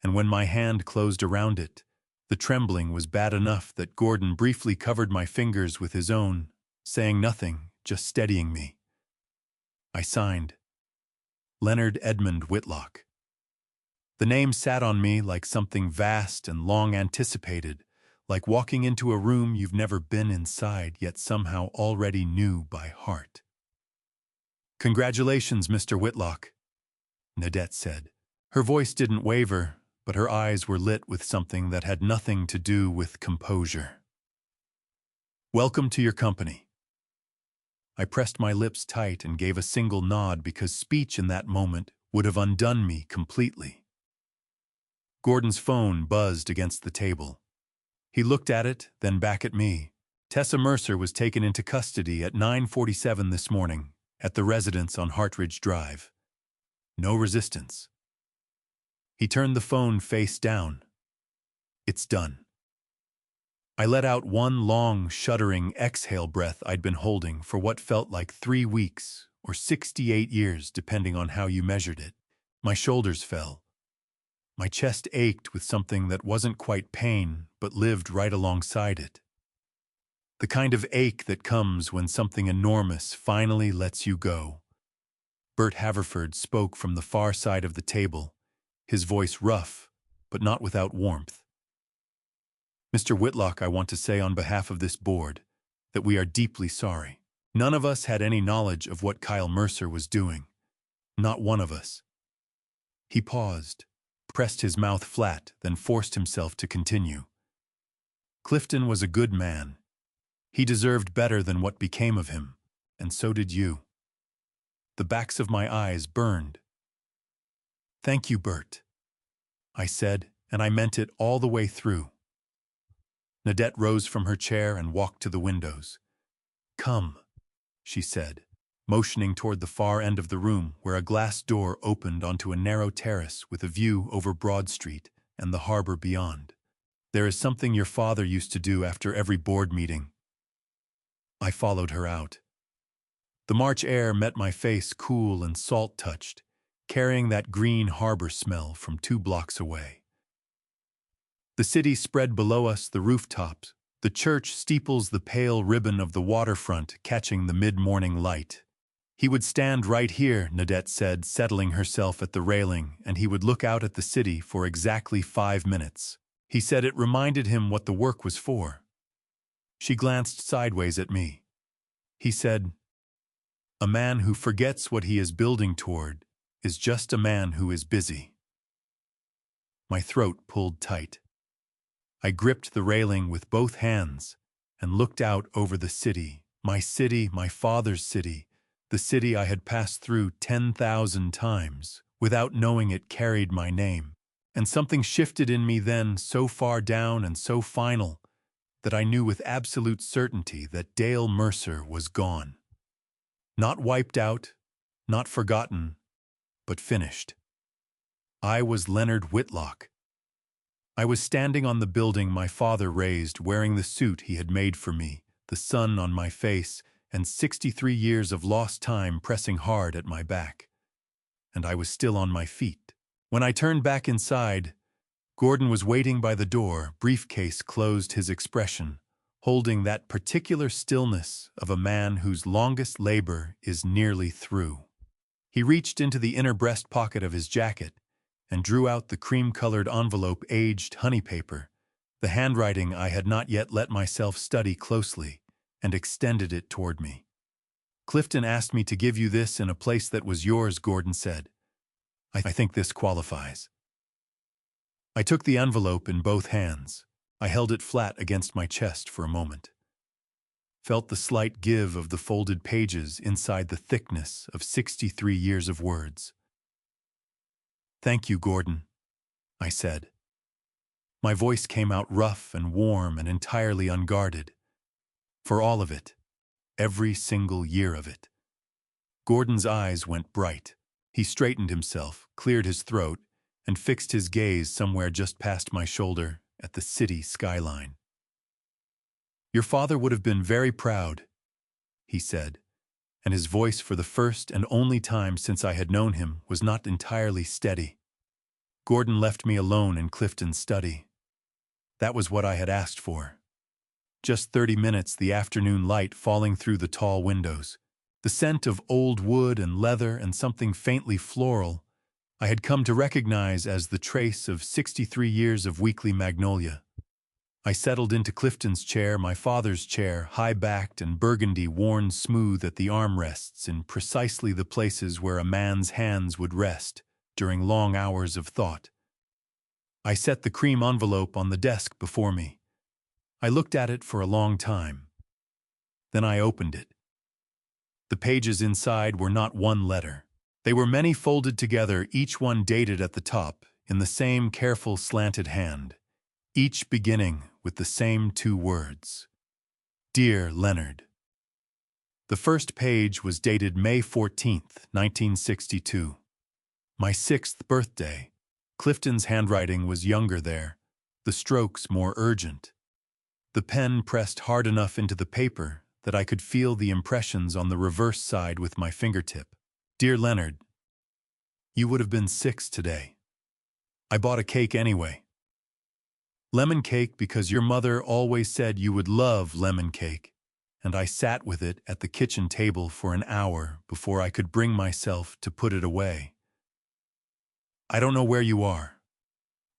and when my hand closed around it, The trembling was bad enough that Gordon briefly covered my fingers with his own, saying nothing, just steadying me. I signed, Leonard Edmund Whitlock. The name sat on me like something vast and long anticipated, like walking into a room you've never been inside yet somehow already knew by heart. "Congratulations, Mr. Whitlock," Nadette said. Her voice didn't waver, but her eyes were lit with something that had nothing to do with composure. "Welcome to your company." I pressed my lips tight and gave a single nod because speech in that moment would have undone me completely. Gordon's phone buzzed against the table. He looked at it, then back at me. Tessa Mercer was taken into custody at 9:47 this morning at the residence on Hartridge Drive. No resistance. He turned the phone face down. It's done. I let out one long, shuddering exhale breath I'd been holding for what felt like 3 weeks or 68 years depending on how you measured it. My shoulders fell. My chest ached with something that wasn't quite pain, but lived right alongside it. The kind of ache that comes when something enormous finally lets you go. Bert Haverford spoke from the far side of the table, his voice rough, but not without warmth. "Mr. Whitlock, I want to say on behalf of this board that we are deeply sorry. None of us had any knowledge of what Kyle Mercer was doing. Not one of us." He paused, pressed his mouth flat, then forced himself to continue. "Clifton was a good man. He deserved better than what became of him, and so did you." The backs of my eyes burned. "Thank you, Bert," I said, and I meant it all the way through. Nadette rose from her chair and walked to the windows. "Come," she said, motioning toward the far end of the room where a glass door opened onto a narrow terrace with a view over Broad Street and the harbor beyond. "There is something your father used to do after every board meeting." I followed her out. The March air met my face cool and salt-touched, carrying that green harbor smell from 2 blocks away. The city spread below us, the rooftops, the church steeples, the pale ribbon of the waterfront catching the mid-morning light. "He would stand right here," Nadette said, settling herself at the railing, and he would look out at the city for exactly 5 minutes. He said it reminded him what the work was for. She glanced sideways at me. He said, "A man who forgets what he is building toward is just a man who is busy." My throat pulled tight. I gripped the railing with both hands and looked out over the city, my father's city, the city I had passed through 10,000 times, without knowing it carried my name. And something shifted in me then, so far down and so final, that I knew with absolute certainty that Dale Mercer was gone. Not wiped out, not forgotten, but finished. I was Leonard Whitlock. I was standing on the building my father raised, wearing the suit he had made for me, the sun on my face, and 63 years of lost time pressing hard at my back. And I was still on my feet. When I turned back inside, Gordon was waiting by the door, briefcase closed, his expression, holding that particular stillness of a man whose longest labor is nearly through. He reached into the inner breast pocket of his jacket and drew out the cream-colored envelope, aged honey paper, the handwriting I had not yet let myself study closely, and extended it toward me. "Clifton asked me to give you this in a place that was yours," Gordon said. I think this qualifies." I took the envelope in both hands. I held it flat against my chest for a moment. Felt the slight give of the folded pages inside the thickness of 63 years of words. "Thank you, Gordon," I said. My voice came out rough and warm and entirely unguarded. For all of it. Every single year of it. Gordon's eyes went bright. He straightened himself, cleared his throat, and fixed his gaze somewhere just past my shoulder at the city skyline. "Your father would have been very proud," he said, and his voice for the first and only time since I had known him was not entirely steady. Gordon left me alone in Clifton's study. That was what I had asked for. Just 30 minutes, the afternoon light falling through the tall windows. The scent of old wood and leather and something faintly floral I had come to recognize as the trace of 63 years of weekly magnolia. I settled into Clifton's chair, my father's chair, high-backed and burgundy, worn smooth at the armrests in precisely the places where a man's hands would rest during long hours of thought. I set the cream envelope on the desk before me. I looked at it for a long time. Then I opened it. The pages inside were not one letter. They were many folded together, each one dated at the top, in the same careful slanted hand, each beginning with the same two words. Dear Leonard. The first page was dated May 14th, 1962. My 6th birthday. Clifton's handwriting was younger there, the strokes more urgent. The pen pressed hard enough into the paper that I could feel the impressions on the reverse side with my fingertip. Dear Leonard, you would have been 6 today. I bought a cake anyway. Lemon cake because your mother always said you would love lemon cake, and I sat with it at the kitchen table for an hour before I could bring myself to put it away. I don't know where you are.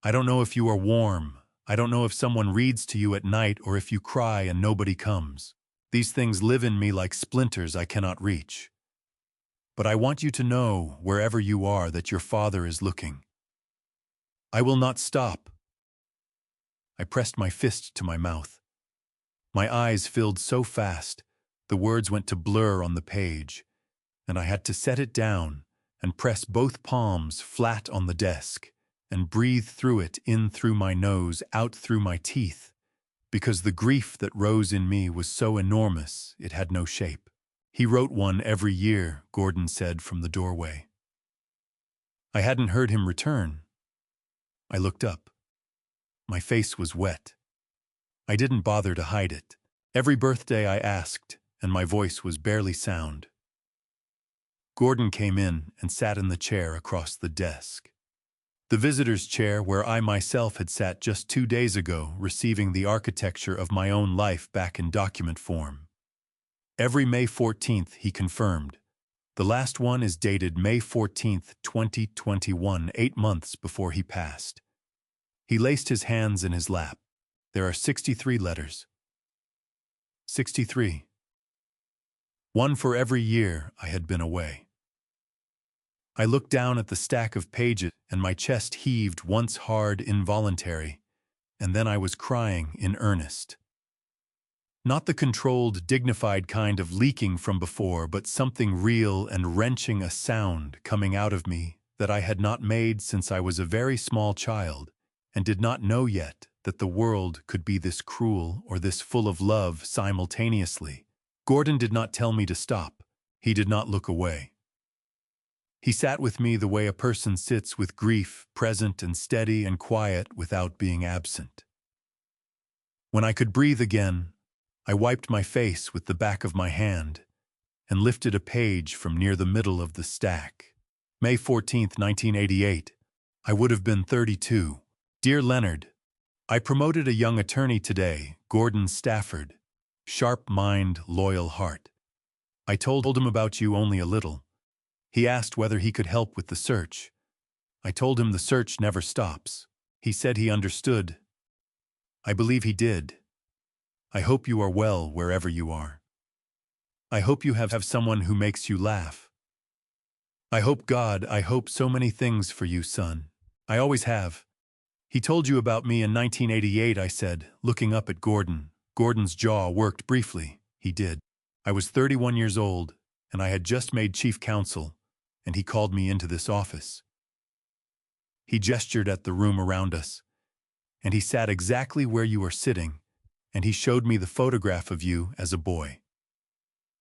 I don't know if you are warm. I don't know if someone reads to you at night or if you cry and nobody comes. These things live in me like splinters I cannot reach. But I want you to know, wherever you are, that your father is looking. I will not stop. I pressed my fist to my mouth. My eyes filled so fast, the words went to blur on the page, and I had to set it down and press both palms flat on the desk and breathe through it, in through my nose, out through my teeth, because the grief that rose in me was so enormous it had no shape. He wrote one every year, Gordon said from the doorway. I hadn't heard him return. I looked up. My face was wet. I didn't bother to hide it. Every birthday I asked, and my voice was barely sound. Gordon came in and sat in the chair across the desk. The visitor's chair where I myself had sat just 2 days ago, receiving the architecture of my own life back in document form. Every May 14th, he confirmed. The last one is dated May 14th, 2021, 8 months before he passed. He laced his hands in his lap. There are 63 letters. 63. One for every year I had been away. I looked down at the stack of pages, and my chest heaved, once hard, involuntary, and then I was crying in earnest. Not the controlled, dignified kind of leaking from before, but something real and wrenching, a sound coming out of me that I had not made since I was a very small child, and did not know yet that the world could be this cruel or this full of love simultaneously. Gordon did not tell me to stop. He did not look away. He sat with me the way a person sits with grief, present and steady and quiet without being absent. When I could breathe again, I wiped my face with the back of my hand and lifted a page from near the middle of the stack. May 14th, 1988. I would have been 32. Dear Leonard, I promoted a young attorney today, Gordon Stafford. Sharp mind, loyal heart. I told him about you only a little. He asked whether he could help with the search. I told him the search never stops. He said he understood. I believe he did. I hope you are well wherever you are. I hope you have someone who makes you laugh. I hope so many things for you, son. I always have. He told you about me in 1988, I said, looking up at Gordon. Gordon's jaw worked briefly. He did. I was 31 years old, and I had just made chief counsel, and he called me into this office. He gestured at the room around us, and he sat exactly where you are sitting, and he showed me the photograph of you as a boy.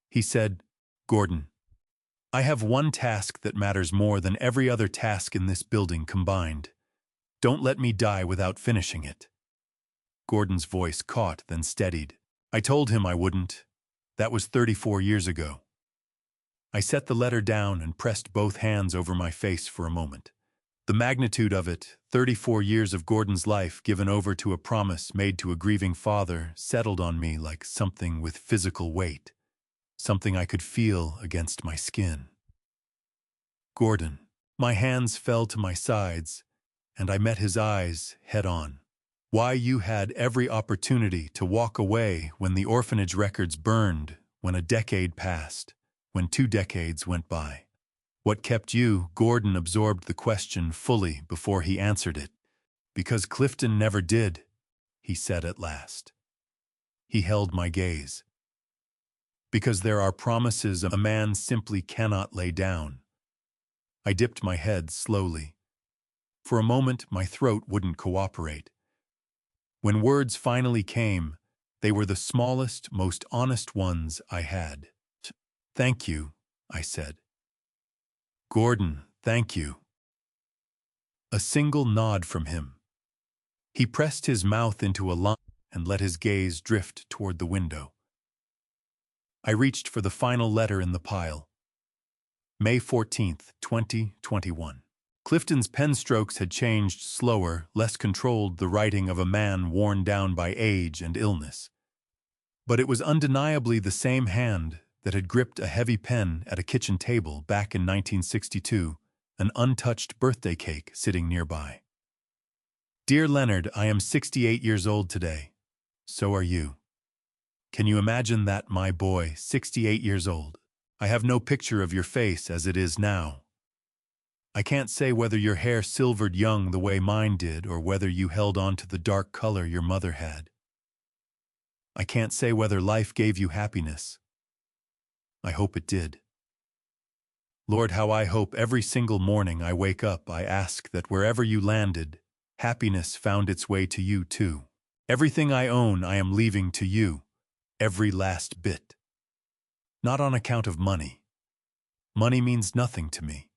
He said, Gordon, I have one task that matters more than every other task in this building combined. Don't let me die without finishing it. Gordon's voice caught, then steadied. I told him I wouldn't. That was 34 years ago. I set the letter down and pressed both hands over my face for a moment. The magnitude of it, 34 years of Gordon's life given over to a promise made to a grieving father, settled on me like something with physical weight, something I could feel against my skin. Gordon. My hands fell to my sides, and I met his eyes head on. Why you had every opportunity to walk away when the orphanage records burned, when a decade passed, when 2 decades went by. What kept you? Gordon absorbed the question fully before he answered it. Because Clifton never did, he said at last. He held my gaze. Because there are promises a man simply cannot lay down. I dipped my head slowly. For a moment, my throat wouldn't cooperate. When words finally came, they were the smallest, most honest ones I had. Thank you, I said. Gordon, thank you. A single nod from him. He pressed his mouth into a line and let his gaze drift toward the window. I reached for the final letter in the pile. May 14th, 2021. Clifton's pen strokes had changed slower, less controlled, the writing of a man worn down by age and illness. But it was undeniably the same hand that had gripped a heavy pen at a kitchen table back in 1962, an untouched birthday cake sitting nearby. Dear Leonard, I am 68 years old today. So are you. Can you imagine that, my boy, 68 years old? I have no picture of your face as it is now. I can't say whether your hair silvered young the way mine did or whether you held on to the dark color your mother had. I can't say whether life gave you happiness. I hope it did. Lord, how I hope every single morning I wake up I ask that wherever you landed, happiness found its way to you too. Everything I own I am leaving to you, every last bit. Not on account of money. Money means nothing to me.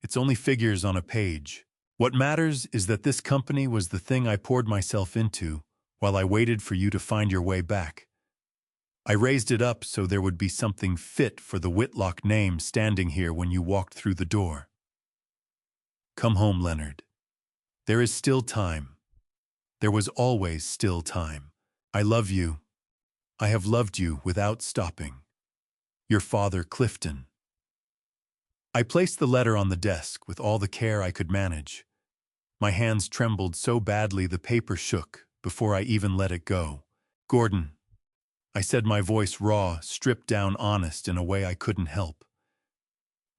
It's only figures on a page. What matters is that this company was the thing I poured myself into while I waited for you to find your way back. I raised it up so there would be something fit for the Whitlock name standing here when you walked through the door. Come home, Leonard. There is still time. There was always still time. I love you. I have loved you without stopping. Your father, Clifton. I placed the letter on the desk with all the care I could manage. My hands trembled so badly the paper shook before I even let it go. Gordon, I said, my voice raw, stripped down, honest in a way I couldn't help.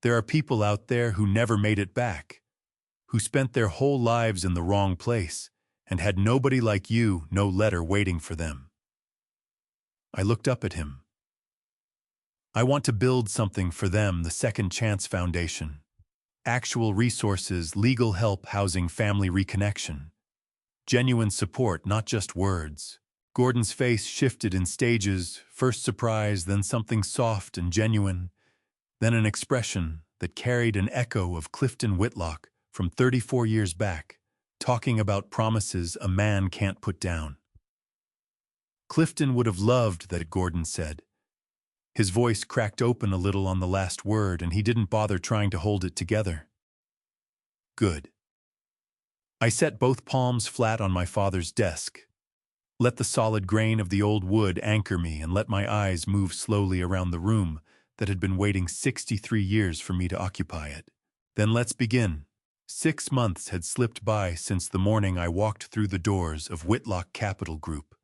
There are people out there who never made it back, who spent their whole lives in the wrong place and had nobody like you, no letter waiting for them. I looked up at him. I want to build something for them, the Second Chance Foundation. Actual resources, legal help, housing, family reconnection. Genuine support, not just words. Gordon's face shifted in stages, first surprise, then something soft and genuine, then an expression that carried an echo of Clifton Whitlock from 34 years back, talking about promises a man can't put down. Clifton would have loved that, Gordon said. His voice cracked open a little on the last word, and he didn't bother trying to hold it together. Good. I set both palms flat on my father's desk. Let the solid grain of the old wood anchor me and let my eyes move slowly around the room that had been waiting 63 years for me to occupy it. Then let's begin. 6 months had slipped by since the morning I walked through the doors of Whitlock Capital Group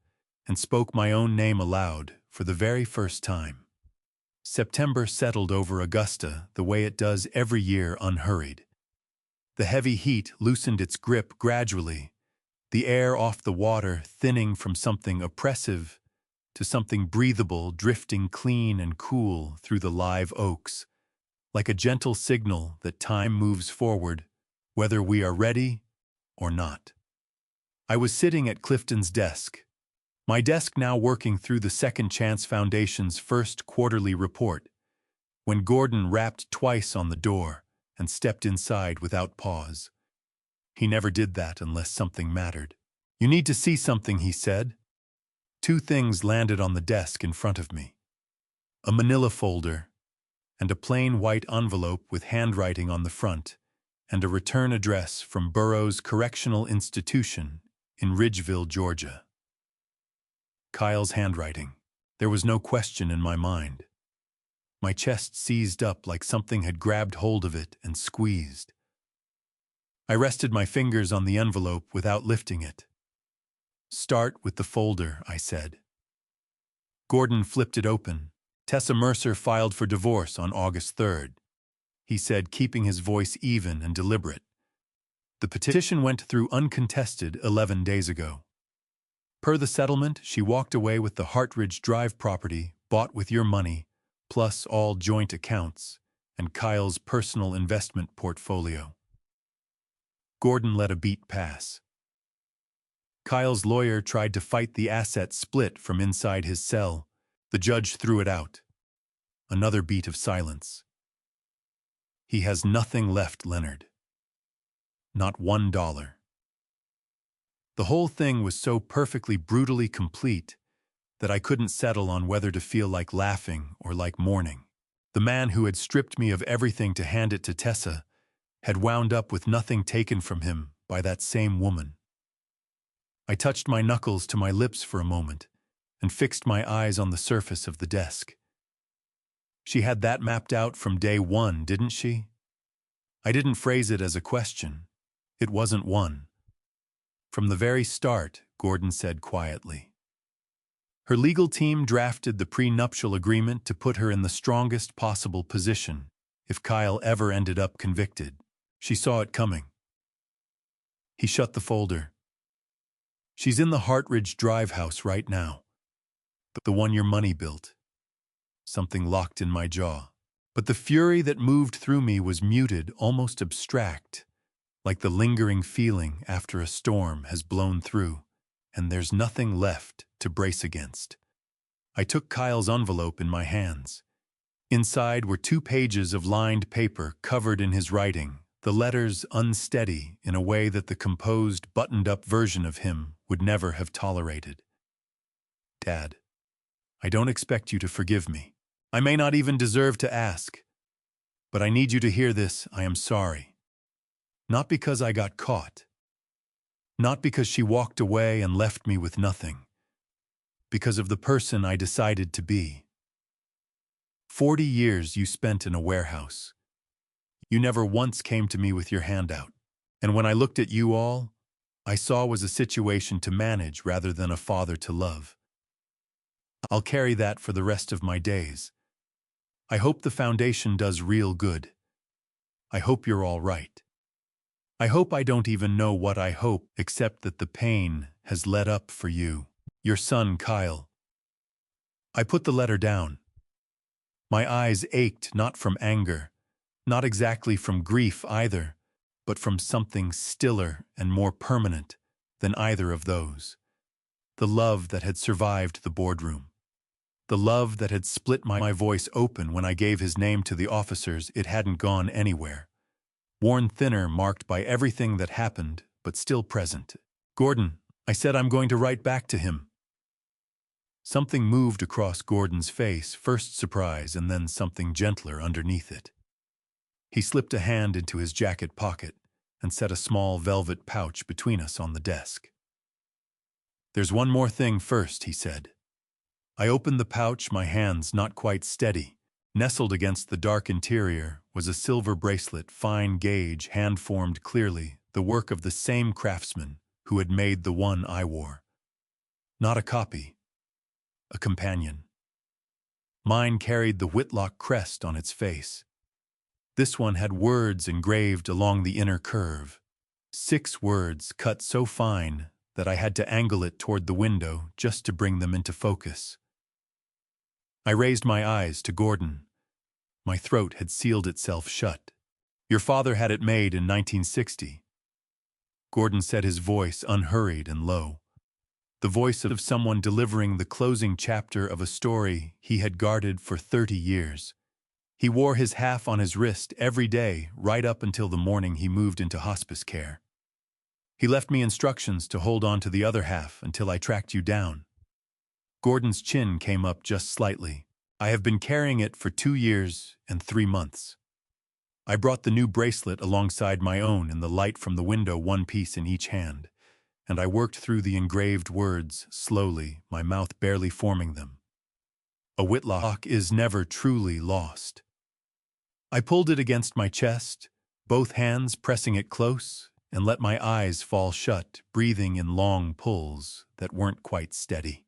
and spoke my own name aloud for the very first time. September settled over Augusta the way it does every year, unhurried. The heavy heat loosened its grip gradually, the air off the water thinning from something oppressive to something breathable, drifting clean and cool through the live oaks, like a gentle signal that time moves forward, whether we are ready or not. I was sitting at Clifton's desk, my desk now working through the Second Chance Foundation's first quarterly report, when Gordon rapped twice on the door and stepped inside without pause. He never did that unless something mattered. You need to see something, he said. 2 things landed on the desk in front of me. A manila folder and a plain white envelope with handwriting on the front and a return address from Burroughs Correctional Institution in Ridgeville, Georgia. Kyle's handwriting. There was no question in my mind. My chest seized up like something had grabbed hold of it and squeezed. I rested my fingers on the envelope without lifting it. "Start with the folder," I said. Gordon flipped it open. "Tessa Mercer filed for divorce on August 3rd, he said, keeping his voice even and deliberate. "The petition went through uncontested 11 days ago. Per the settlement, she walked away with the Hartridge Drive property bought with your money, plus all joint accounts, and Kyle's personal investment portfolio." Gordon let a beat pass. "Kyle's lawyer tried to fight the asset split from inside his cell. The judge threw it out." Another beat of silence. "He has nothing left, Leonard. Not $1. The whole thing was so perfectly brutally complete that I couldn't settle on whether to feel like laughing or like mourning. The man who had stripped me of everything to hand it to Tessa had wound up with nothing taken from him by that same woman. I touched my knuckles to my lips for a moment and fixed my eyes on the surface of the desk. She had that mapped out from day one, didn't she? I didn't phrase it as a question. It wasn't one. "From the very start," Gordon said quietly. "Her legal team drafted the prenuptial agreement to put her in the strongest possible position if Kyle ever ended up convicted. She saw it coming." He shut the folder. "She's in the Hartridge Drive house right now. The one your money built." Something locked in my jaw. But the fury that moved through me was muted, almost abstract, like the lingering feeling after a storm has blown through, and there's nothing left to brace against. I took Kyle's envelope in my hands. Inside were 2 pages of lined paper covered in his writing, the letters unsteady in a way that the composed, buttoned-up version of him would never have tolerated. "Dad, I don't expect you to forgive me. I may not even deserve to ask. But I need you to hear this. I am sorry. Not because I got caught. Not because she walked away and left me with nothing. Because of the person I decided to be. 40 years you spent in a warehouse. You never once came to me with your hand out. And when I looked at you all, I saw was a situation to manage rather than a father to love. I'll carry that for the rest of my days. I hope the foundation does real good. I hope you're all right. I hope I don't even know what I hope except that the pain has let up for you. Your son, Kyle." I put the letter down. My eyes ached not from anger, not exactly from grief either, but from something stiller and more permanent than either of those. The love that had survived the boardroom. The love that had split my voice open when I gave his name to the officers. It hadn't gone anywhere. Worn thinner, marked by everything that happened, but still present. "Gordon," I said, "I'm going to write back to him." Something moved across Gordon's face, first surprise and then something gentler underneath it. He slipped a hand into his jacket pocket and set a small velvet pouch between us on the desk. "There's one more thing first," he said. I opened the pouch, my hands not quite steady. Nestled against the dark interior was a silver bracelet, fine gauge, hand-formed clearly, the work of the same craftsman who had made the one I wore. Not a copy, a companion. Mine carried the Whitlock crest on its face. This one had words engraved along the inner curve. 6 words cut so fine that I had to angle it toward the window just to bring them into focus. I raised my eyes to Gordon. My throat had sealed itself shut. "Your father had it made in 1960. Gordon said, his voice unhurried and low. The voice of someone delivering the closing chapter of a story he had guarded for 30 years. He wore his half on his wrist every day, right up until the morning he moved into hospice care. He left me instructions to hold on to the other half until I tracked you down." Gordon's chin came up just slightly. "I have been carrying it for 2 years and 3 months. I brought the new bracelet alongside my own in the light from the window, one piece in each hand, and I worked through the engraved words slowly, my mouth barely forming them. A Whitlock is never truly lost. I pulled it against my chest, both hands pressing it close, and let my eyes fall shut, breathing in long pulls that weren't quite steady.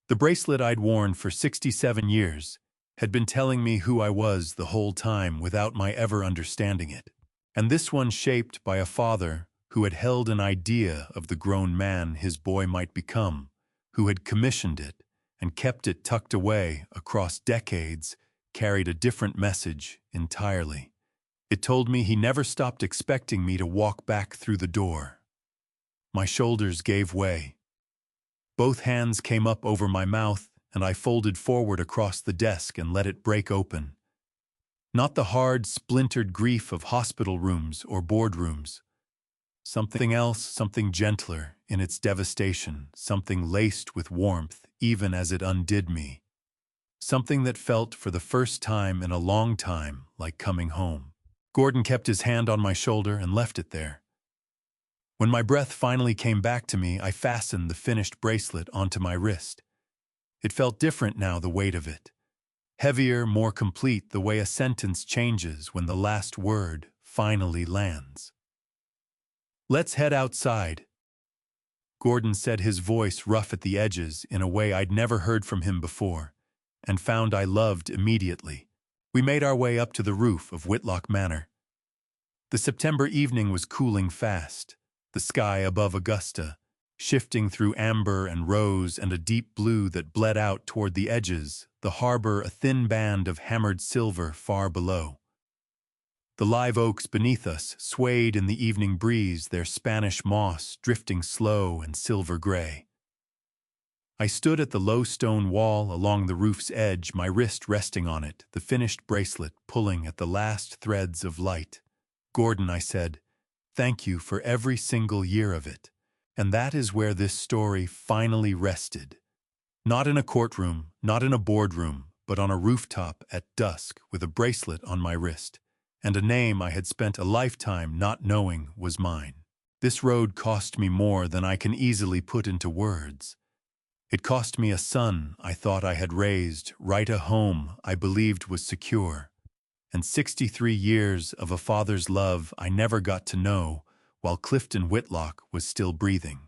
The bracelet I'd worn for 67 years had been telling me who I was the whole time without my ever understanding it. And this one shaped by a father who had held an idea of the grown man his boy might become, who had commissioned it and kept it tucked away across decades, carried a different message entirely. It told me he never stopped expecting me to walk back through the door. My shoulders gave way. Both hands came up over my mouth, and I folded forward across the desk and let it break open. Not the hard, splintered grief of hospital rooms or boardrooms. Something else, something gentler in its devastation, something laced with warmth even as it undid me. Something that felt for the first time in a long time like coming home. Gordon kept his hand on my shoulder and left it there. When my breath finally came back to me, I fastened the finished bracelet onto my wrist. It felt different now, the weight of it. Heavier, more complete, the way a sentence changes when the last word finally lands. "Let's head outside," Gordon said, his voice rough at the edges in a way I'd never heard from him before, and found I loved immediately. We made our way up to the roof of Whitlock Manor. The September evening was cooling fast, the sky above Augusta, shifting through amber and rose and a deep blue that bled out toward the edges, the harbor a thin band of hammered silver far below. The live oaks beneath us swayed in the evening breeze, their Spanish moss drifting slow and silver-gray. I stood at the low stone wall along the roof's edge, my wrist resting on it, the finished bracelet pulling at the last threads of light. "Gordon," I said, "thank you for every single year of it." And that is where this story finally rested. Not in a courtroom, not in a boardroom, but on a rooftop at dusk with a bracelet on my wrist, and a name I had spent a lifetime not knowing was mine. This road cost me more than I can easily put into words. It cost me a son I thought I had raised, right, a home I believed was secure, and 63 years of a father's love I never got to know while Clifton Whitlock was still breathing.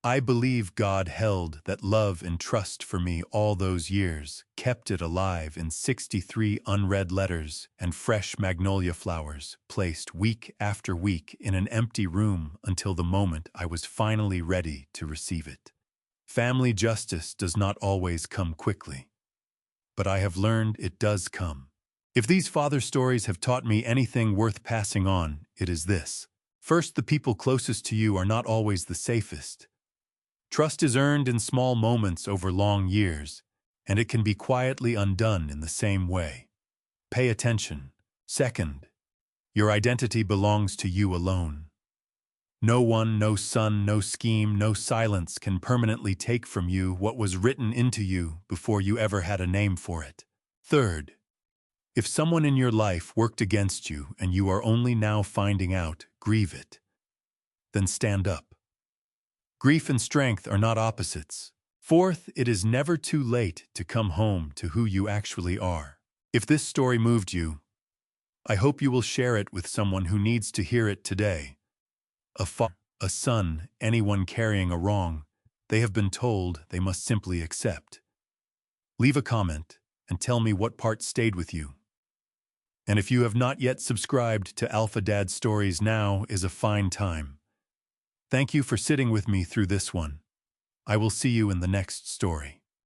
I believe God held that love and trust for me all those years, kept it alive in 63 unread letters and fresh magnolia flowers placed week after week in an empty room until the moment I was finally ready to receive it. Family justice does not always come quickly, but I have learned it does come. If these father stories have taught me anything worth passing on, it is this. First, the people closest to you are not always the safest. Trust is earned in small moments over long years, and it can be quietly undone in the same way. Pay attention. Second, your identity belongs to you alone. No one, no sun, no scheme, no silence can permanently take from you what was written into you before you ever had a name for it. Third, if someone in your life worked against you and you are only now finding out, grieve it. Then stand up. Grief and strength are not opposites. Fourth, it is never too late to come home to who you actually are. If this story moved you, I hope you will share it with someone who needs to hear it today. A father, a son, anyone carrying a wrong they have been told they must simply accept. Leave a comment and tell me what part stayed with you. And if you have not yet subscribed to Alpha Dad Stories, now is a fine time. Thank you for sitting with me through this one. I will see you in the next story.